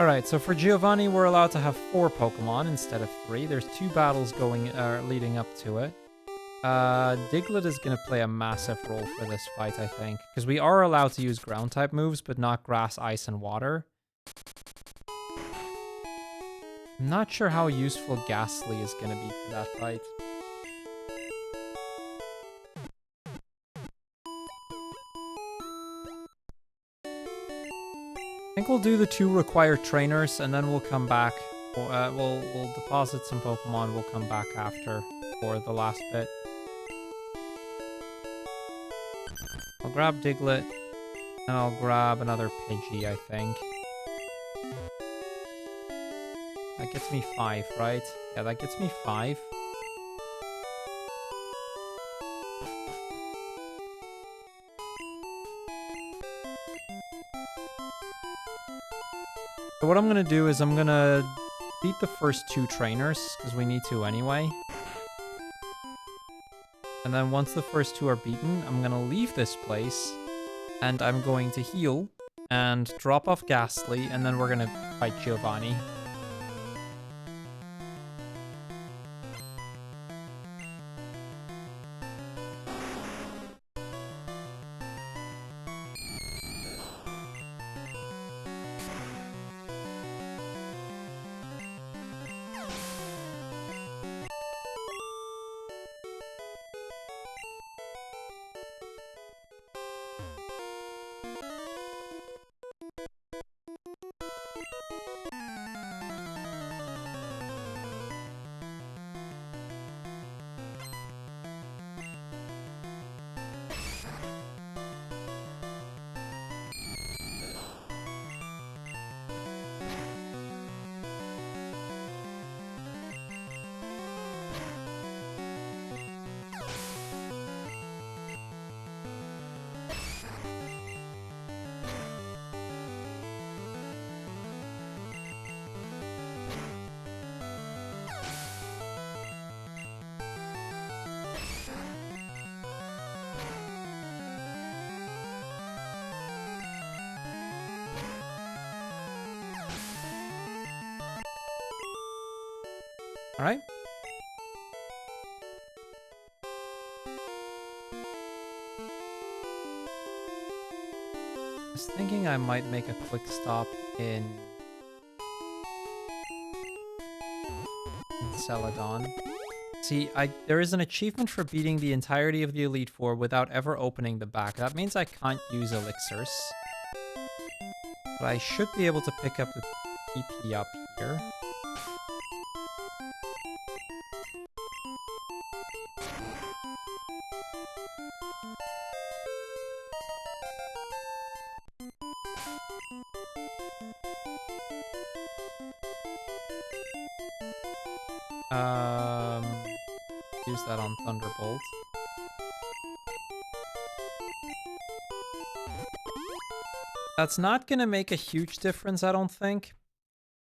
Alright, so for Giovanni, we're allowed to have 4 Pokemon instead of 3. There's 2 battles going leading up to it. Diglett is going to play a massive role for this fight, I think. Because we are allowed to use ground-type moves, but not grass, ice, and water. I'm not sure how useful Ghastly is going to be for that fight. I think we'll do the 2 required trainers, and then we'll come back. We'll deposit some Pokemon, we'll come back after for the last bit. I'll grab Diglett, and I'll grab another Pidgey, I think. That gets me 5, right? Yeah, that gets me 5. So what I'm going to do is I'm going to beat the first 2 trainers, because we need to anyway. And then once the first 2 are beaten, I'm going to leave this place, and I'm going to heal, and drop off Ghastly, and then we're going to fight Giovanni. Alright. I was thinking I might make a quick stop in Celadon. See, there is an achievement for beating the entirety of the Elite Four without ever opening the back. That means I can't use elixirs. But I should be able to pick up the PP up here. Use that on Thunderbolt. That's not gonna make a huge difference, I don't think.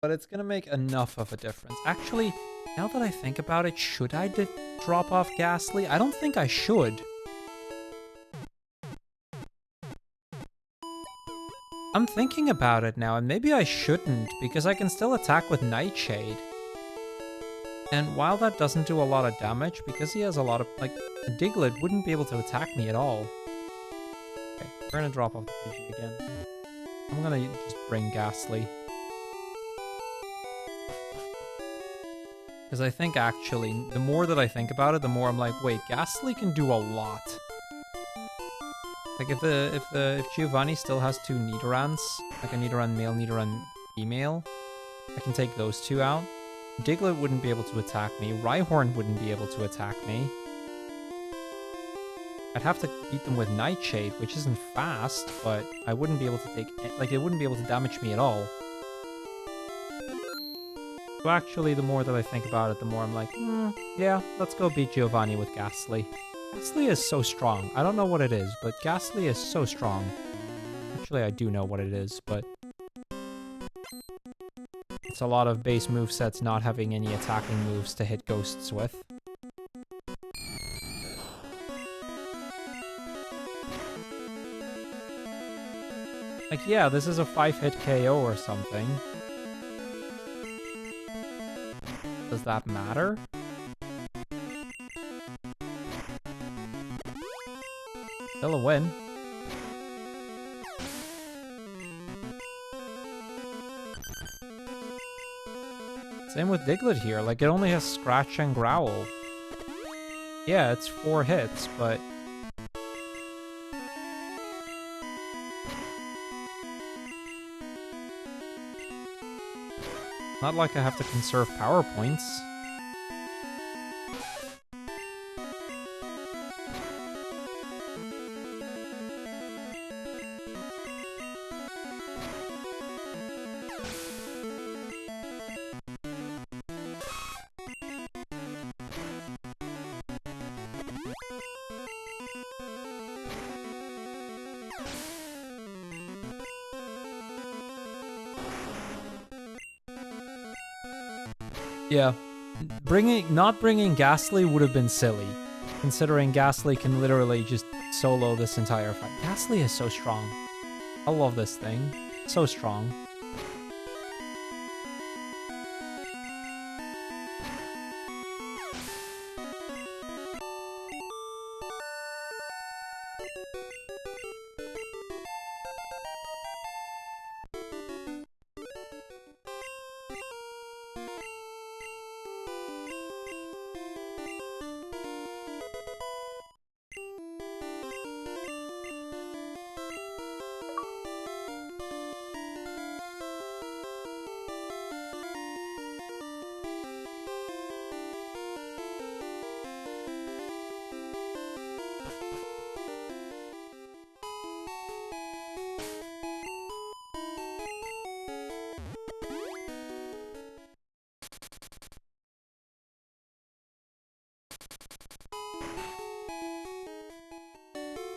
But it's gonna make enough of a difference. Actually, now that I think about it, should I drop off Ghastly? I don't think I should. I'm thinking about it now, and maybe I shouldn't, because I can still attack with Nightshade. And while that doesn't do a lot of damage, because he has a lot of, like, a Diglett wouldn't be able to attack me at all. Okay, we're gonna drop off the Pidgey again. I'm gonna just bring Ghastly. Because I think, actually, the more that I think about it, the more I'm like, wait, Ghastly can do a lot. Like, if Giovanni still has 2 Nidorans, like a Nidoran male, Nidoran female, I can take those 2 out. Diglett wouldn't be able to attack me. Rhyhorn wouldn't be able to attack me. I'd have to beat them with Nightshade, which isn't fast, but I wouldn't be able to take... Like, it wouldn't be able to damage me at all. So actually, the more that I think about it, the more I'm like, yeah, let's go beat Giovanni with Ghastly. Ghastly is so strong. I don't know what it is, but Ghastly is so strong. Actually, I do know what it is, but... it's a lot of base movesets not having any attacking moves to hit ghosts with. Like, yeah, this is a 5-hit KO or something. Does that matter? Still a win. Same with Diglett here, like it only has Scratch and Growl. Yeah, it's 4 hits, but... Not like I have to conserve power points. Yeah, not bringing Ghastly would have been silly, considering Ghastly can literally just solo this entire fight. Ghastly is so strong. I love this thing. So strong.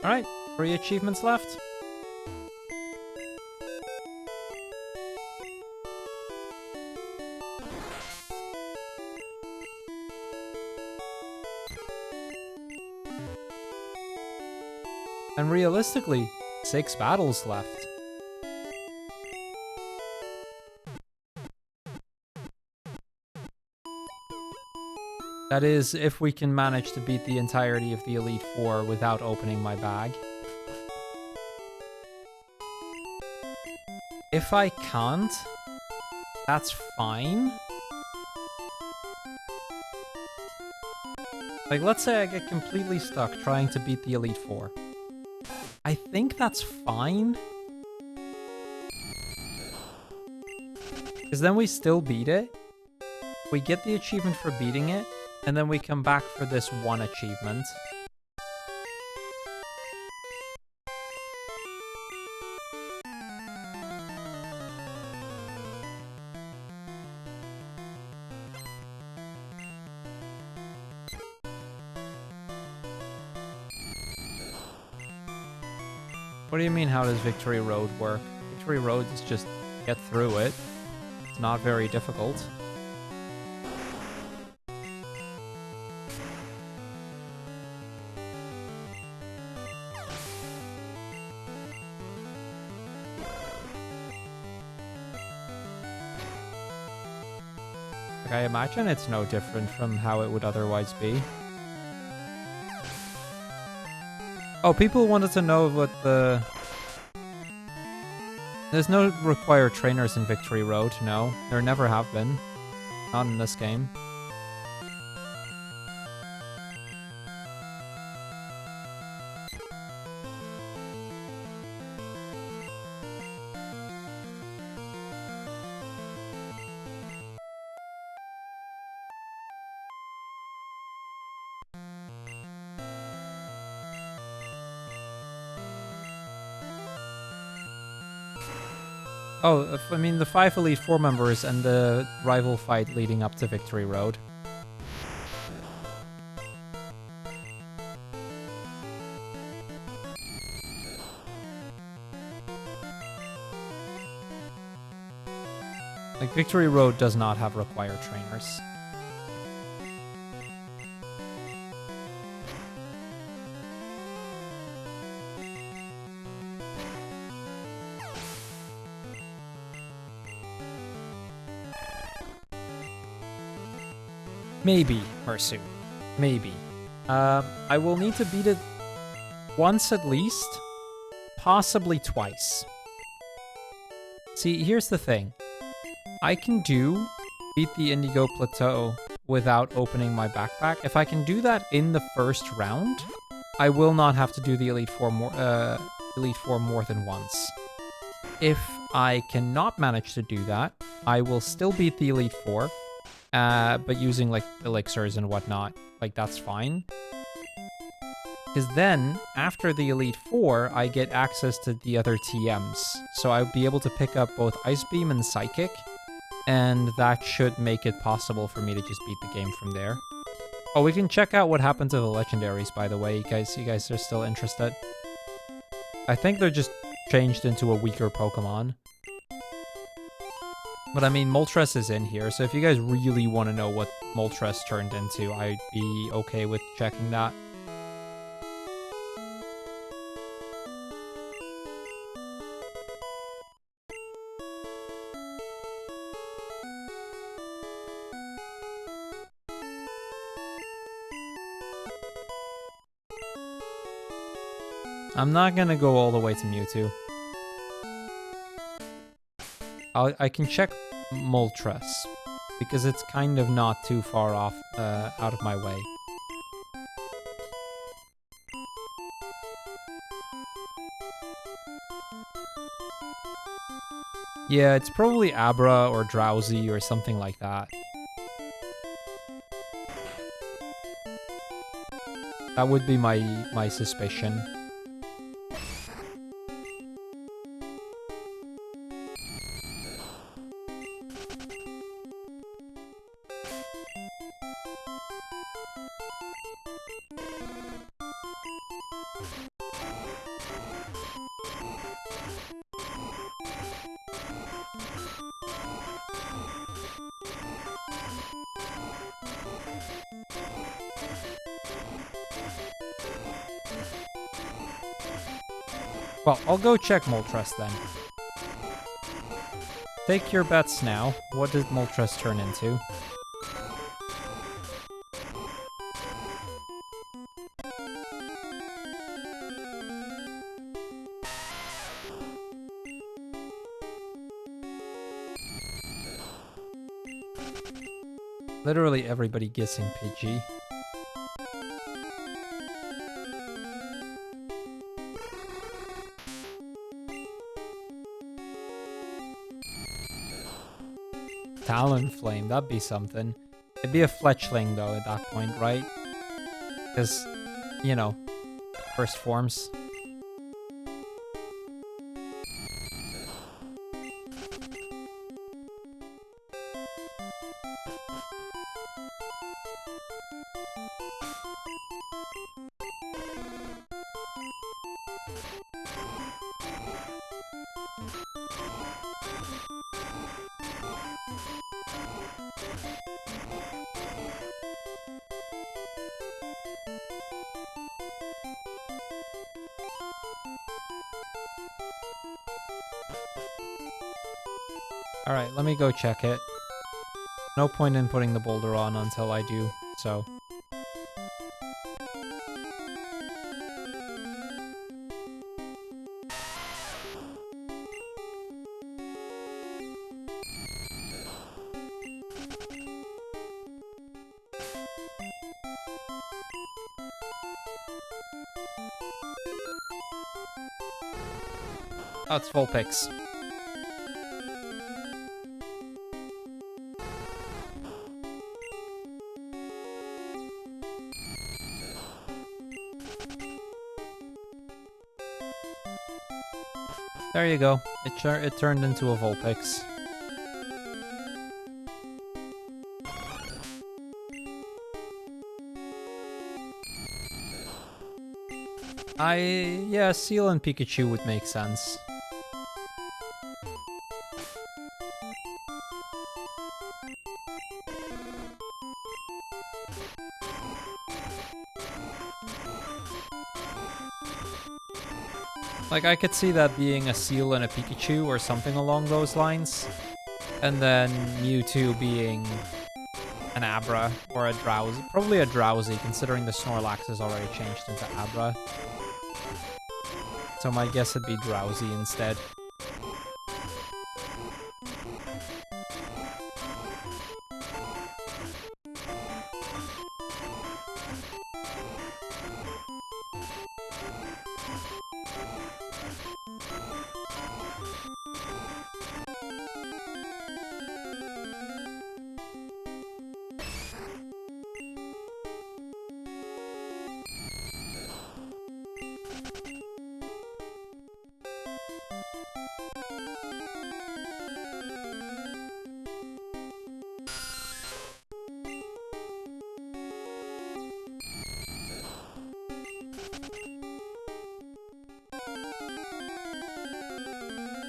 Alright, 3 achievements left. And realistically, 6 battles left. That is, if we can manage to beat the entirety of the Elite Four without opening my bag. If I can't, that's fine. Like, let's say I get completely stuck trying to beat the Elite Four. I think that's fine. Because then we still beat it. We get the achievement for beating it, and then we come back for this one achievement. What do you mean, how does Victory Road work? Victory Road is just get through it. It's not very difficult. Like, I imagine it's no different from how it would otherwise be. Oh, people wanted to know what the... There's no required trainers in Victory Road, no. There never have been. Not in this game. Oh, I mean the 5 Elite Four members and the rival fight leading up to Victory Road. Like, Victory Road does not have required trainers. Maybe, Mersu. Maybe. I will need to beat it once at least. Possibly twice. See, here's the thing. I can beat the Indigo Plateau without opening my backpack. If I can do that in the first round, I will not have to do the Elite Four more than once. If I cannot manage to do that, I will still beat the Elite Four, but using like elixirs and whatnot. Like, that's fine. Because then, after the Elite Four, I get access to the other TMs. So I'll be able to pick up both Ice Beam and Psychic, and that should make it possible for me to just beat the game from there. Oh, we can check out what happened to the legendaries, by the way. You guys are still interested? I think they're just changed into a weaker Pokemon. But I mean, Moltres is in here, so if you guys really want to know what Moltres turned into, I'd be okay with checking that. I'm not gonna go all the way to Mewtwo. I can check Moltres, because it's kind of not too far off, out of my way. Yeah, it's probably Abra or Drowsy or something like that. That would be my suspicion. Well, I'll go check Moltres then. Take your bets now. What did Moltres turn into? Literally everybody guessing Pidgey. Talonflame, that'd be something. It'd be a Fletchling, though, at that point, right? Because, you know, first forms. Alright, let me go check it. No point in putting the boulder on until I do, so... Oh, it's Vulpix. There you go. It turned into a Vulpix. Yeah, Seal and Pikachu would make sense. Like, I could see that being a Seal and a Pikachu or something along those lines. And then Mewtwo being an Abra or a Drowsy. Probably a Drowsy, considering the Snorlax is already changed into Abra. So my guess would be Drowsy instead.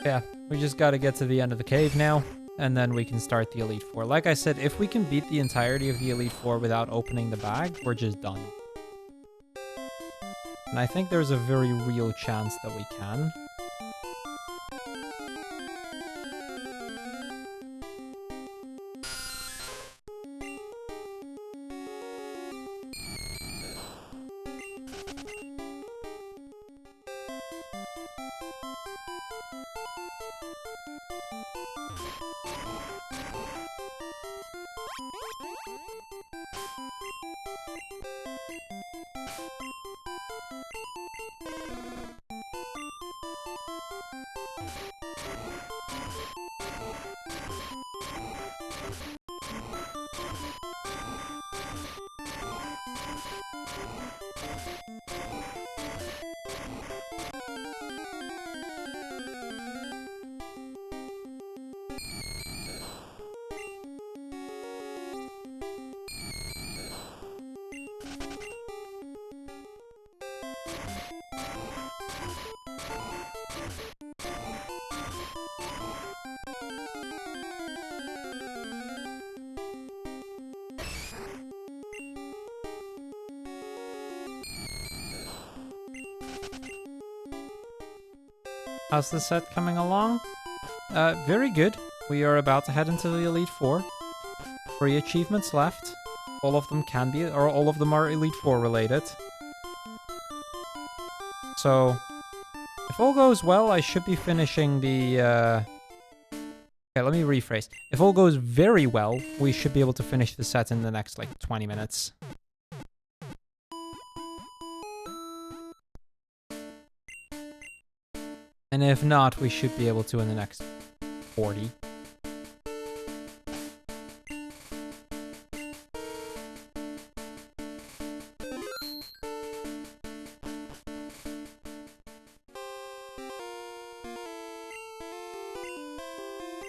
Yeah, we just gotta get to the end of the cave now, and then we can start the Elite Four. Like I said, if we can beat the entirety of the Elite Four without opening the bag, we're just done. And I think there's a very real chance that we can. How's the set coming along? Very good. We are about to head into the Elite Four. 3 achievements left. All of them can be, or all of them are Elite Four related. So, if all goes well, I should be finishing the, Okay, let me rephrase. If all goes very well, we should be able to finish the set in the next, like, 20 minutes. And if not, we should be able to in the next 40.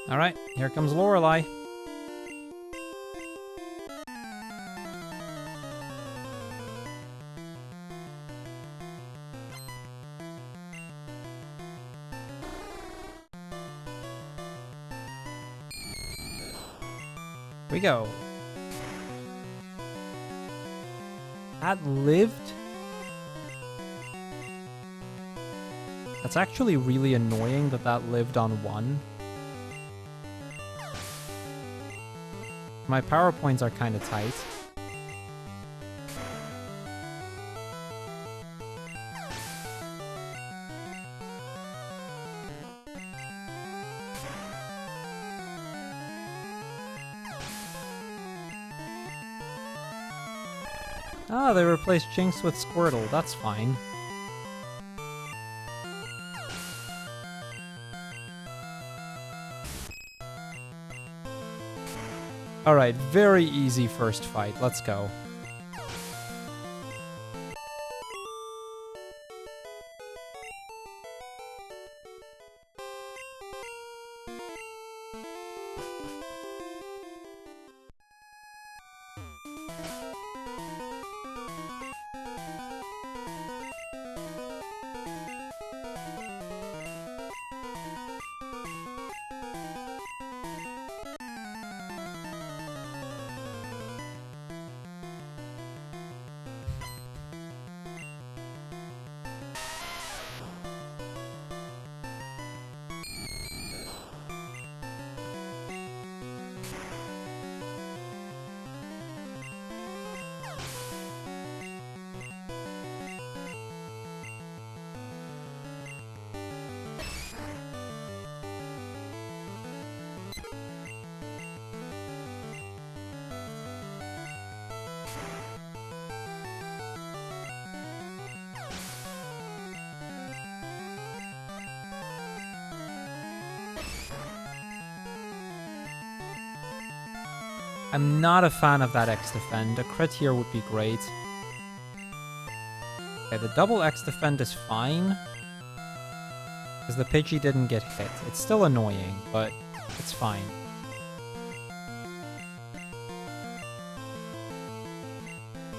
Alright, here comes Lorelei. We go. That lived? That's actually really annoying that that lived on 1. My power points are kind of tight. Ah, they replaced Jinx with Squirtle. That's fine. Alright, very easy first fight. Let's go. I'm not a fan of that X defend. A crit here would be great. Okay, the double X defend is fine. Because the Pidgey didn't get hit. It's still annoying, but it's fine.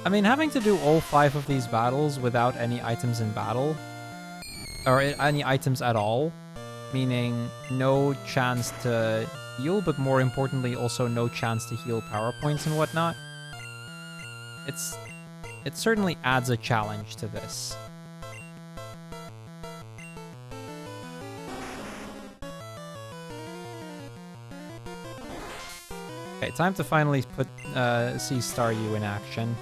I mean, having to do all 5 of these battles without any items in battle, or any items at all, meaning no chance to heal, but more importantly, also no chance to heal power points and whatnot. It certainly adds a challenge to this. Okay, time to finally put see Staryu in action.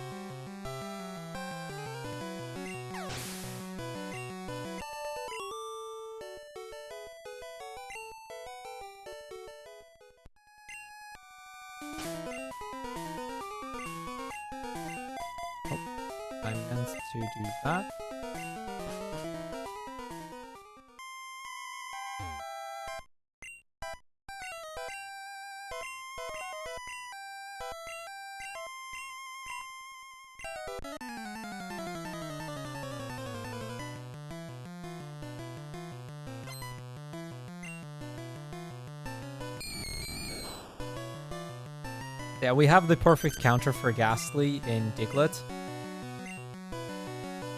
I meant to do that. Yeah, we have the perfect counter for Ghastly in Diglett.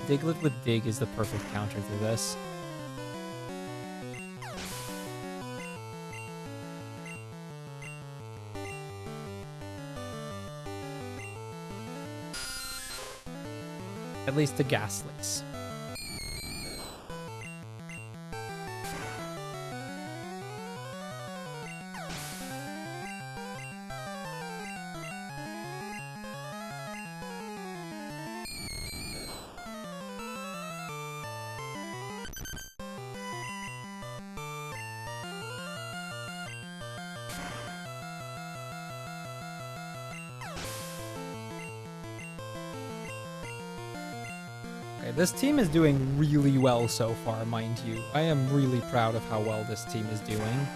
Diglett with Dig is the perfect counter to this. At least the Ghastlies. This team is doing really well so far, mind you. I am really proud of how well this team is doing.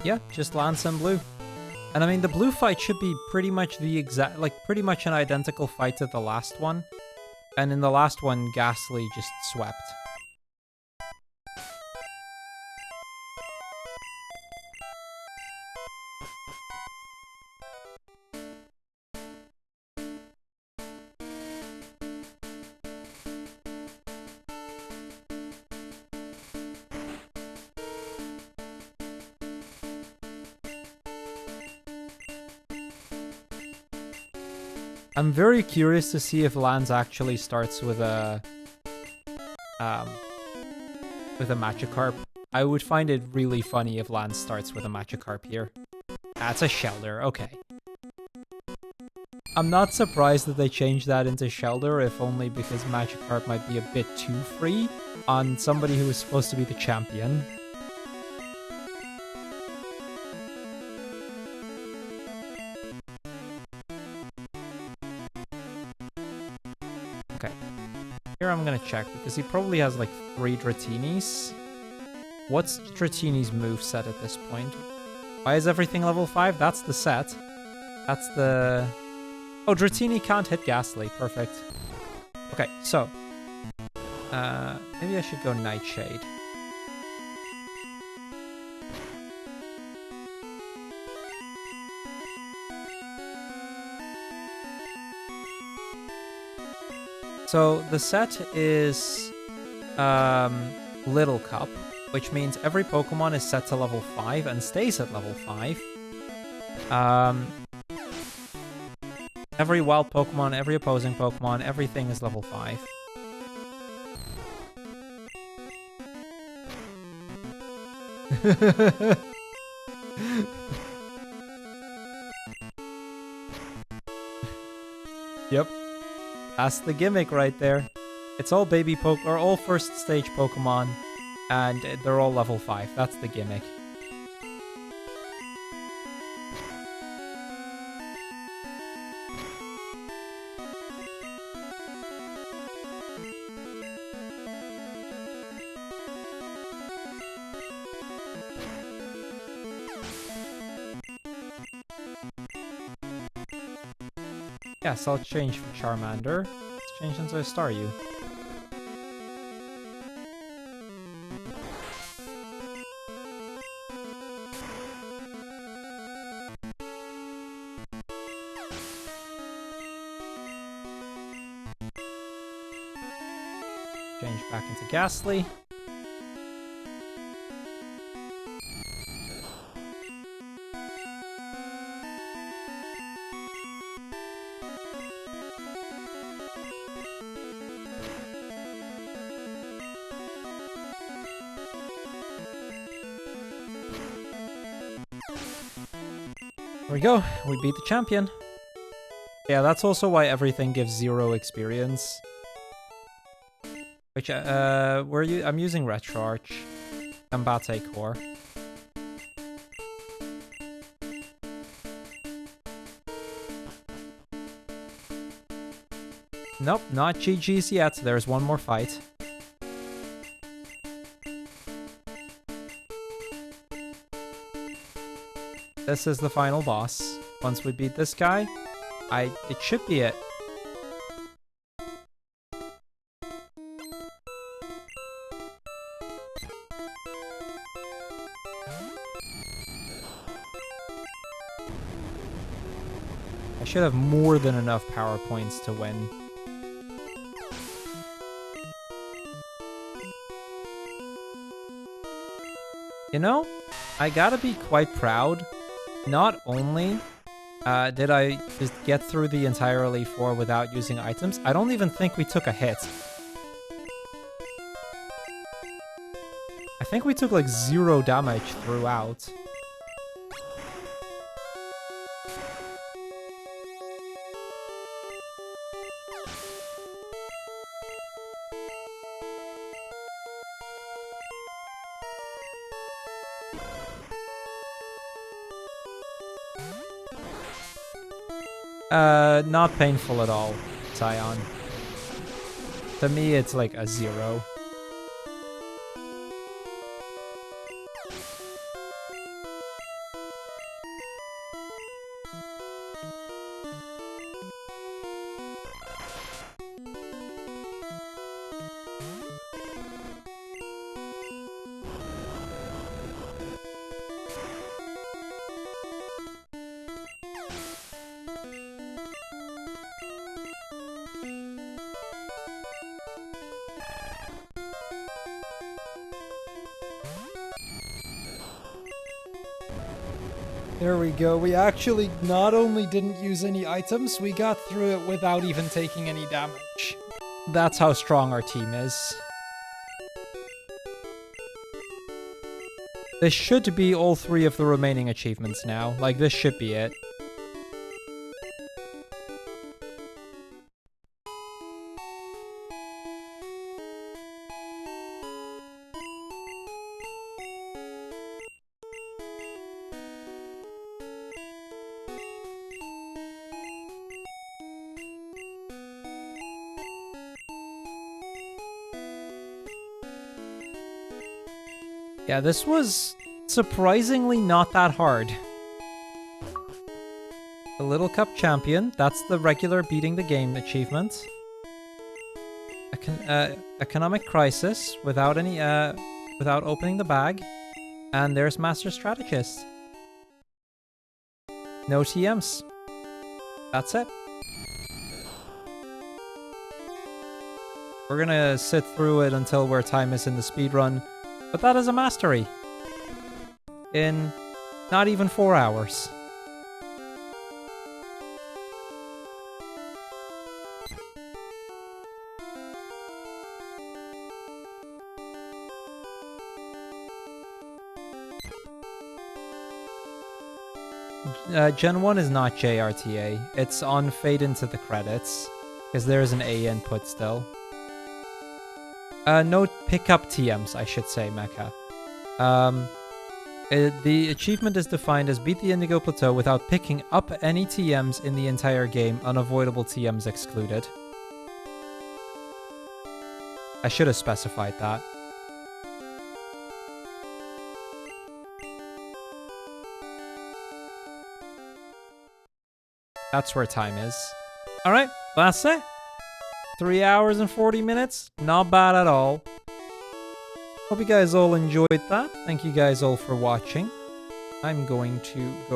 Yeah, just Lance and Blue. And I mean, the blue fight should be pretty much the exact, pretty much an identical fight to the last one. And in the last one, Ghastly just swept. I'm very curious to see if Lance actually starts with a Magikarp. I would find it really funny if Lance starts with a Magikarp here. That's a Shelter, okay. I'm not surprised that they changed that into Shelter, if only because Magikarp might be a bit too free on somebody who is supposed to be the champion. Okay. Here I'm gonna check, because he probably has like 3 Dratinis. What's Dratini's moveset at this point? Why is everything level 5? That's the set. That's the... Oh, Dratini can't hit Ghastly. Perfect. Okay, so... maybe I should go Nightshade. So the set is Little Cup, which means every Pokemon is set to level 5 and stays at level 5. Every wild Pokemon, every opposing Pokemon, everything is level 5. Yep. That's the gimmick right there. It's all baby or all first stage Pokemon, and they're all level 5. That's the gimmick. Yes, I'll change for Charmander. Let's change into a Staryu. Change back into Ghastly. There we go. We beat the champion. Yeah, that's also why everything gives 0 experience. Which, I'm using RetroArch. Combate Core. Nope, not GG's yet. There's one more fight. This is the final boss. Once we beat this guy, it should be it. I should have more than enough power points to win. You know, I gotta be quite proud. Not only did I just get through the entire Elite Four without using items, I don't even think we took a hit. I think we took like 0 damage throughout. Not painful at all, Scion. To me, it's like a 0. There we go. We actually not only didn't use any items, we got through it without even taking any damage. That's how strong our team is. This should be all 3 of the remaining achievements now. Like, this should be it. Yeah, this was surprisingly not that hard. The Little Cup Champion, that's the regular beating the game achievement. Economic Crisis without any without opening the bag. And there's Master Strategist. No TMs. That's it. We're gonna sit through it until where time is in the speedrun. But that is a mastery. In not even 4 hours. Gen 1 is not JRTA. It's on Fade into the credits. Because there is an A input still. No pickup TMs, I should say, Mecha. The achievement is defined as beat the Indigo Plateau without picking up any TMs in the entire game, unavoidable TMs excluded. I should have specified that. That's where time is. Alright, that's it. 3 hours and 40 minutes. Not bad at all. Hope you guys all enjoyed that. Thank you guys all for watching. I'm going to go